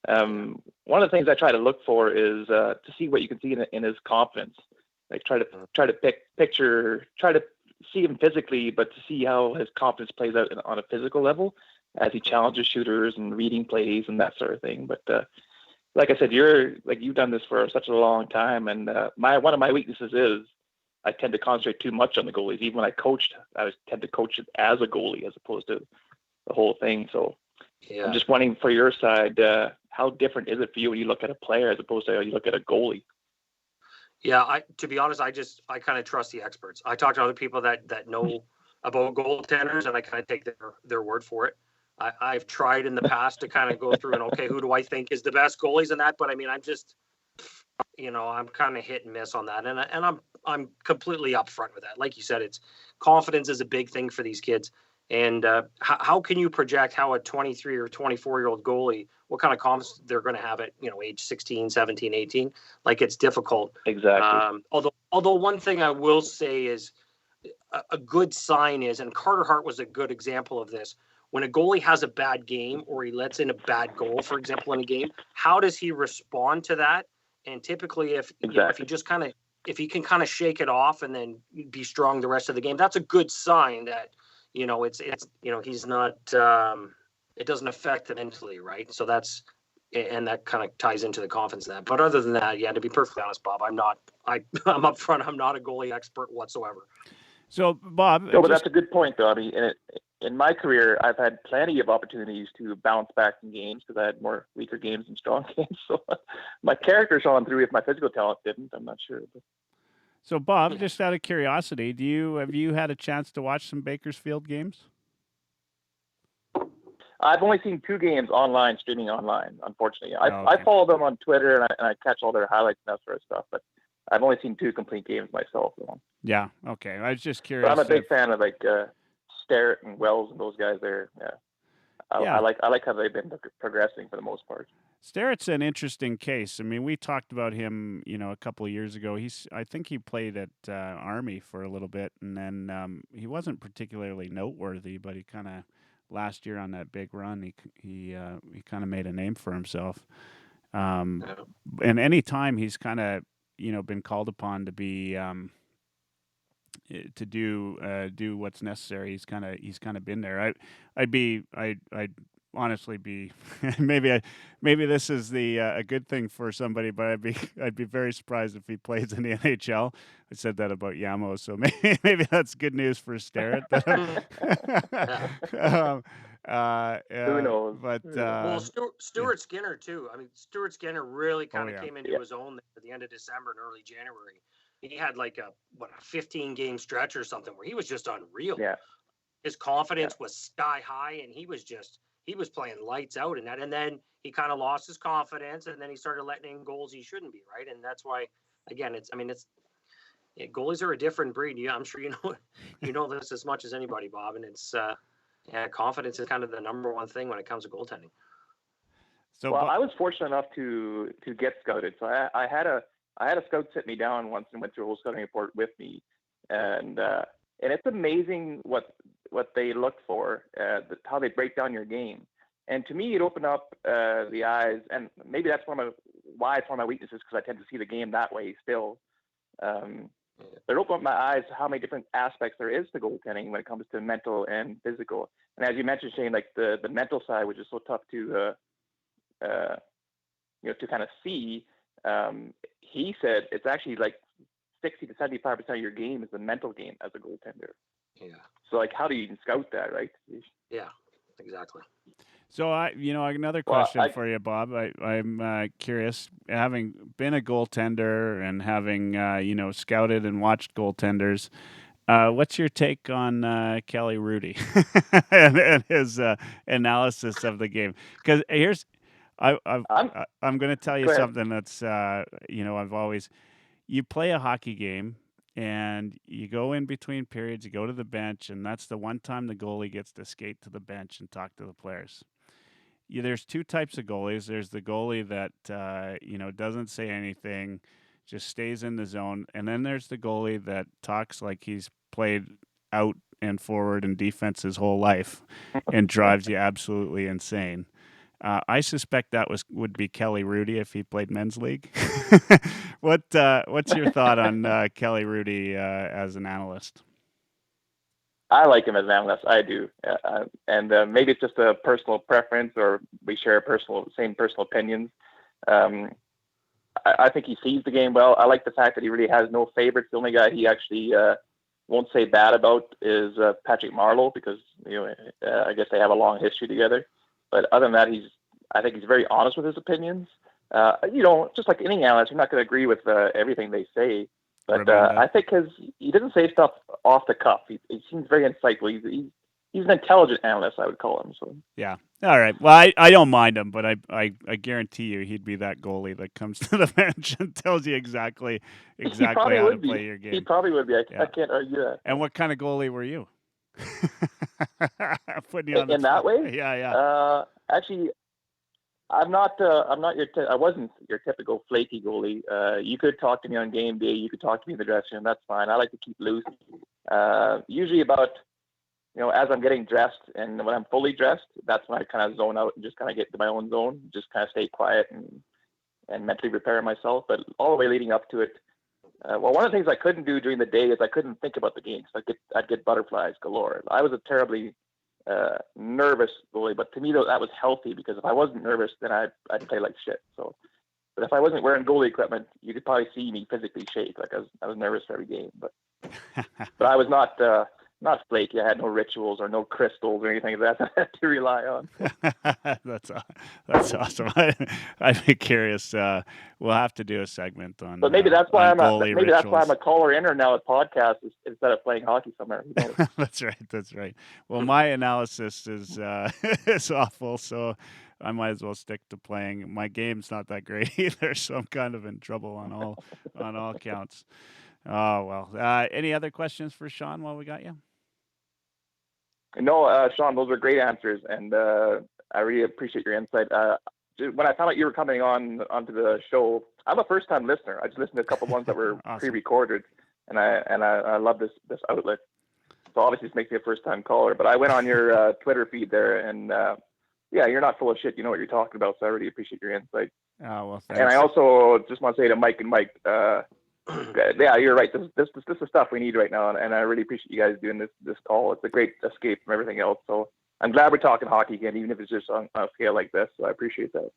One of the things I try to look for is to see what you can see in his confidence. Like try to see him physically, but to see how his confidence plays out on a physical level as he challenges shooters and reading plays and that sort of thing. But like I said, you've done this for such a long time, and one of my weaknesses is I tend to concentrate too much on the goalies. Even when I coached, I tend to coach it as a goalie as opposed to the whole thing. So yeah. I'm just wondering for your side, how different is it for you when you look at a player as opposed to how you look at a goalie? Yeah, to be honest, I kind of trust the experts. I talk to other people that know about goaltenders, and I kind of take their word for it. I've tried in the past to kind of go through and, okay, who do I think is the best goalies and that, but I mean, I'm just, I'm kind of hit and miss on that, and I'm completely upfront with that. Like you said, it's confidence is a big thing for these kids. And how can you project how a 23 or 24-year-old goalie, what kind of confidence they're going to have at, age 16, 17, 18? Like, it's difficult. Exactly. Although one thing I will say is a good sign is, and Carter Hart was a good example of this, when a goalie has a bad game or he lets in a bad goal, for example, in a game, how does he respond to that? And typically if he can kind of shake it off and then be strong the rest of the game, that's a good sign that, he's not, it doesn't affect him mentally, right? So and that kind of ties into the confidence of that. But other than that, to be perfectly honest, Bob, I'm upfront. I'm not a goalie expert whatsoever. So, Bob. No, but that's a good point, though. I mean, in my career, I've had plenty of opportunities to bounce back in games because I had more weaker games than strong games. So my character shone through if my physical talent didn't. I'm not sure. But. So, Bob, just out of curiosity, have you had a chance to watch some Bakersfield games? I've only seen 2 games streaming online, unfortunately. Okay. I follow them on Twitter, and I catch all their highlights and that sort of stuff, but I've only seen 2 complete games myself. So. Yeah, okay. I was just curious. But I'm a big fan of, Sterrett and Wells and those guys there. Yeah. I like how they've been progressing for the most part. Sterrett's an interesting case. I mean, we talked about him, a couple of years ago. I think he played at Army for a little bit, and then he wasn't particularly noteworthy, but he kind of last year on that big run, he kind of made a name for himself. And any time he's kind of been called upon to be to do what's necessary, he's kind of been there. I'd honestly be maybe this is a good thing for somebody, but I'd be very surprised if he plays in the NHL. I said that about Yamo, so maybe that's good news for Sterrett. Who knows? But Stuart Skinner too. I mean, Stuart Skinner really kind of came into his own at the end of December and early January. He had like a 15-game stretch or something where he was just unreal. Yeah. His confidence was sky high, and he was playing lights out in that. And then he kind of lost his confidence, and then he started letting in goals he shouldn't be, right? And that's why, again, goalies are a different breed. Yeah, I'm sure you know this as much as anybody, Bob. And it's confidence is kind of the number one thing when it comes to goaltending. So, I was fortunate enough to get scouted. So I had a scout sit me down once and went through a whole scouting report with me, and it's amazing what they look for, how they break down your game. And to me, it opened up the eyes, and maybe that's why it's one of my weaknesses, because I tend to see the game that way still. It opened up my eyes how many different aspects there is to goaltending when it comes to mental and physical. And as you mentioned, Shane, like the mental side, which is so tough to kind of see. He said it's actually like 60 to 75% of your game is the mental game as a goaltender. Yeah. So like, how do you even scout that, right? Yeah, exactly. So another question for you, Bob. I'm curious, having been a goaltender and having scouted and watched goaltenders, what's your take on Kelly Rudy and his analysis of the game? Because I'm going to tell you something that's you play a hockey game and you go in between periods, you go to the bench, and that's the one time the goalie gets to skate to the bench and talk to the players. There's 2 types of goalies. There's the goalie that doesn't say anything, just stays in the zone, and then there's the goalie that talks like he's played out and forward and defense his whole life and drives you absolutely insane. I suspect that would be Kelly Rudy if he played men's league. What's your thought on Kelly Rudy as an analyst? I like him as an analyst. I do, and maybe it's just a personal preference, or we share same personal opinions. I think he sees the game well. I like the fact that he really has no favorites. The only guy he actually won't say bad about is Patrick Marleau, because I guess they have a long history together. But other than that, I think he's very honest with his opinions. just like any analyst, you're not going to agree with everything they say. But Remember. I think he doesn't say stuff off the cuff. He seems very insightful. He's an intelligent analyst, I would call him. So Yeah. All right. Well, I don't mind him, but I guarantee you he'd be that goalie that comes to the bench and tells you exactly how to play your game. He probably would be. I can't argue that. And what kind of goalie were you? Putting you on in that way? Yeah. Actually, I wasn't your typical flaky goalie. You could talk to me on game day. You could talk to me in the dressing room. That's fine. I like to keep loose. Usually about, as I'm getting dressed and when I'm fully dressed, that's when I kind of zone out and just kind of get to my own zone, just kind of stay quiet and mentally prepare myself. But all the way leading up to it, one of the things I couldn't do during the day is I couldn't think about the game. So I'd get butterflies galore. I was a terribly nervous goalie, but to me that was healthy, because if I wasn't nervous, then I'd play like shit. So, but if I wasn't wearing goalie equipment, you could probably see me physically shake. Like I was nervous for every game, but I was not flaky. I had no rituals or no crystals or anything like that I had to rely on. That's awesome. I'd be curious. We'll have to do a segment on. But maybe that's why that's why I'm a caller in or now at podcasts instead of playing hockey somewhere. That's right. Well, my analysis is is awful, so I might as well stick to playing. My game's not that great either, so I'm kind of in trouble on all counts. Oh well. Any other questions for Sean while we got you? No, Sean, those were great answers, and I really appreciate your insight. When I found out you were coming onto the show, I'm a first-time listener. I just listened to a couple ones that were awesome. Pre-recorded, and I love this outlet. So obviously, this makes me a first-time caller. But I went on your Twitter feed there, and you're not full of shit. You know what you're talking about. So I really appreciate your insight. Oh well, thanks. And I also just want to say to Mike and Mike. Yeah, you're right. This is stuff we need right now, and I really appreciate you guys doing this call. It's a great escape from everything else. So I'm glad we're talking hockey again, even if it's just on a scale like this. So I appreciate that.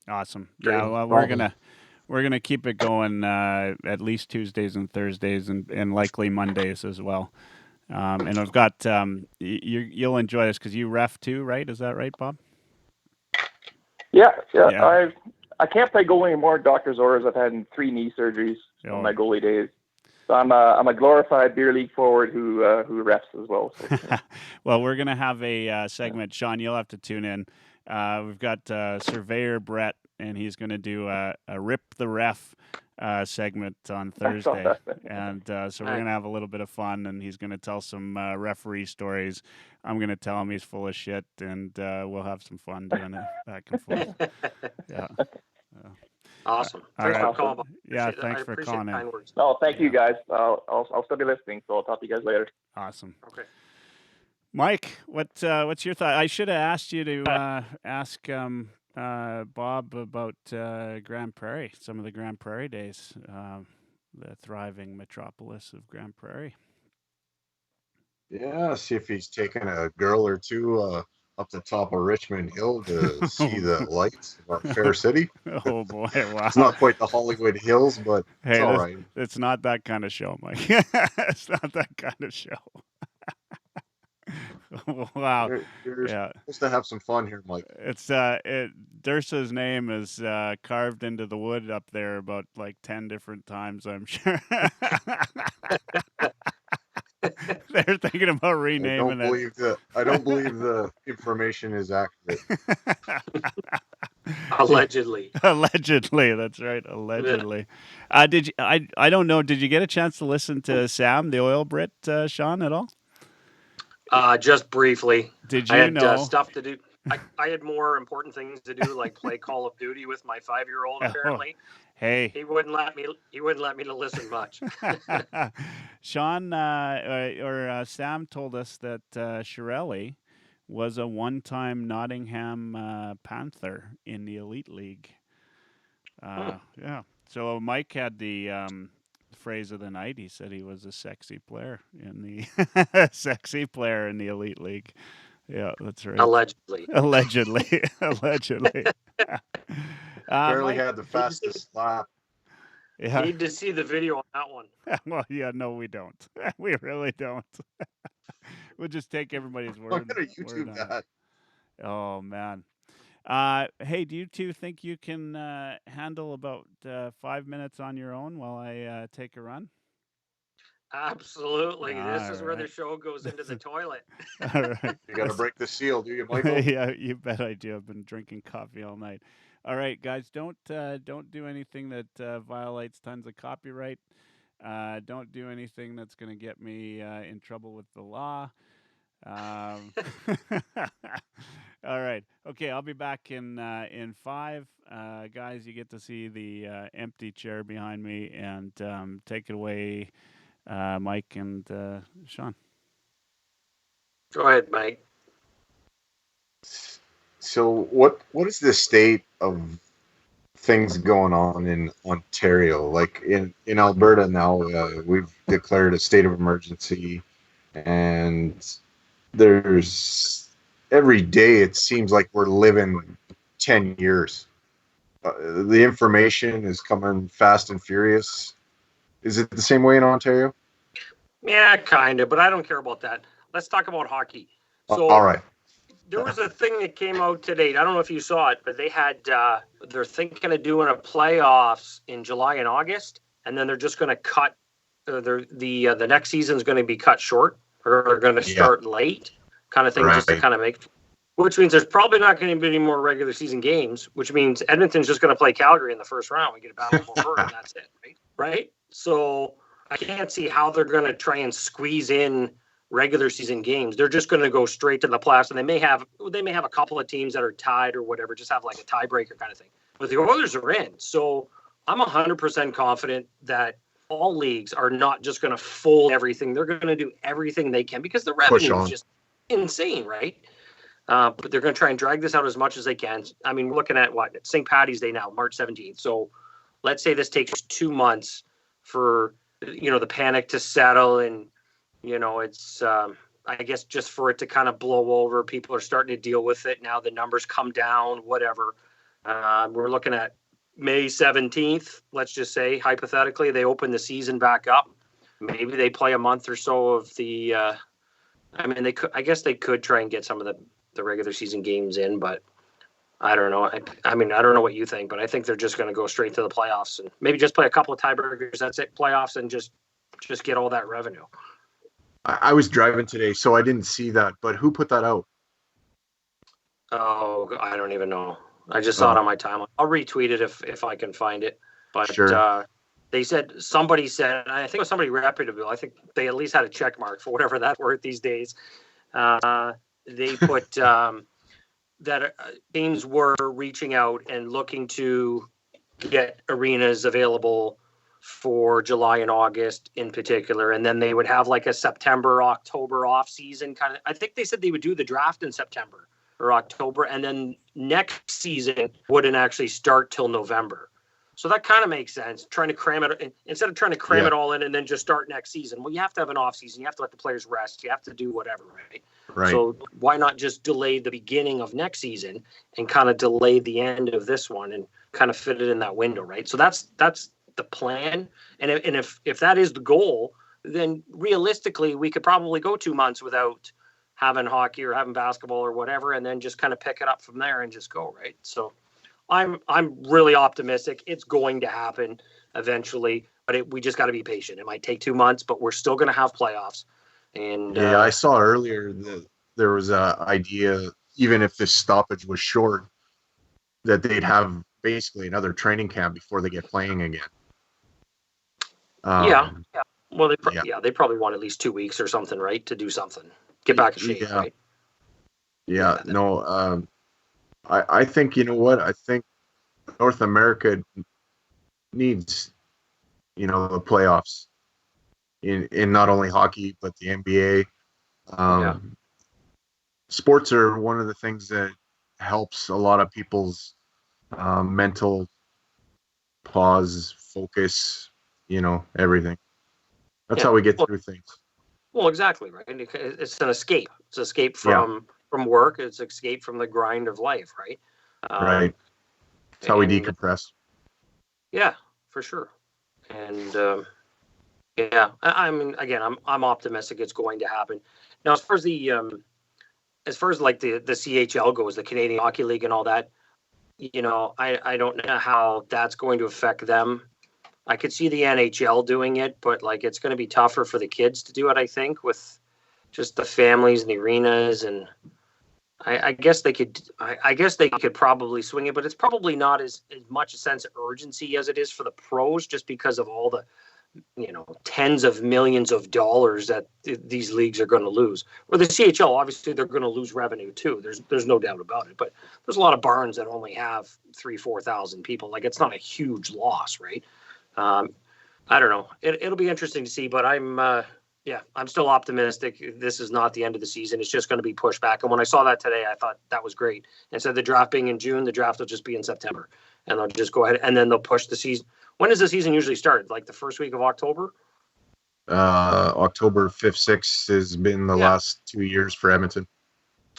Awesome. Yeah, well, we're gonna keep it going at least Tuesdays and Thursdays, and likely Mondays as well. And I've got you'll enjoy this because you ref too, right? Is that right, Bob? Yeah. I can't play goalie anymore. Doctor's orders. I've had 3 knee surgeries on my goalie days. So I'm a glorified beer league forward who refs as well. So. Well, we're gonna have a segment, Sean. You'll have to tune in. We've got Surveyor Brit, and he's gonna do a rip the ref segment on Thursday, and so we're gonna have a little bit of fun, and he's gonna tell some referee stories. I'm gonna tell him he's full of shit, and we'll have some fun doing it back and forth. Yeah. Awesome. Thanks for calling. Yeah, thanks for calling in. No, thank you guys. I'll still be listening, so I'll talk to you guys later. Awesome. Okay. Mike, what's your thought? I should have asked you to ask Bob about Grand Prairie, some of the Grand Prairie days, the thriving metropolis of Grand Prairie. Yeah, see if he's taking a girl or two up the top of Richmond Hill to see the lights of our fair city. Oh boy, wow! It's not quite the Hollywood Hills, but it's all right. It's not that kind of show, Mike. It's not that kind of show. Wow. You're supposed to have some fun here, Mike. It's Dirsa's name is carved into the wood up there about like 10 different times, I'm sure. They're thinking about renaming it. I don't believe the information is accurate. Allegedly. Allegedly, that's right. Allegedly. Did you? I don't know. Did you get a chance to listen to Sam, the oil Brit, Sean, at all? Just briefly. Did you I had know stuff to do? I had more important things to do, like play Call of Duty with my 5-year-old. Apparently, hey, he wouldn't let me. He wouldn't let me to listen much. Sean or Sam told us that Shirelli was a one-time Nottingham Panther in the Elite League. Yeah. So Mike had the phrase of the night. He said he was a sexy player in the Elite League. Yeah, that's right. Allegedly. Allegedly. Barely had the fastest lap. Yeah. Need to see the video on that one. Well, yeah, no, we don't. We really don't. We'll just take everybody's word. I'm gonna YouTube that. Oh man. Hey, do you two think you can handle about 5 minutes on your own while I take a run? Absolutely. This is where the Alright. show goes into the toilet. All right. You got to break the seal, do you, Michael? Yeah, you bet I do. I've been drinking coffee all night. All right, guys, don't do anything that violates tons of copyright. Don't do anything that's going to get me in trouble with the law. All right. Okay, I'll be back in 5. Guys, you get to see the empty chair behind me, and take it away, Mike and Sean. Go ahead, Mike. So what is the state of things going on in Ontario? Like in Alberta now, we've declared a state of emergency, and there's every day it seems like we're living 10 years. The information is coming fast and furious. Is it the same way in Ontario? Yeah, kind of, but I don't care about that. Let's talk about hockey. So, all right. There was a thing that came out today. I don't know if you saw it, but they had they're thinking of doing a playoffs in July and August, and then they're just going to cut the next season's going to be cut short, or going to start late, kind of thing, just to kind of make. Which means there's probably not going to be any more regular season games. Which means Edmonton's just going to play Calgary in the first round. We get a battle over, and that's it, right? So I can't see how they're going to try and squeeze in regular season games. They're just going to go straight to the playoffs, and they may have a couple of teams that are tied or whatever, just have like a tiebreaker kind of thing. But the Oilers are in, so I'm 100% confident that all leagues are not just going to fold everything. They're going to do everything they can because the revenue is just insane, right? But they're going to try and drag this out as much as they can. I mean, we're looking at what, St. Patty's Day now, March 17th. So let's say this takes 2 months for the panic to settle, and it's, I guess, just for it to kind of blow over. People are starting to deal with it. Now the numbers come down, whatever. We're looking at May 17th. Let's just say, hypothetically, they open the season back up. Maybe they play a month or so of the, I guess they could try and get some of the regular season games in, but I don't know. I don't know what you think, but I think they're just going to go straight to the playoffs and maybe just play a couple of tiebreakers. That's it, playoffs, and just get all that revenue. I was driving today, so I didn't see that. But who put that out? Oh, I don't even know. I just saw it on my timeline. I'll retweet it if I can find it. But sure. Somebody said, I think it was somebody reputable. I think they at least had a check mark for whatever that's worth these days. They put that teams were reaching out and looking to get arenas available for July and August in particular, and then they would have like a September, October off season kind of. I think they said they would do the draft in September or October, and then next season wouldn't actually start till November. So that kind of makes sense. Trying to cram it instead of trying to cram it all in and then just start next season. Well, you have to have an off season. You have to let the players rest. You have to do whatever, right? Right. So why not just delay the beginning of next season and kind of delay the end of this one and kind of fit it in that window, right? So that's the plan. And if that is the goal, then realistically we could probably go 2 months without having hockey or having basketball or whatever, and then just kind of pick it up from there and just go, right? So I'm really optimistic. It's going to happen eventually, but we just got to be patient. It might take 2 months, but we're still going to have playoffs. And I saw earlier that there was an idea, even if this stoppage was short, that they'd have basically another training camp before they get playing again. Yeah. Well, they probably want at least 2 weeks or something, right, to do something, get back in shape, right? Yeah. No. I think, you know what? I think North America needs, the playoffs in not only hockey but the NBA. Sports are one of the things that helps a lot of people's mental pause, focus, everything. That's how we get through things. Well, exactly, right. It's an escape. It's escape from work. It's escape from the grind of life, right? Right. It's how we decompress. Yeah, for sure. And I mean, again, I'm optimistic it's going to happen. Now, as far as the as far as like the CHL goes, the Canadian Hockey League and all that, I don't know how that's going to affect them. I could see the NHL doing it, but like it's going to be tougher for the kids to do it, I think, with just the families and the arenas. And I guess they could. I guess they could probably swing it, but it's probably not as much a sense of urgency as it is for the pros, just because of all the tens of millions of dollars that these leagues are going to lose. Or the CHL, obviously, they're going to lose revenue too. There's no doubt about it. But there's a lot of barns that only have 3,000-4,000 people. Like, it's not a huge loss, right? I don't know. It'll be interesting to see. But I'm still optimistic. This is not the end of the season. It's just going to be pushed back. And when I saw that today, I thought that was great. Instead of the draft being in June, the draft will just be in September, and they'll just go ahead and then they'll push the season. When does the season usually start? Like the first week of October? October 5th, 6th has been the last 2 years for Edmonton.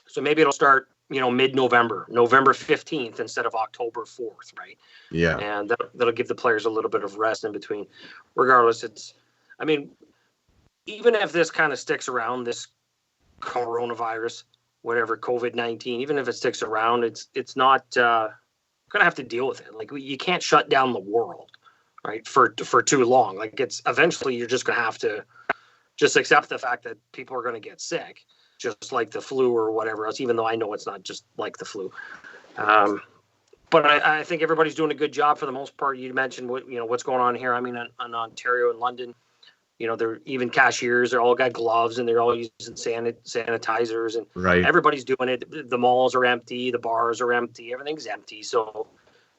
So maybe it'll start, mid-November, November 15th instead of October 4th, right? Yeah. And that'll give the players a little bit of rest in between. Regardless, even if this kind of sticks around, this coronavirus, whatever, COVID-19, even if it sticks around, it's not going to have to deal with it. Like, you can't shut down the world, right, for too long. Like, it's eventually you're just going to have to just accept the fact that people are going to get sick, just like the flu or whatever else, even though I know it's not just like the flu. But I think everybody's doing a good job for the most part. You mentioned what's going on here. in Ontario and London, they're even cashiers. They're all got gloves and they're all using sanitizers, and right. Everybody's doing it. The malls are empty. The bars are empty. Everything's empty. So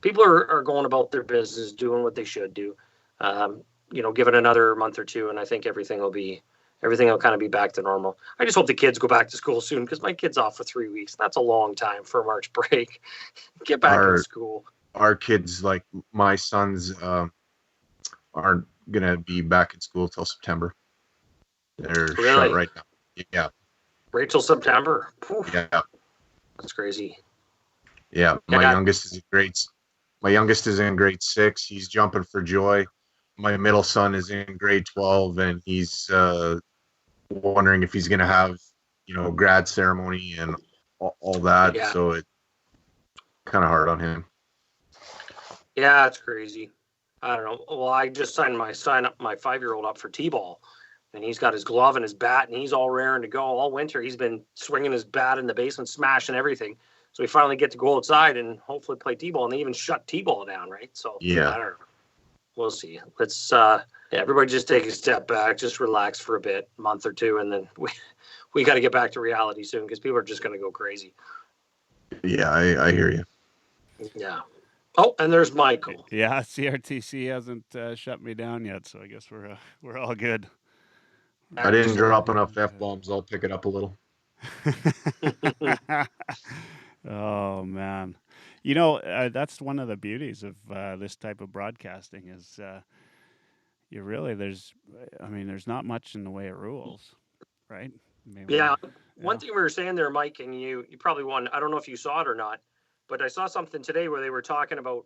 people are going about their business, doing what they should do. Give it another month or two, and I think everything will kind of be back to normal. I just hope the kids go back to school soon, because my kid's off for 3 weeks. That's a long time for a March break. Get back to school. Our kids, like my sons, aren't going to be back in school till September. They're shut right now. Yeah. Wait till September. Oof. Yeah. That's crazy. Yeah. My youngest is in grade 6. He's jumping for joy. My middle son is in grade 12, and he's wondering if he's going to have, grad ceremony and all that. Yeah. So it's kind of hard on him. Yeah, it's crazy. I don't know. Well, I just signed my 5-year-old up for T-ball, and he's got his glove and his bat, and he's all raring to go all winter. He's been swinging his bat in the basement, smashing everything. So we finally get to go outside and hopefully play T-ball, and they even shut T-ball down, right? So yeah, I don't know. We'll see. Let's everybody just take a step back, just relax for a bit, a month or two, and then we got to get back to reality soon, because people are just going to go crazy. Yeah, I hear you. Yeah. Oh, and there's Michael. Yeah, CRTC hasn't shut me down yet, so I guess we're all good. I didn't drop enough F-bombs. I'll pick it up a little. Oh, man. That's one of the beauties of this type of broadcasting is there's not much in the way of rules, right? One thing we were saying there, Mike, and you probably won. I don't know if you saw it or not, but I saw something today where they were talking about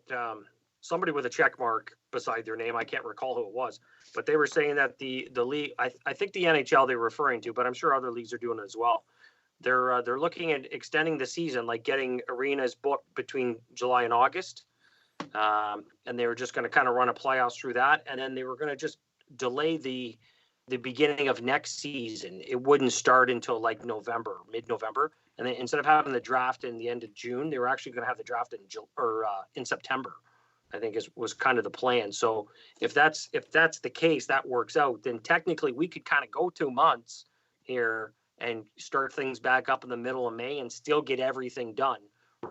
somebody with a check mark beside their name. I can't recall who it was, but they were saying that the league, I think the NHL they were referring to, but I'm sure other leagues are doing it as well. They're looking at extending the season, like getting arenas booked between July and August, and they were just going to kind of run a playoffs through that, and then they were going to just delay the beginning of next season. It wouldn't start until like mid-November, and then instead of having the draft in the end of June, they were actually going to have the draft in September. I think was kind of the plan. So if that's the case, that works out, then technically we could kind of go 2 months here and start things back up in the middle of May and still get everything done.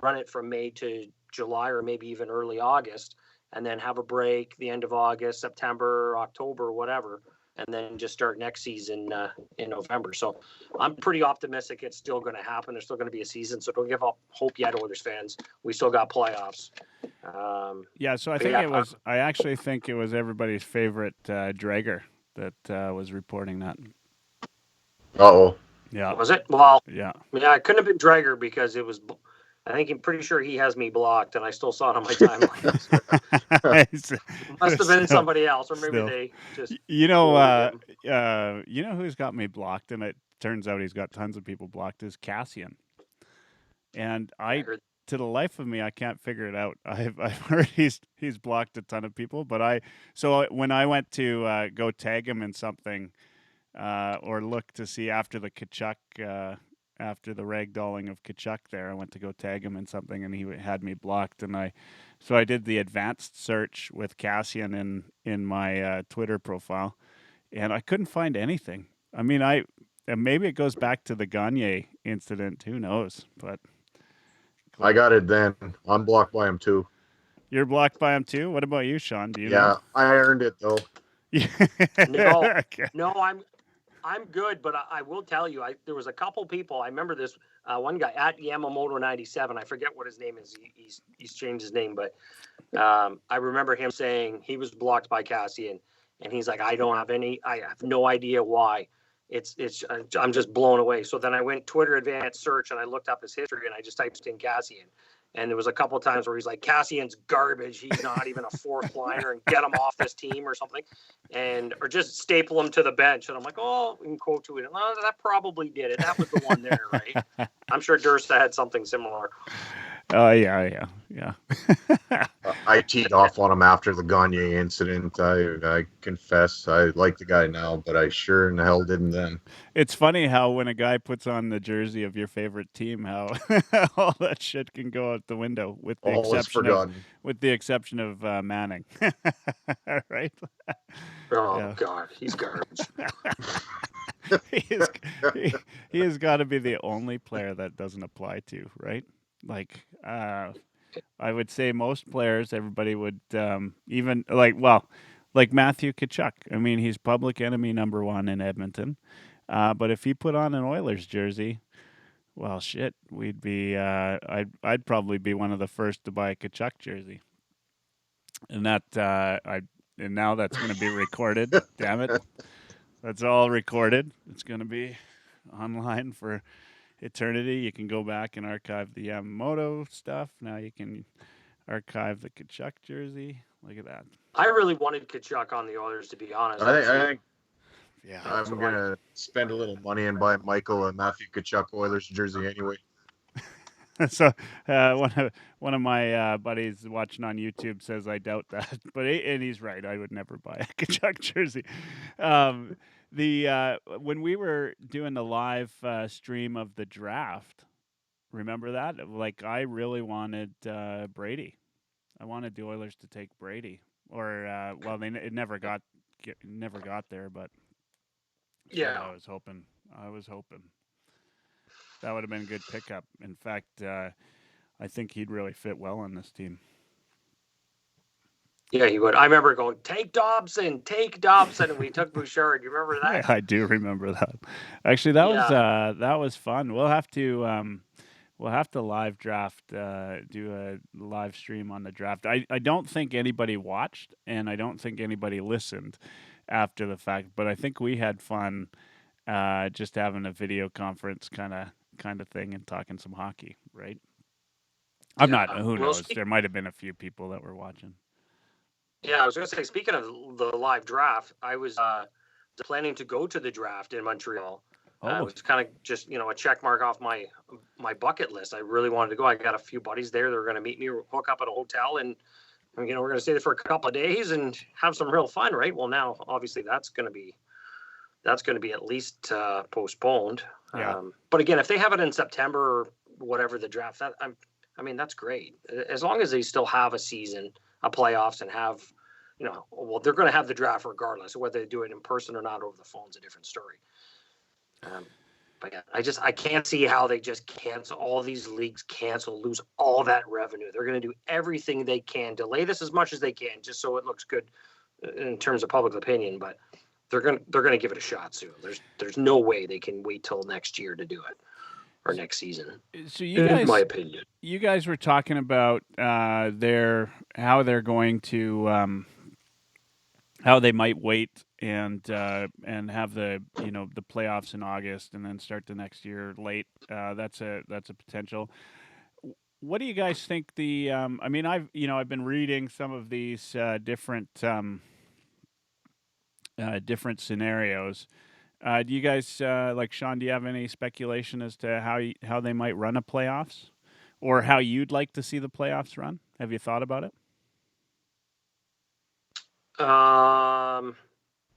Run it from May to July, or maybe even early August, and then have a break the end of August, September, October, whatever, and then just start next season in November. So I'm pretty optimistic it's still going to happen. There's still going to be a season, so don't give up hope yet, Oilers fans. We still got playoffs. So I actually think it was everybody's favorite Drager that was reporting that. Uh-oh. Yeah. Was it? Well, yeah. Yeah, it couldn't have been Drager, because it was. I think I'm pretty sure he has me blocked, and I still saw it on my timeline. So. Must have been somebody else, or maybe they just. You know who's got me blocked, and turns out he's got tons of people blocked, is Cassian. And I heard to the life of me, I can't figure it out. I've heard he's blocked a ton of people, but when I went to go tag him in something or look to see after the Kachuk, after the ragdolling of Kachuk there, I went to go tag him in something and he had me blocked. And I did the advanced search with Cassian in my Twitter profile and I couldn't find anything. I mean, and maybe it goes back to the Gagne incident. Who knows? But I got it then. I'm blocked by him too. You're blocked by him too? What about you, Sean? Do you know? Yeah, I earned it though. No, Okay. no, I'm good, but I will tell you, there was a couple people. I remember this one guy at Yamamoto 97. I forget what his name is. He's changed his name, but I remember him saying he was blocked by Cassian, and he's like, I have no idea why. I'm just blown away. So then I went Twitter advanced search and I looked up his history and I just typed in Cassian. And there was a couple of times where he's like, Cassian's garbage. He's not even a fourth liner and get him off this team or something. Or just staple him to the bench. And I'm like, oh, in quote tweet. Oh, that probably did it. That was the one there, right? I'm sure Dirsa had something similar. Oh, yeah. I teed off on him after the Gagne incident. I confess I like the guy now, but I sure in the hell didn't then. It's funny how when a guy puts on the jersey of your favorite team, how all that shit can go out the window with the exception of Manning. Right? Oh, God, he's garbage. he has got to be the only player that doesn't apply to, right? Like, I would say most players, everybody would even like Matthew Tkachuk. I mean, he's public enemy number one in Edmonton. But if he put on an Oilers jersey, well, shit, we'd be. I'd probably be one of the first to buy a Tkachuk jersey. And and now that's going to be recorded. Damn it, that's all recorded. It's going to be online for eternity. You can go back and archive the Yamamoto stuff. Now you can archive the Tkachuk jersey. Look at that. I really wanted Tkachuk on the Oilers, to be honest. I think Yeah, I'm going to spend a little money and buy Michael a Matthew Tkachuk Oilers jersey anyway. So one of my buddies watching on YouTube says I doubt that, and he's right. I would never buy a Tkachuk jersey. When we were doing the live stream of the draft, remember that? Like, I really wanted Brady. I wanted the Oilers to take Brady, or it never got there, but yeah, I was hoping that would have been a good pickup. In fact, I think he'd really fit well on this team. Yeah, he would. I remember going, take Dobson, and we took Bouchard. You remember that? Yeah, I do remember that. Actually, that was fun. We'll have to live draft, do a live stream on the draft. I don't think anybody watched, and I don't think anybody listened after the fact, but I think we had fun just having a video conference kind of thing and talking some hockey, right? I'm not. Who knows? There might have been a few people that were watching. Yeah, I was going to say, speaking of the live draft, I was planning to go to the draft in Montreal. It was kind of just, a check mark off my bucket list. I really wanted to go. I got a few buddies there. They were going to meet me, hook up at a hotel, and we're going to stay there for a couple of days and have some real fun, right? Well, now obviously that's going to be at least postponed. Yeah. But again, if they have it in September or whatever the draft, that's great. As long as they still have a season, a playoffs, and have, they're going to have the draft regardless. Whether they do it in person or not over the phone is a different story. But yeah, I can't see how they just cancel all these leagues, lose all that revenue. They're going to do everything they can, delay this as much as they can, just so it looks good in terms of public opinion. But they're going to give it a shot soon. There's no way they can wait till next year to do it, or next season. So you guys, in my opinion, you guys were talking about how they're going to how they might wait and have the the playoffs in August and then start the next year late. That's a potential. What do you guys think? I've been reading some of these different scenarios. Do you guys like Sean? Do you have any speculation as to how they might run a playoffs, or how you'd like to see the playoffs run? Have you thought about it?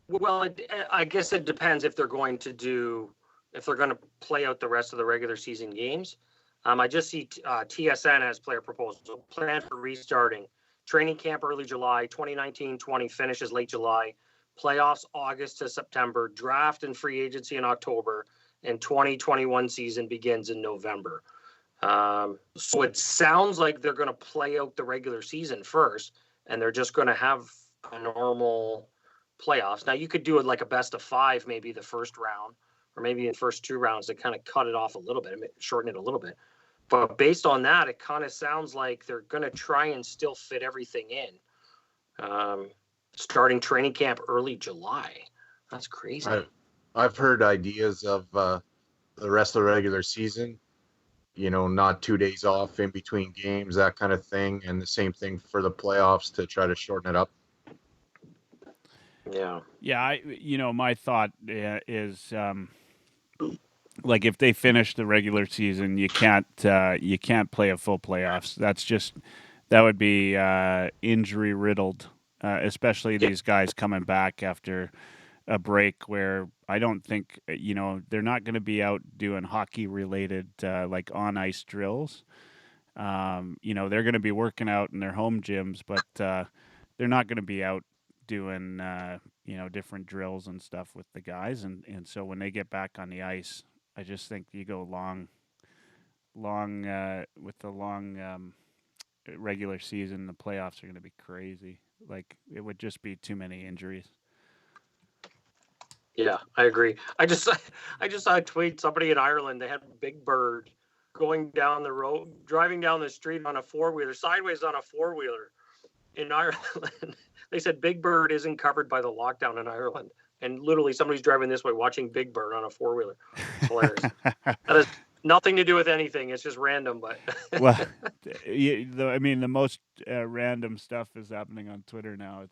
Well, I guess it depends if they're going to play out the rest of the regular season games. I just see TSN has player proposal plan for restarting training camp early July, 2019-20 finishes late July, playoffs August to September, draft and free agency in October, and 2021 season begins in November. So it sounds like they're going to play out the regular season first, and they're just going to have a normal playoffs. Now you could do it like a best of 5, maybe the first round, or maybe in the first 2 rounds to kind of cut it off a little bit, shorten it a little bit. But based on that, it kind of sounds like they're going to try and still fit everything in. Starting training camp early July. That's crazy. I've heard ideas of the rest of the regular season, not 2 days off in between games, that kind of thing. And the same thing for the playoffs to try to shorten it up. Yeah. Yeah. My thought is, like if they finish the regular season, you can't play a full playoffs. That would be injury riddled, especially these guys coming back after a break where I don't think they're not going to be out doing hockey related like on ice drills. They're going to be working out in their home gyms, but they're not going to be out doing different drills and stuff with the guys, and so when they get back on the ice, I just think you go long with the long regular season. The playoffs are going to be crazy. Like it would just be too many injuries. Yeah, I agree. I just saw a tweet. Somebody in Ireland, they had Big Bird going down the road, driving down the street on a 4-wheeler, sideways on a 4-wheeler in Ireland. They said Big Bird isn't covered by the lockdown in Ireland. And literally somebody's driving this way watching Big Bird on a 4-wheeler. It's hilarious. That has nothing to do with anything. It's just random. But well, the most random stuff is happening on Twitter now.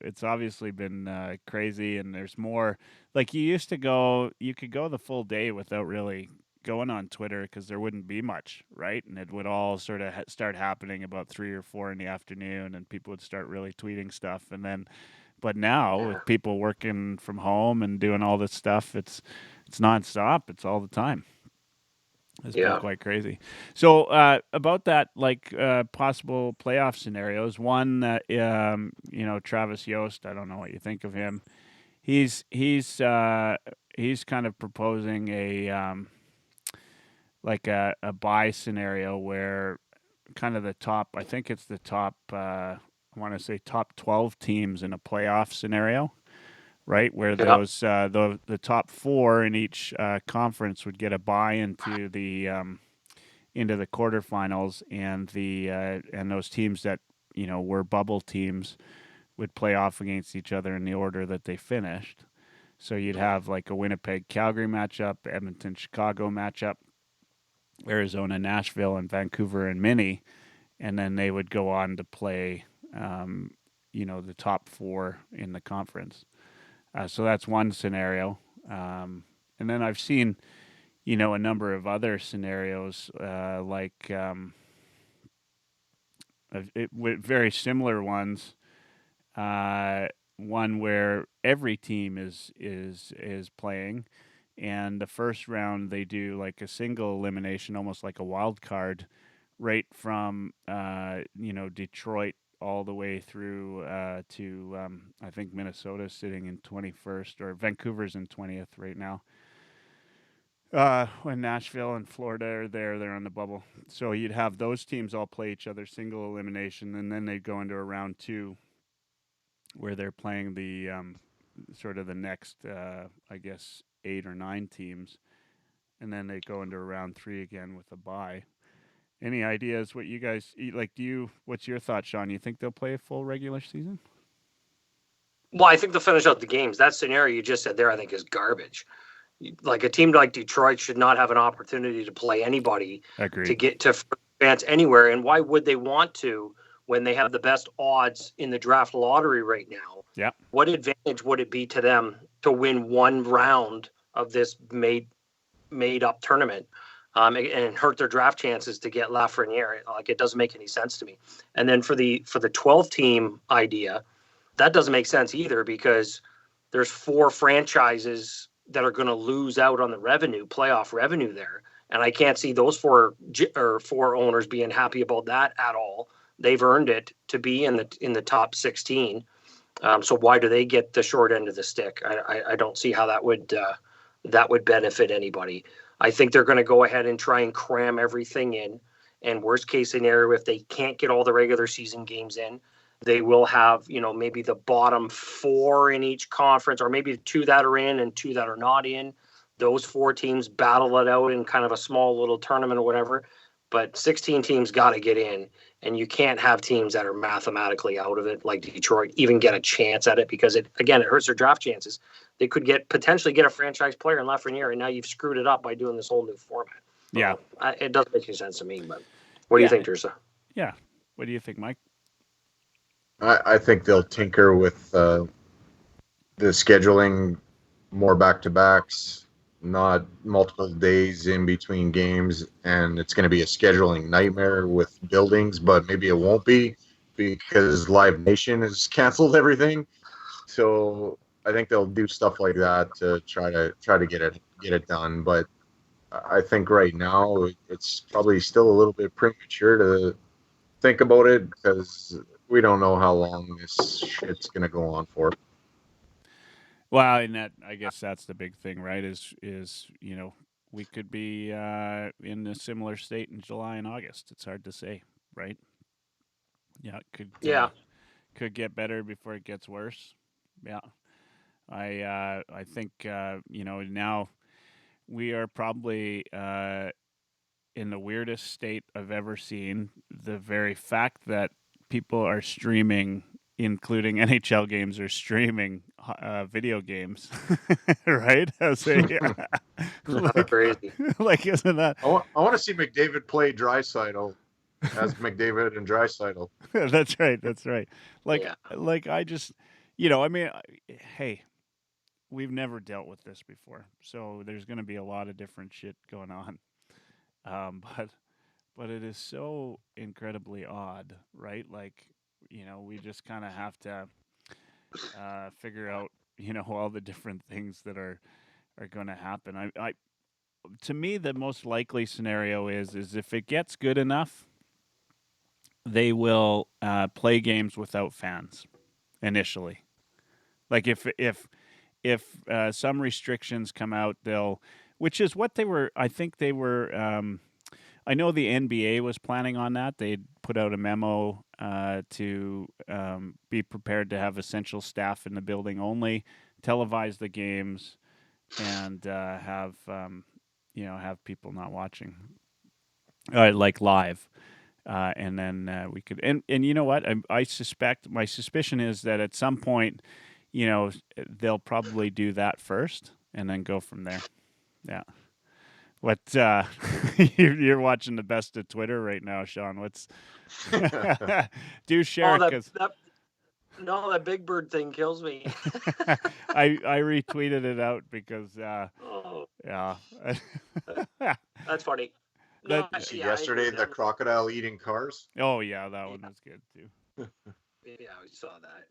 It's obviously been crazy, and there's more. Like you could go the full day without really going on Twitter because there wouldn't be much, right? And it would all sort of start happening about 3 or 4 in the afternoon, and people would start really tweeting stuff, and then. But now, with people working from home and doing all this stuff, it's nonstop. It's all the time. It's been quite crazy. So about that, like possible playoff scenarios. One, Travis Yost. I don't know what you think of him. He's kind of proposing a bye scenario where kind of the top. I think it's the top. I want to say top 12 teams in a playoff scenario, right? Where those the top 4 in each conference would get a bye into the quarterfinals, and those teams that were bubble teams would play off against each other in the order that they finished. So you'd have like a Winnipeg-Calgary matchup, Edmonton-Chicago matchup, Arizona-Nashville, and Vancouver and Minnie, and then they would go on to play. The top 4 in the conference. So that's one scenario. And then I've seen, a number of other scenarios, with very similar ones. One where every team is playing, and the first round they do like a single elimination, almost like a wild card, right from Detroit all the way through to I think Minnesota's sitting in 21st, or Vancouver's in 20th right now. When Nashville and Florida are they're on the bubble. So you'd have those teams all play each other single elimination, and then they'd go into a round 2 where they're playing the sort of the next, 8 or 9 teams, and then they go into a round 3 again with a bye. Any ideas what you guys like? What's your thought, Sean? You think they'll play a full regular season? Well, I think they'll finish out the games. That scenario you just said there, I think, is garbage. Like a team like Detroit should not have an opportunity to play anybody to get to advance anywhere. And why would they want to when they have the best odds in the draft lottery right now? Yeah. What advantage would it be to them to win one round of this made up tournament, and hurt their draft chances to get Lafreniere. Like, it doesn't make any sense to me. And then for the 12 team idea, that doesn't make sense either, because there's 4 franchises that are going to lose out on the playoff revenue there. And I can't see those 4 owners being happy about that at all. They've earned it to be in the top 16. So why do they get the short end of the stick? I don't see how that would benefit anybody. I think they're going to go ahead and try and cram everything in. And worst case scenario, if they can't get all the regular season games in, they will have, maybe the bottom 4 in each conference, or maybe 2 that are in and 2 that are not in. Those 4 teams battle it out in kind of a small little tournament or whatever. But 16 teams got to get in, and you can't have teams that are mathematically out of it, like Detroit, even get a chance at it, because it hurts their draft chances. They could potentially get a franchise player in Lafreniere, and now you've screwed it up by doing this whole new format. Yeah. It doesn't make any sense to me, but what do you think, Dirsa? Yeah. What do you think, Mike? I think they'll tinker with the scheduling, more back-to-backs, not multiple days in between games, and it's going to be a scheduling nightmare with buildings, but maybe it won't be, because Live Nation has canceled everything. So I think they'll do stuff like that to try to get it done. But I think right now it's probably still a little bit premature to think about it, because we don't know how long this shit's going to go on for. Well, and I guess that's the big thing, right? Is we could be in a similar state in July and August. It's hard to say, right? Yeah, it could. Yeah. Could get better before it gets worse. Yeah, I think now we are probably in the weirdest state I've ever seen. The very fact that people are streaming, including NHL games, are streaming video games, right? Crazy. Like, isn't that? I want to see McDavid play Draisaitl as McDavid and Draisaitl. That's right. Like I just, hey, we've never dealt with this before, so there's going to be a lot of different shit going on. But it is so incredibly odd, right? Like, we just kind of have to figure out, all the different things that are going to happen. To me, the most likely scenario is if it gets good enough, they will play games without fans initially. Like if some restrictions come out, which is what they were. I think they were. I know the NBA was planning on that. They'd put out a memo to be prepared to have essential staff in the building only, televise the games, and have people not watching, like live, and then we could. And you know what? I suspect, my suspicion is that at some point, they'll probably do that first and then go from there. Yeah. What you're watching the best of Twitter right now, Sean? What's do share because that Big Bird thing kills me. I retweeted it out because yeah, that's funny. Yesterday, the crocodile eating cars. Oh yeah, that one was good too. Yeah, we saw that.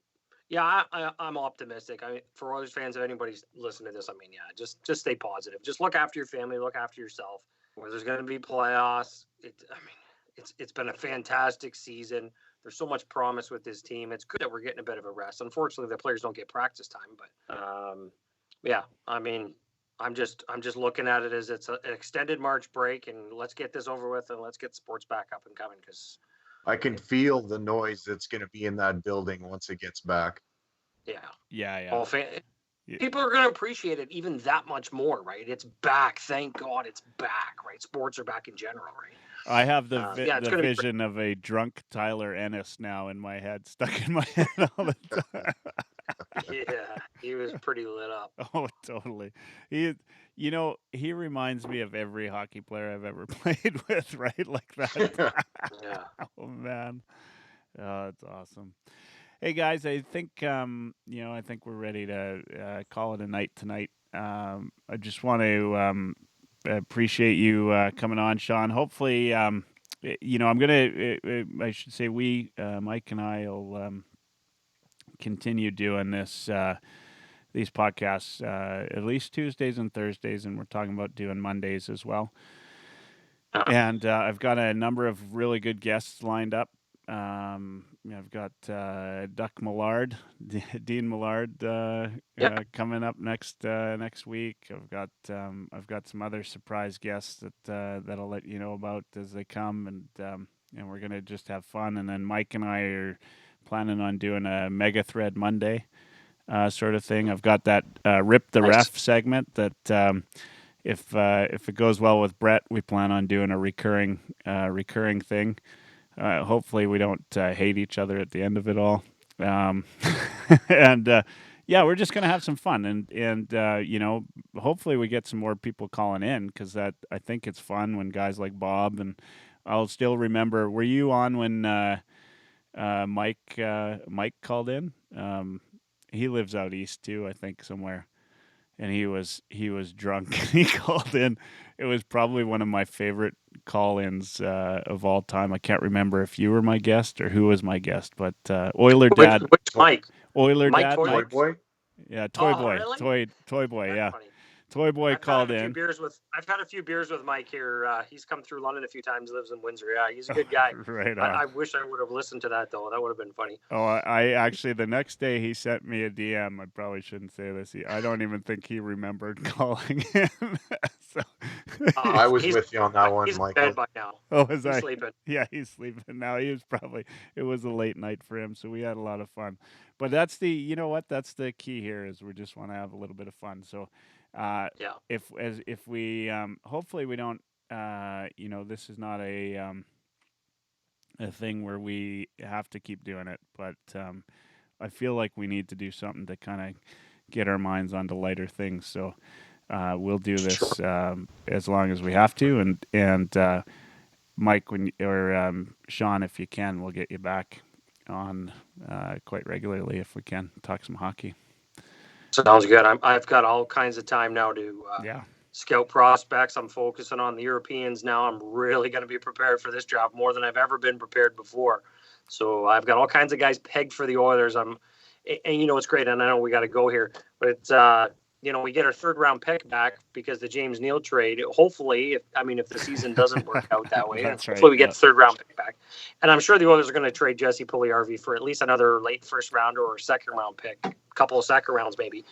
Yeah, I'm optimistic. I mean, for Oilers fans, if anybody's listening to this, just stay positive. Just look after your family, look after yourself. Where there's going to be playoffs, it's been a fantastic season. There's so much promise with this team. It's good that we're getting a bit of a rest. Unfortunately, the players don't get practice time, but yeah, I mean, I'm just looking at it as it's an extended March break, and let's get this over with, and let's get sports back up and coming, because I can feel the noise that's going to be in that building once it gets back. Yeah. People are going to appreciate it even that much more, right? It's back. Thank God it's back, right? Sports are back in general, right? I have the vision of a drunk Tyler Ennis now in my head, stuck in my head all the time. Yeah, he was pretty lit up. Oh, totally. He reminds me of every hockey player I've ever played with, right? Like that. Yeah. Oh, man. Oh, that's awesome. Hey guys, I think I think we're ready to call it a night tonight. I just want to appreciate you coming on, Sean. Hopefully, I'm gonna. I should say we, Mike and I, will continue doing this. These podcasts at least Tuesdays and Thursdays, and we're talking about doing Mondays as well. And I've got a number of really good guests lined up. I've got Duck Millard, Dean Millard, coming up next week. I've got some other surprise guests that I'll let you know about as they come, and we're gonna just have fun. And then Mike and I are planning on doing a Mega Thread Monday sort of thing. I've got that Rip the Ref segment that. If it goes well with Brit, we plan on doing a recurring thing. Hopefully, we don't hate each other at the end of it all. And we're just gonna have some fun, and hopefully we get some more people calling in because I think it's fun when guys like Bob and I'll still remember. Were you on when Mike called in? He lives out east too, I think somewhere. And he was drunk. He called in. It was probably one of my favorite call-ins of all time. I can't remember if you were my guest or who was my guest, but Oiler Dad, Which Mike? Oiler Mike Dad, Toy Toy Boy? yeah, Toy Oh, Boy, really? Toy Boy, That's yeah, funny. Toy Boy called in. I've had a few beers with Mike here. He's come through London a few times. Lives in Windsor. Yeah, he's a good guy. Right on. I wish I would have listened to that though. That would have been funny. Oh, I actually the next day he sent me a DM. I probably shouldn't say this. I don't even think he remembered calling in. So, I was He's- with you on that one, He's in Michael. bed by now. oh, was He's I? sleeping. Yeah, he's sleeping now. It was a late night for him, so we had a lot of fun. But that's that's the key here is we just want to have a little bit of fun. So, Yeah. if we hopefully we don't this is not a thing where we have to keep doing it, but I feel like we need to do something to kind of get our minds onto lighter things. So we'll do this as long as we have to, and Mike, Sean, if you can, we'll get you back on quite regularly if we can talk some hockey. Sounds good. I've got all kinds of time now to Yeah. scout prospects. I'm focusing on the Europeans now. I'm really going to be prepared for this draft more than I've ever been prepared before. So I've got all kinds of guys pegged for the Oilers. And it's great. And I know we got to go here, but it's, we get our third round pick back because the James Neal trade. Hopefully, if the season doesn't work out that way, That's hopefully we right, get the third round pick back. And I'm sure the Oilers are going to trade Jesse Puljujärvi for at least another late first rounder or second round pick, a couple of second rounds maybe.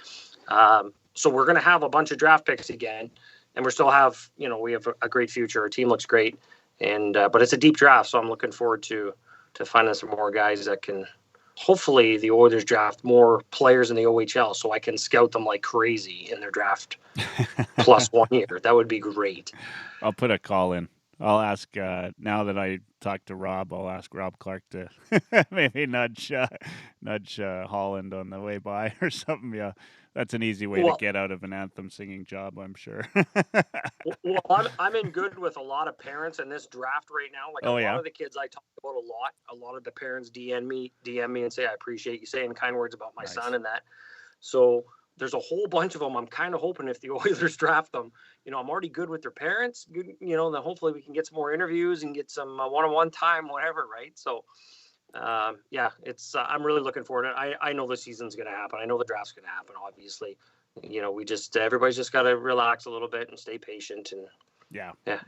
So we're going to have a bunch of draft picks again, and we still have, we have a great future. Our team looks great, and but it's a deep draft, so I'm looking forward to finding some more guys that can. Hopefully, the Oilers draft more players in the OHL, so I can scout them like crazy in their draft plus 1 year. That would be great. I'll put a call in. I'll ask now that I talked to Rob. I'll ask Rob Clark to maybe nudge Holland on the way by or something. Yeah, that's an easy way to get out of an anthem singing job, I'm sure. Well, I'm in good with a lot of parents in this draft right now. Like a lot of the kids I talk about a lot of the parents DM me and say, I appreciate you saying kind words about my son and that. So there's a whole bunch of them. I'm kind of hoping if the Oilers draft them, I'm already good with their parents, then hopefully we can get some more interviews and get some one-on-one time, whatever. Right. So, it's, I'm really looking forward to it. I know the season's going to happen. I know the draft's going to happen, obviously. Everybody's just got to relax a little bit and stay patient, and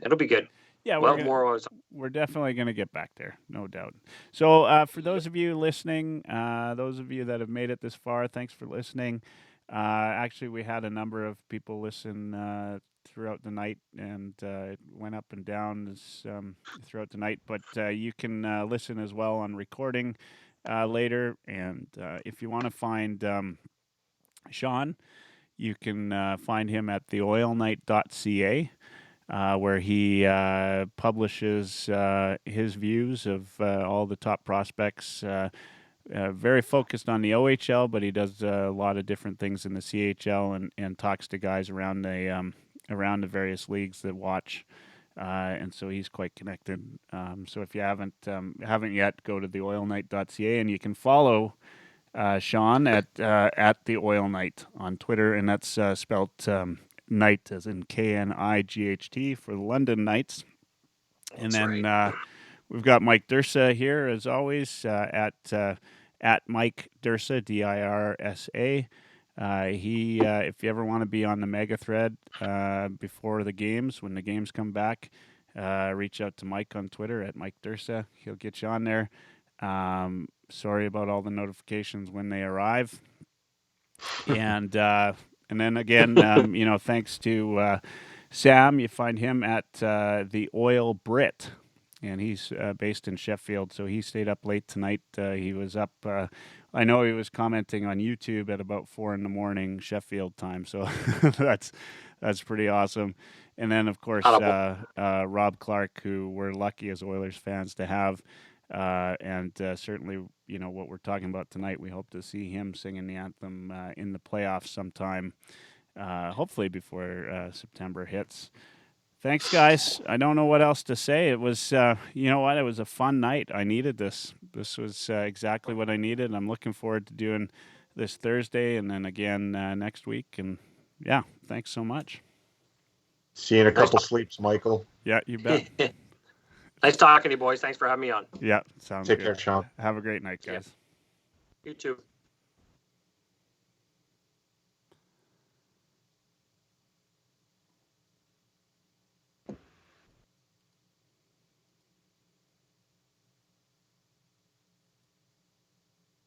it'll be good. Yeah, we're definitely going to get back there, no doubt. So for those of you listening, those of you that have made it this far, thanks for listening. Actually, we had a number of people listen throughout the night, and it went up and down throughout the night. But you can listen as well on recording later. And if you want to find Sean, you can find him at theoilnight.ca, where he publishes his views of all the top prospects. Very focused on the OHL, but he does a lot of different things in the CHL and talks to guys around the various leagues that watch and so he's quite connected. So if you haven't yet, go to theoilnight.ca, and you can follow Sean at the Oil Night on Twitter, and that's spelled night as in KNIGHT for the London Knights. And then we've got Mike Dirsa here as always at Mike Dirsa, Dirsa. He, if you ever want to be on the mega thread before the games, when the games come back, reach out to Mike on Twitter at Mike Dirsa. He'll get you on there. Sorry about all the notifications when they arrive. And then again, thanks to Sam. You find him at the Oil Brit, and he's based in Sheffield. So he stayed up late tonight. He was up. I know he was commenting on YouTube at about 4 a.m. Sheffield time. So that's pretty awesome. And then of course Rob Clark, who we're lucky as Oilers fans to have. And certainly, what we're talking about tonight, we hope to see him singing the anthem in the playoffs sometime, hopefully before September hits. Thanks, guys. I don't know what else to say. It was, it was a fun night. I needed this. This was exactly what I needed. I'm looking forward to doing this Thursday and then again next week. And yeah, thanks so much. See you in a couple sleeps, Michael. Yeah, you bet. Nice talking to you, boys. Thanks for having me on. Yeah, sounds good. Take care, Sean. Have a great night, guys. You too.